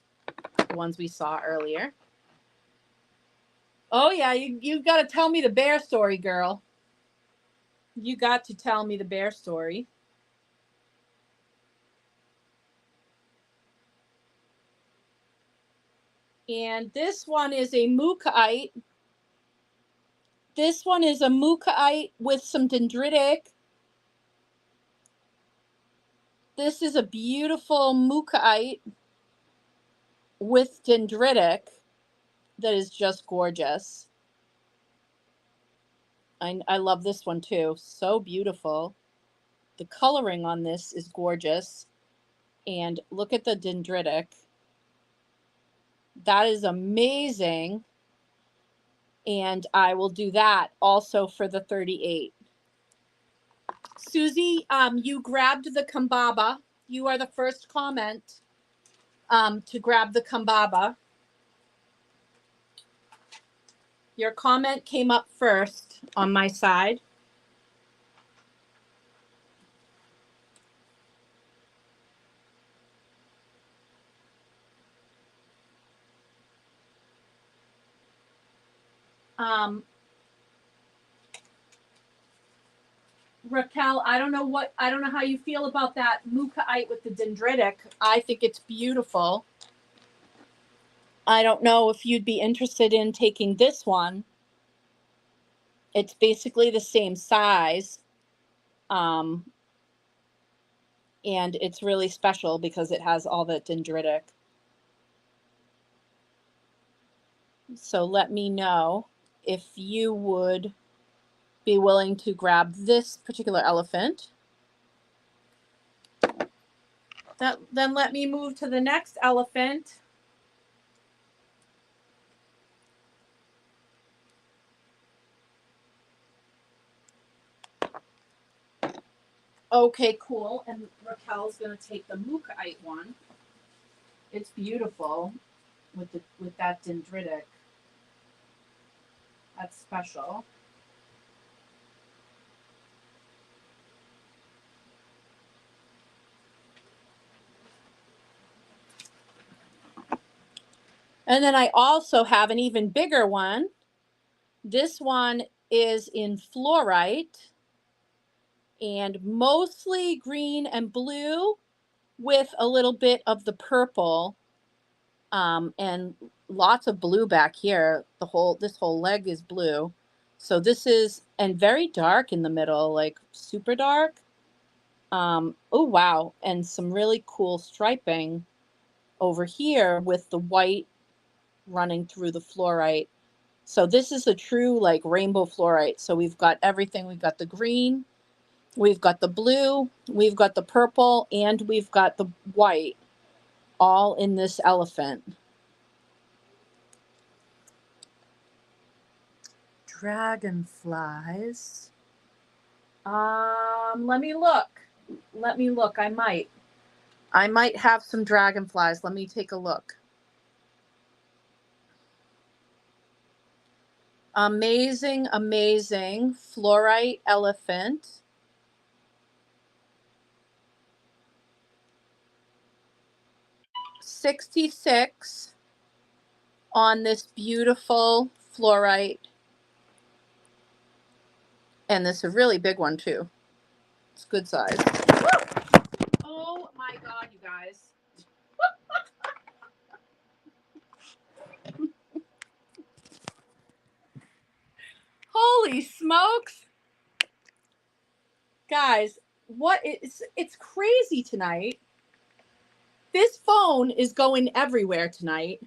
the ones we saw earlier. Oh yeah, you got to tell me the bear story, girl. You got to tell me the bear story. And this one is a mookaite. This one is a mookaite with some dendritic. This is a beautiful mookaite with dendritic that is just gorgeous. I love this one too. So beautiful. The coloring on this is gorgeous. And look at the dendritic. That is amazing. And I will do that also for the 38. Susie, you grabbed the Kambaba. You are the first comment to grab the Kambaba. Your comment came up first on my side. Raquel, I don't know how you feel about that mookaite with the dendritic. I think it's beautiful. I don't know if you'd be interested in taking this one. It's basically the same size. Um, and it's really special because it has all the dendritic. So let me know if you would be willing to grab this particular elephant. Then let me move to the next elephant. Okay, cool. And Raquel's gonna take the Mookaite one. It's beautiful with that dendritic. That's special. And then I also have an even bigger one. This one is in fluorite and mostly green and blue with a little bit of the purple, and lots of blue back here. This whole leg is blue. So this is, and very dark in the middle, like super dark. Oh, wow. And some really cool striping over here with the white running through the fluorite. So this is a true like rainbow fluorite. So we've got everything. We've got the green, we've got the blue, we've got the purple, and we've got the white all in this elephant. Dragonflies. Let me look. I might have some dragonflies. Let me take a look. Amazing, amazing fluorite elephant. $66 on this beautiful fluorite. And this is a really big one too. It's good size. Woo! Oh my God, you guys. Holy smokes. Guys, it's crazy tonight. This phone is going everywhere tonight.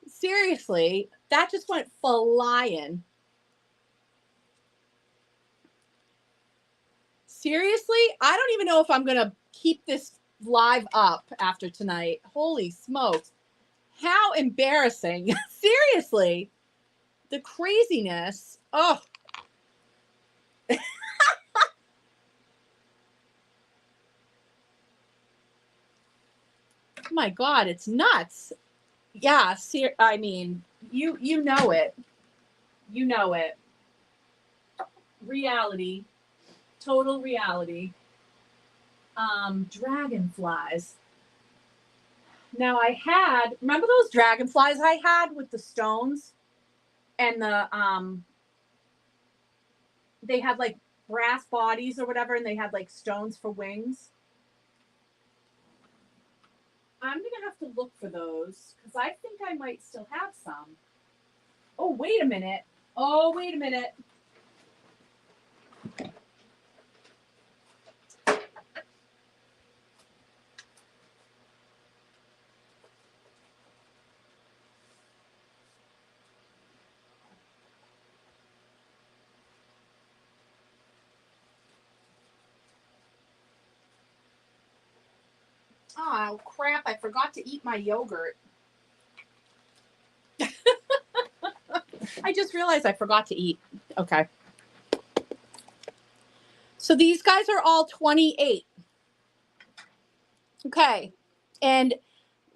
Seriously, that just went flying. Seriously, I don't even know if I'm going to keep this live up after tonight. Holy smokes. How embarrassing. Seriously, the craziness. Oh, my God, it's nuts. Yeah, I mean, you know it. You know it. Reality. Total reality. Dragonflies. Now remember those dragonflies I had with the stones and they had like brass bodies or whatever, and they had like stones for wings. I'm gonna have to look for those because I think I might still have some. Oh, wait a minute. Oh, wait a minute. Oh, crap. I forgot to eat my yogurt. I just realized I forgot to eat. Okay. So these guys are all 28. Okay. And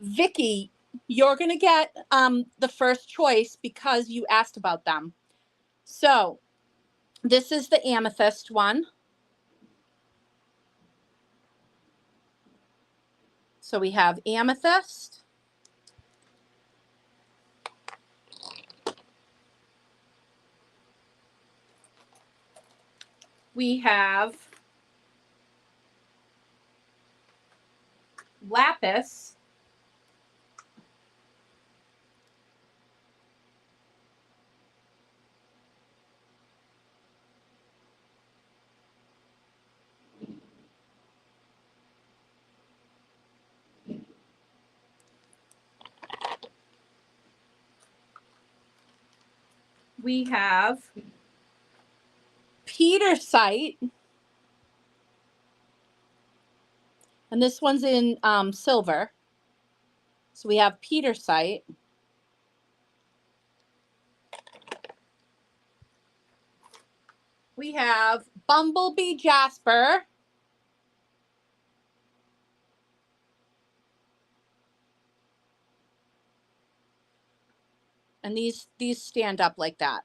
Vicky, you're going to get the first choice because you asked about them. So this is the amethyst one. So we have amethyst. We have lapis. We have Petersite, and this one's in silver. So we have Petersite. We have Bumblebee Jasper. And these stand up like that.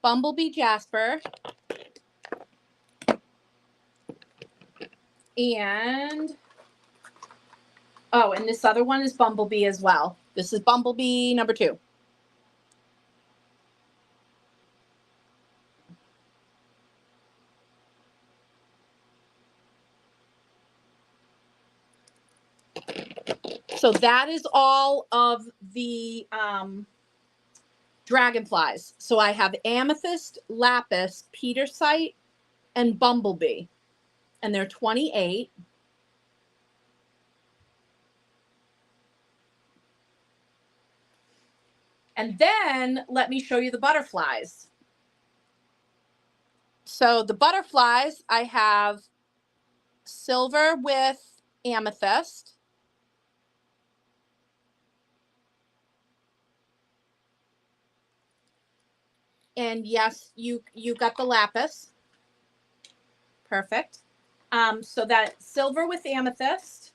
Bumblebee Jasper. And oh, and this other one is Bumblebee as well. This is Bumblebee number 2. So that is all of the dragonflies. So I have amethyst, lapis, Petersite, and Bumblebee. And they're 28. And then let me show you the butterflies. So the butterflies, I have silver with amethyst. And yes, you got the lapis. Perfect. So that silver with amethyst,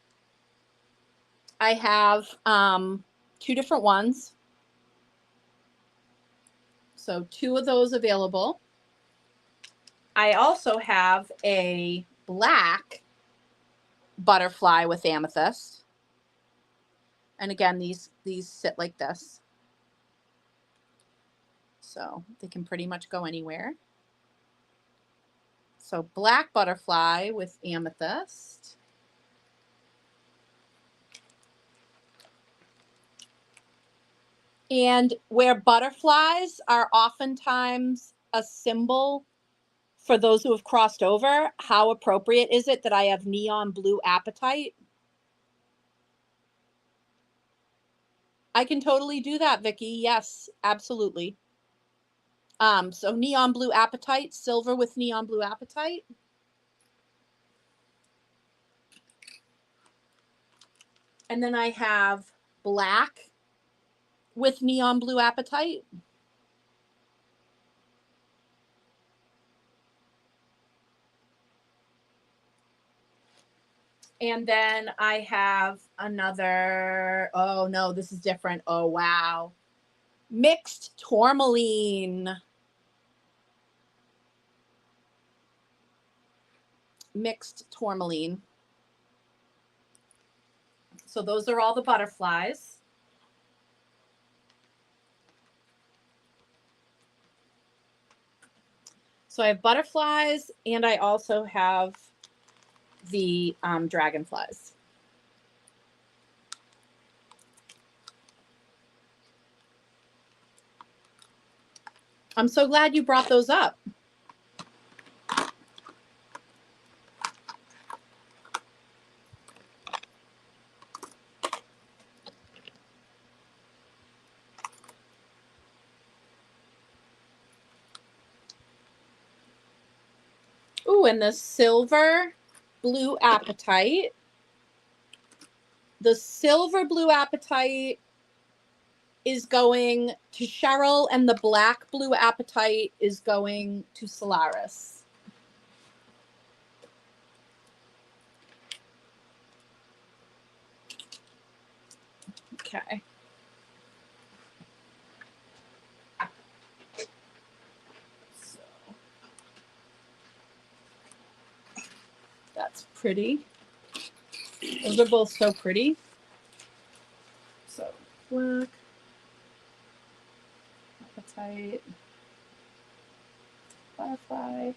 I have 2 different ones. So 2 of those available. I also have a black butterfly with amethyst. And again, these sit like this. So they can pretty much go anywhere. So black butterfly with amethyst. And where butterflies are oftentimes a symbol for those who have crossed over, how appropriate is it that I have neon blue apatite? I can totally do that, Vicki. Yes, absolutely. So neon blue apatite, silver with neon blue apatite. And then I have black with neon blue apatite. And then I have another, oh no, this is different. Oh, wow. Mixed tourmaline. Mixed tourmaline. So those are all the butterflies. So I have butterflies and I also have the dragonflies. I'm so glad you brought those up. Ooh, and the silver blue apatite. The silver blue apatite is going to Cheryl, and the black blue apatite is going to Solaris. Okay. So that's pretty. Those are both so pretty. So black apatite, butterfly.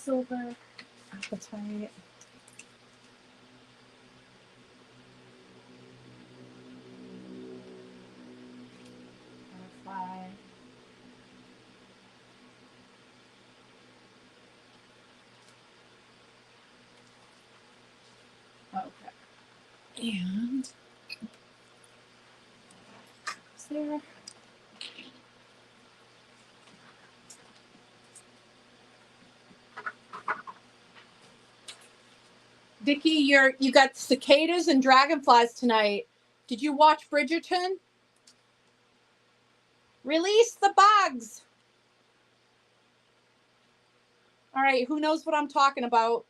silver apatite. Butterfly. Okay. And is there? Vicky, you got cicadas and dragonflies tonight. Did you watch Bridgerton? Release the bugs. All right, who knows what I'm talking about?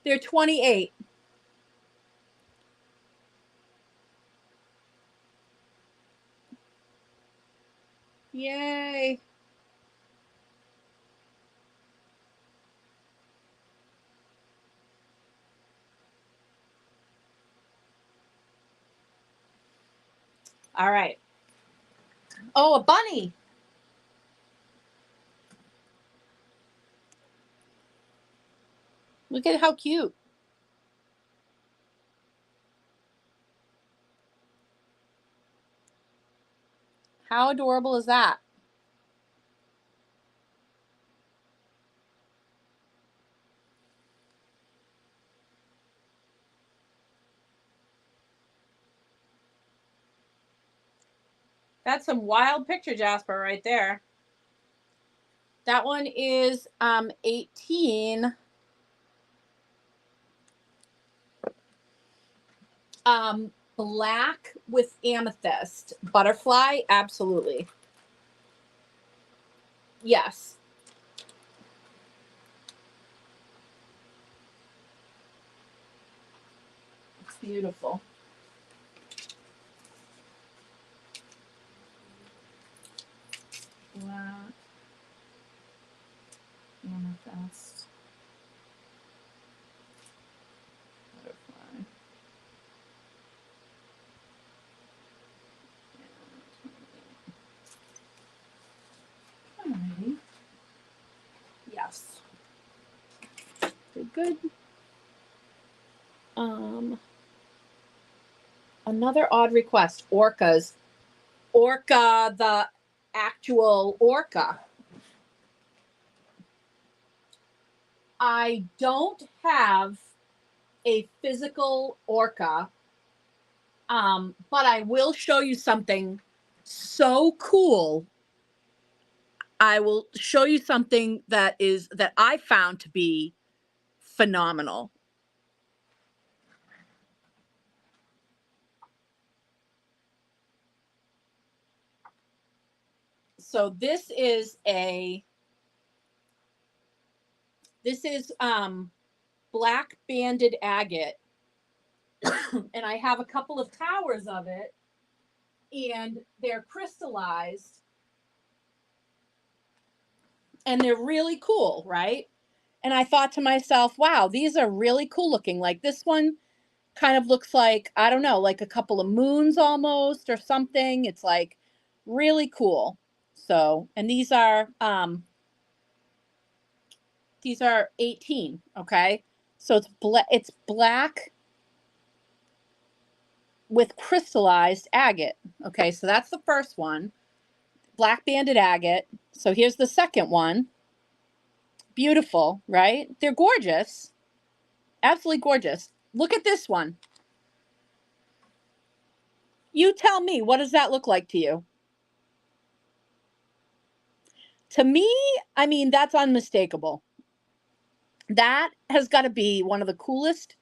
They're 28. Yay. All right. Oh, a bunny. Look at how cute. How adorable is that? That's some wild picture, Jasper, right there. That one is 18. Black with amethyst. Butterfly, absolutely. Yes. It's beautiful. Black amethyst. Butterfly. Alrighty. Yes. Good, good. Another odd request. Orcas. Orca, the actual orca. I don't have a physical orca, but I will show you something so cool. I will show you something that I found to be phenomenal. So this is black banded agate, and I have a couple of towers of it, and they're crystallized, and they're really cool, right? And I thought to myself, wow, these are really cool looking. Like this one kind of looks like, I don't know, like a couple of moons almost or something. It's like really cool. So, and these are 18, okay? So it's black with crystallized agate. Okay, so that's the first one. Black banded agate. So here's the second one. Beautiful, right? They're gorgeous. Absolutely gorgeous. Look at this one. You tell me, what does that look like to you? To me, I mean, that's unmistakable. That has got to be one of the coolest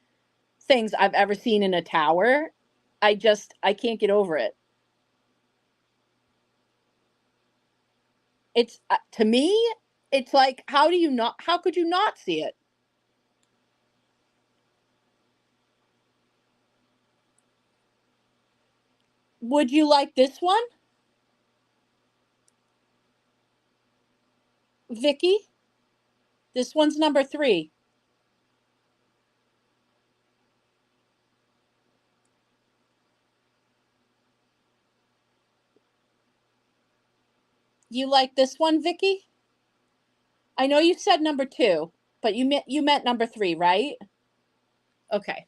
things I've ever seen in a tower. I can't get over it. It's to me, it's like, how could you not see it? Would you like this one, Vicky? This one's number 3. You like this one, Vicky? I know you said number 2, but you meant number 3, right? Okay.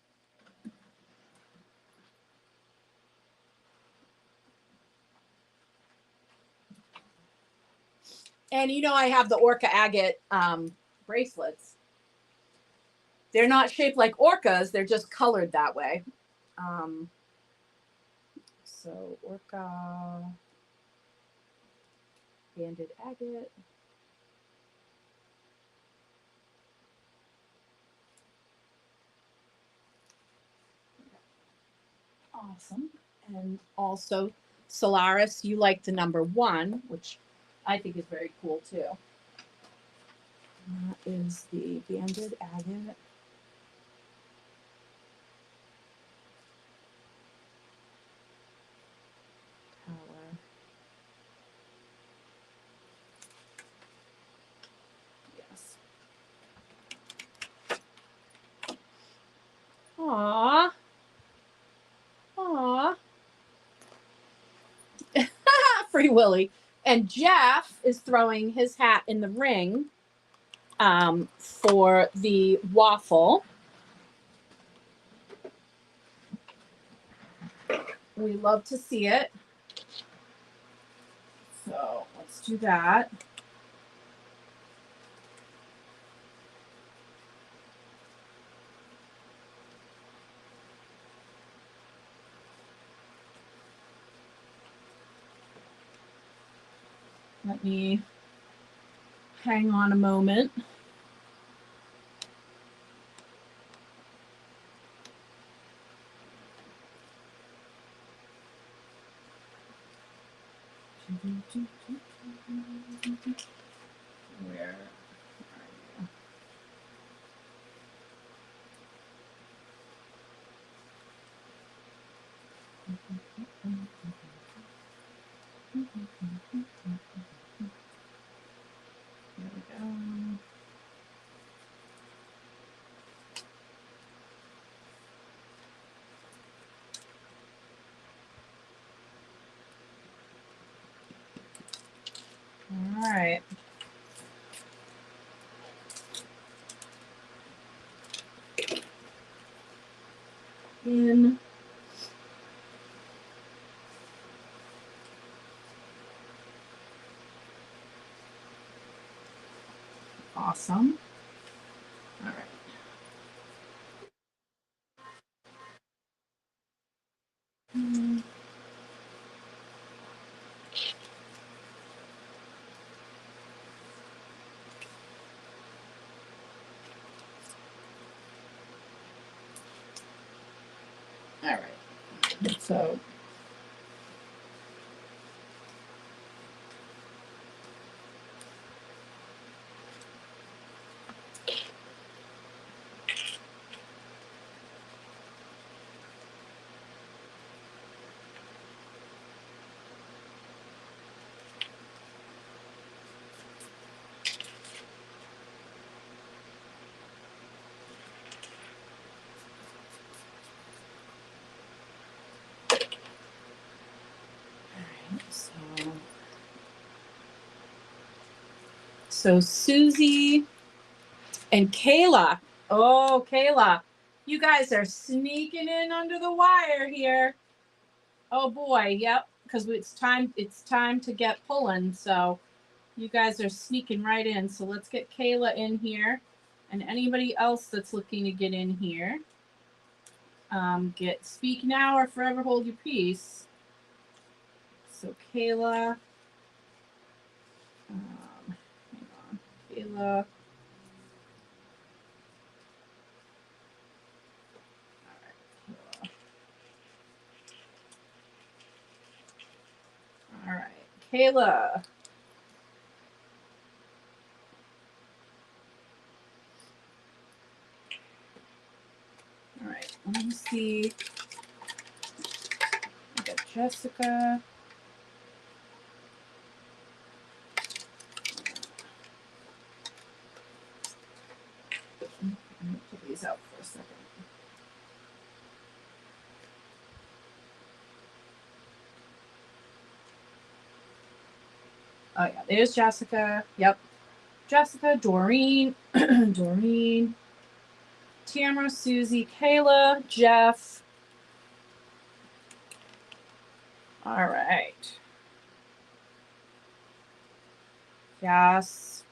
And you know I have the orca agate bracelets. They're not shaped like orcas, they're just colored that way. So orca, banded agate. Awesome. And also, Solaris, you like the number 1, which I think is very cool too. That is the banded agate. Tower. Yes. Aww. Aww. Free Willy. And Jeff is throwing his hat in the ring for the waffle. We love to see it. So let's do that. Let me hang on a moment. Where are you? There we go. All right. In. Awesome. All right. All right. So. So Susie and Kayla. Oh, Kayla, you guys are sneaking in under the wire here. Oh boy, yep. Because it's time. It's time to get pulling. So you guys are sneaking right in. So let's get Kayla in here, and anybody else that's looking to get in here. Get speak now or forever hold your peace. So Kayla. Hang on, Kayla. All right, Kayla. All right, let me see. I gotta Jessica. Let me pull these out for a second. Oh yeah, there's Jessica. Yep. Jessica, Doreen, Doreen, Tamara, Susie, Kayla, Jeff. All right. Yes.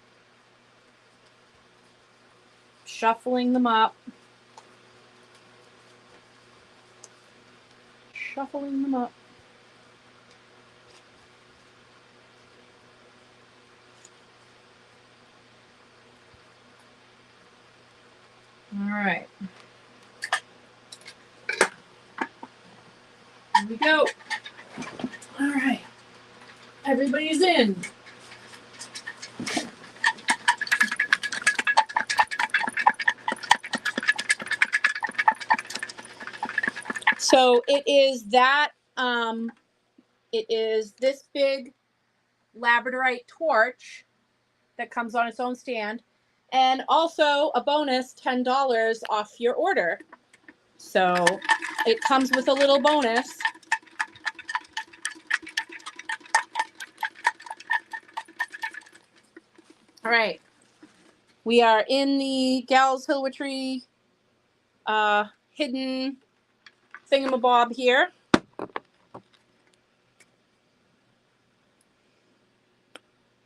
Shuffling them up. Shuffling them up. All right. Here we go. All right. Everybody's in. So it is that, it is this big labradorite torch that comes on its own stand, and also a bonus $10 off your order. So it comes with a little bonus. All right. We are in the Gals Hill-Witchery hidden thingamabob here.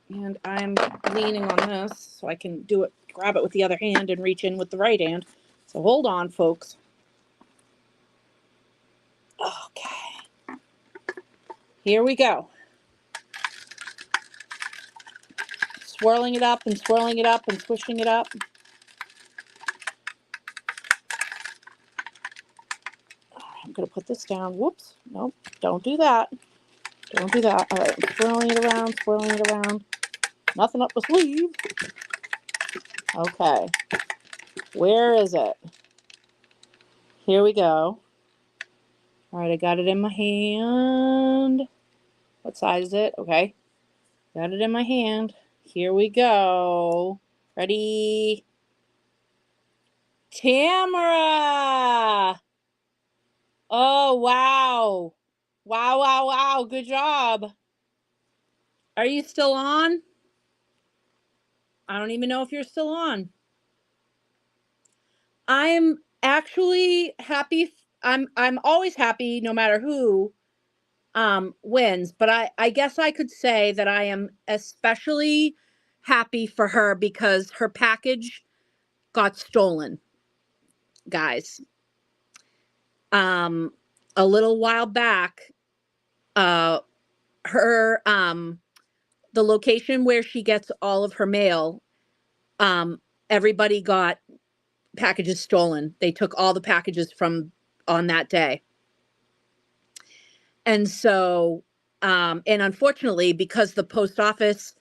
And I'm leaning on this so I can do it, grab it with the other hand and reach in with the right hand. So hold on, folks. Okay. Here we go. Swirling it up and swirling it up and swishing it up. I'm going to put this down. Whoops. Nope. Don't do that. Don't do that. All right. I'm swirling it around, swirling it around. Nothing up the sleeve. Okay. Where is it? Here we go. All right. I got it in my hand. What size is it? Okay. Got it in my hand. Here we go. Ready? Tamara! Oh, wow. Wow, wow, wow. Good job. Are you still on? I don't even know if you're still on. I'm actually happy. I'm always happy no matter who wins, but I guess I could say that I am especially happy for her because her package got stolen, guys. A little while back, her the location where she gets all of her mail, everybody got packages stolen. They took all the packages from on that day. And so, and unfortunately, because the post office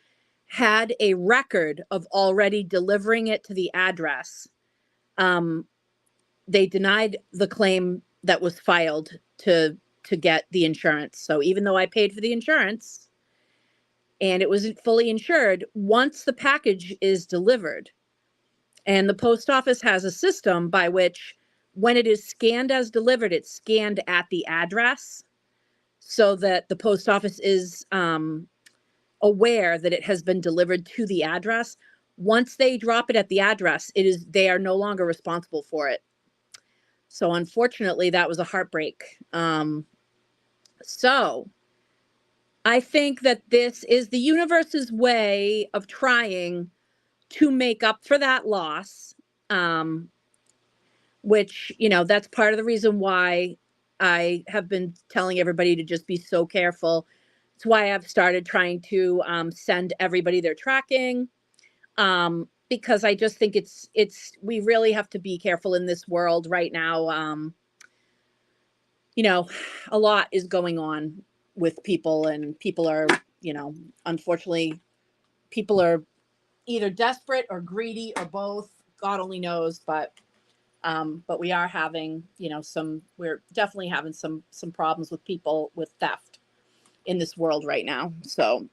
had a record of already delivering it to the address, they denied the claim that was filed to get the insurance. So even though I paid for the insurance and it was fully insured, once the package is delivered, and the post office has a system by which when it is scanned as delivered, it's scanned at the address so that the post office is aware that it has been delivered to the address. Once they drop it at the address, they are no longer responsible for it. So unfortunately, that was a heartbreak. So I think that this is the universe's way of trying to make up for that loss, which, that's part of the reason why I have been telling everybody to just be so careful. It's why I've started trying to send everybody their tracking, because I just think we really have to be careful in this world right now. A lot is going on with people, and people are, unfortunately, people are either desperate or greedy or both. God only knows, but But we are having, we're definitely having some problems with people with theft in this world right now. So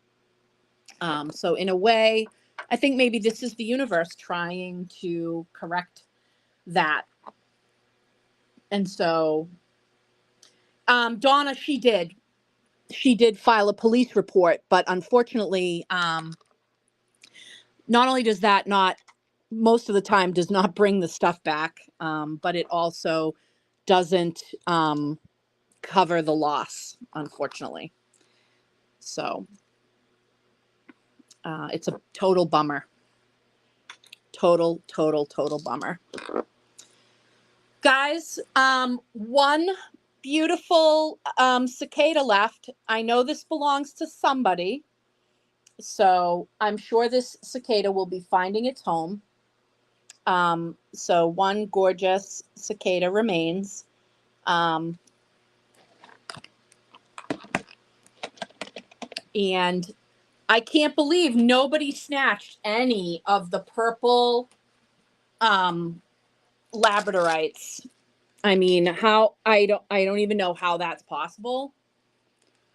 in a way, I think maybe this is the universe trying to correct that. And so, Donna, she did file a police report, but unfortunately, not only does that not most of the time does not bring the stuff back, but it also doesn't cover the loss, unfortunately. So it's a total bummer. Total bummer. Guys, one beautiful cicada left. I know this belongs to somebody, so I'm sure this cicada will be finding its home. So one gorgeous cicada remains. And I can't believe nobody snatched any of the purple labradorites. I mean, how I don't even know how that's possible.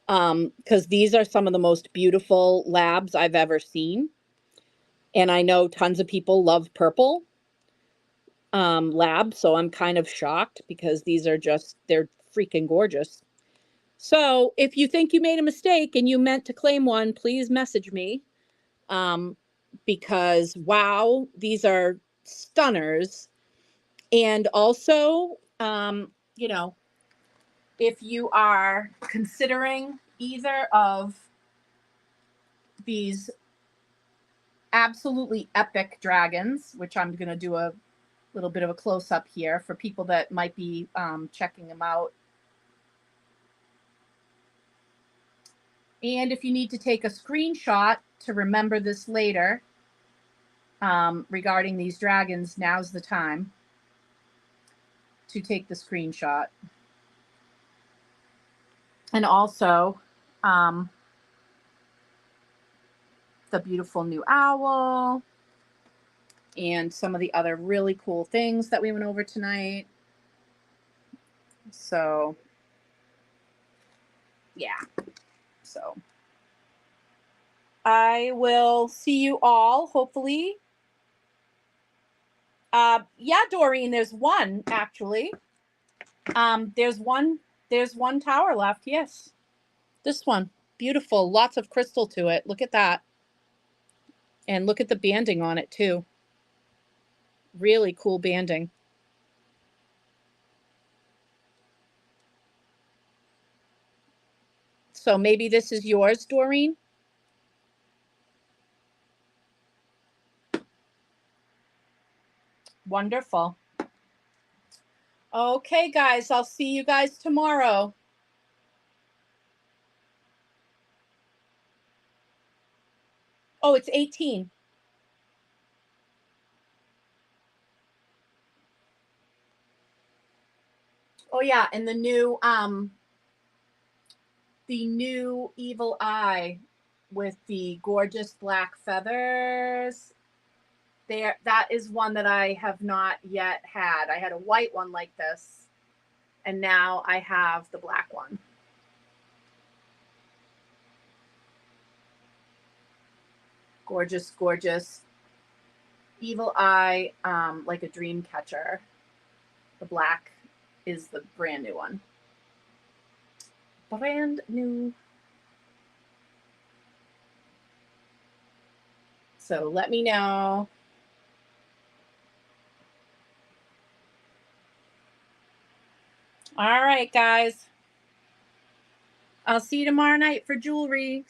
Because these are some of the most beautiful labs I've ever seen. And I know tons of people love purple labs, so I'm kind of shocked because they're freaking gorgeous. So if you think you made a mistake and you meant to claim one, please message me. Because wow, these are stunners. And also, if you are considering either of these absolutely epic dragons, which I'm going to do a little bit of a close-up here for people that might be checking them out. And if you need to take a screenshot to remember this later regarding these dragons, now's the time to take the screenshot. And also, the beautiful new owl and some of the other really cool things that we went over tonight. So, yeah. So, I will see you all, hopefully. Yeah, Doreen, there's one, actually. There's one tower left, yes. This one. Beautiful. Lots of crystal to it. Look at that. And look at the banding on it, too. Really cool banding. So maybe this is yours, Doreen? Wonderful. Okay, guys, I'll see you guys tomorrow. Oh, it's 18. Oh yeah, and the new evil eye with the gorgeous black feathers. That is one that I have not yet had. I had a white one like this, and now I have the black one. Gorgeous, gorgeous. Evil eye, like a dream catcher. The black is the brand new one. Brand new. So let me know. All right, guys. I'll see you tomorrow night for jewelry.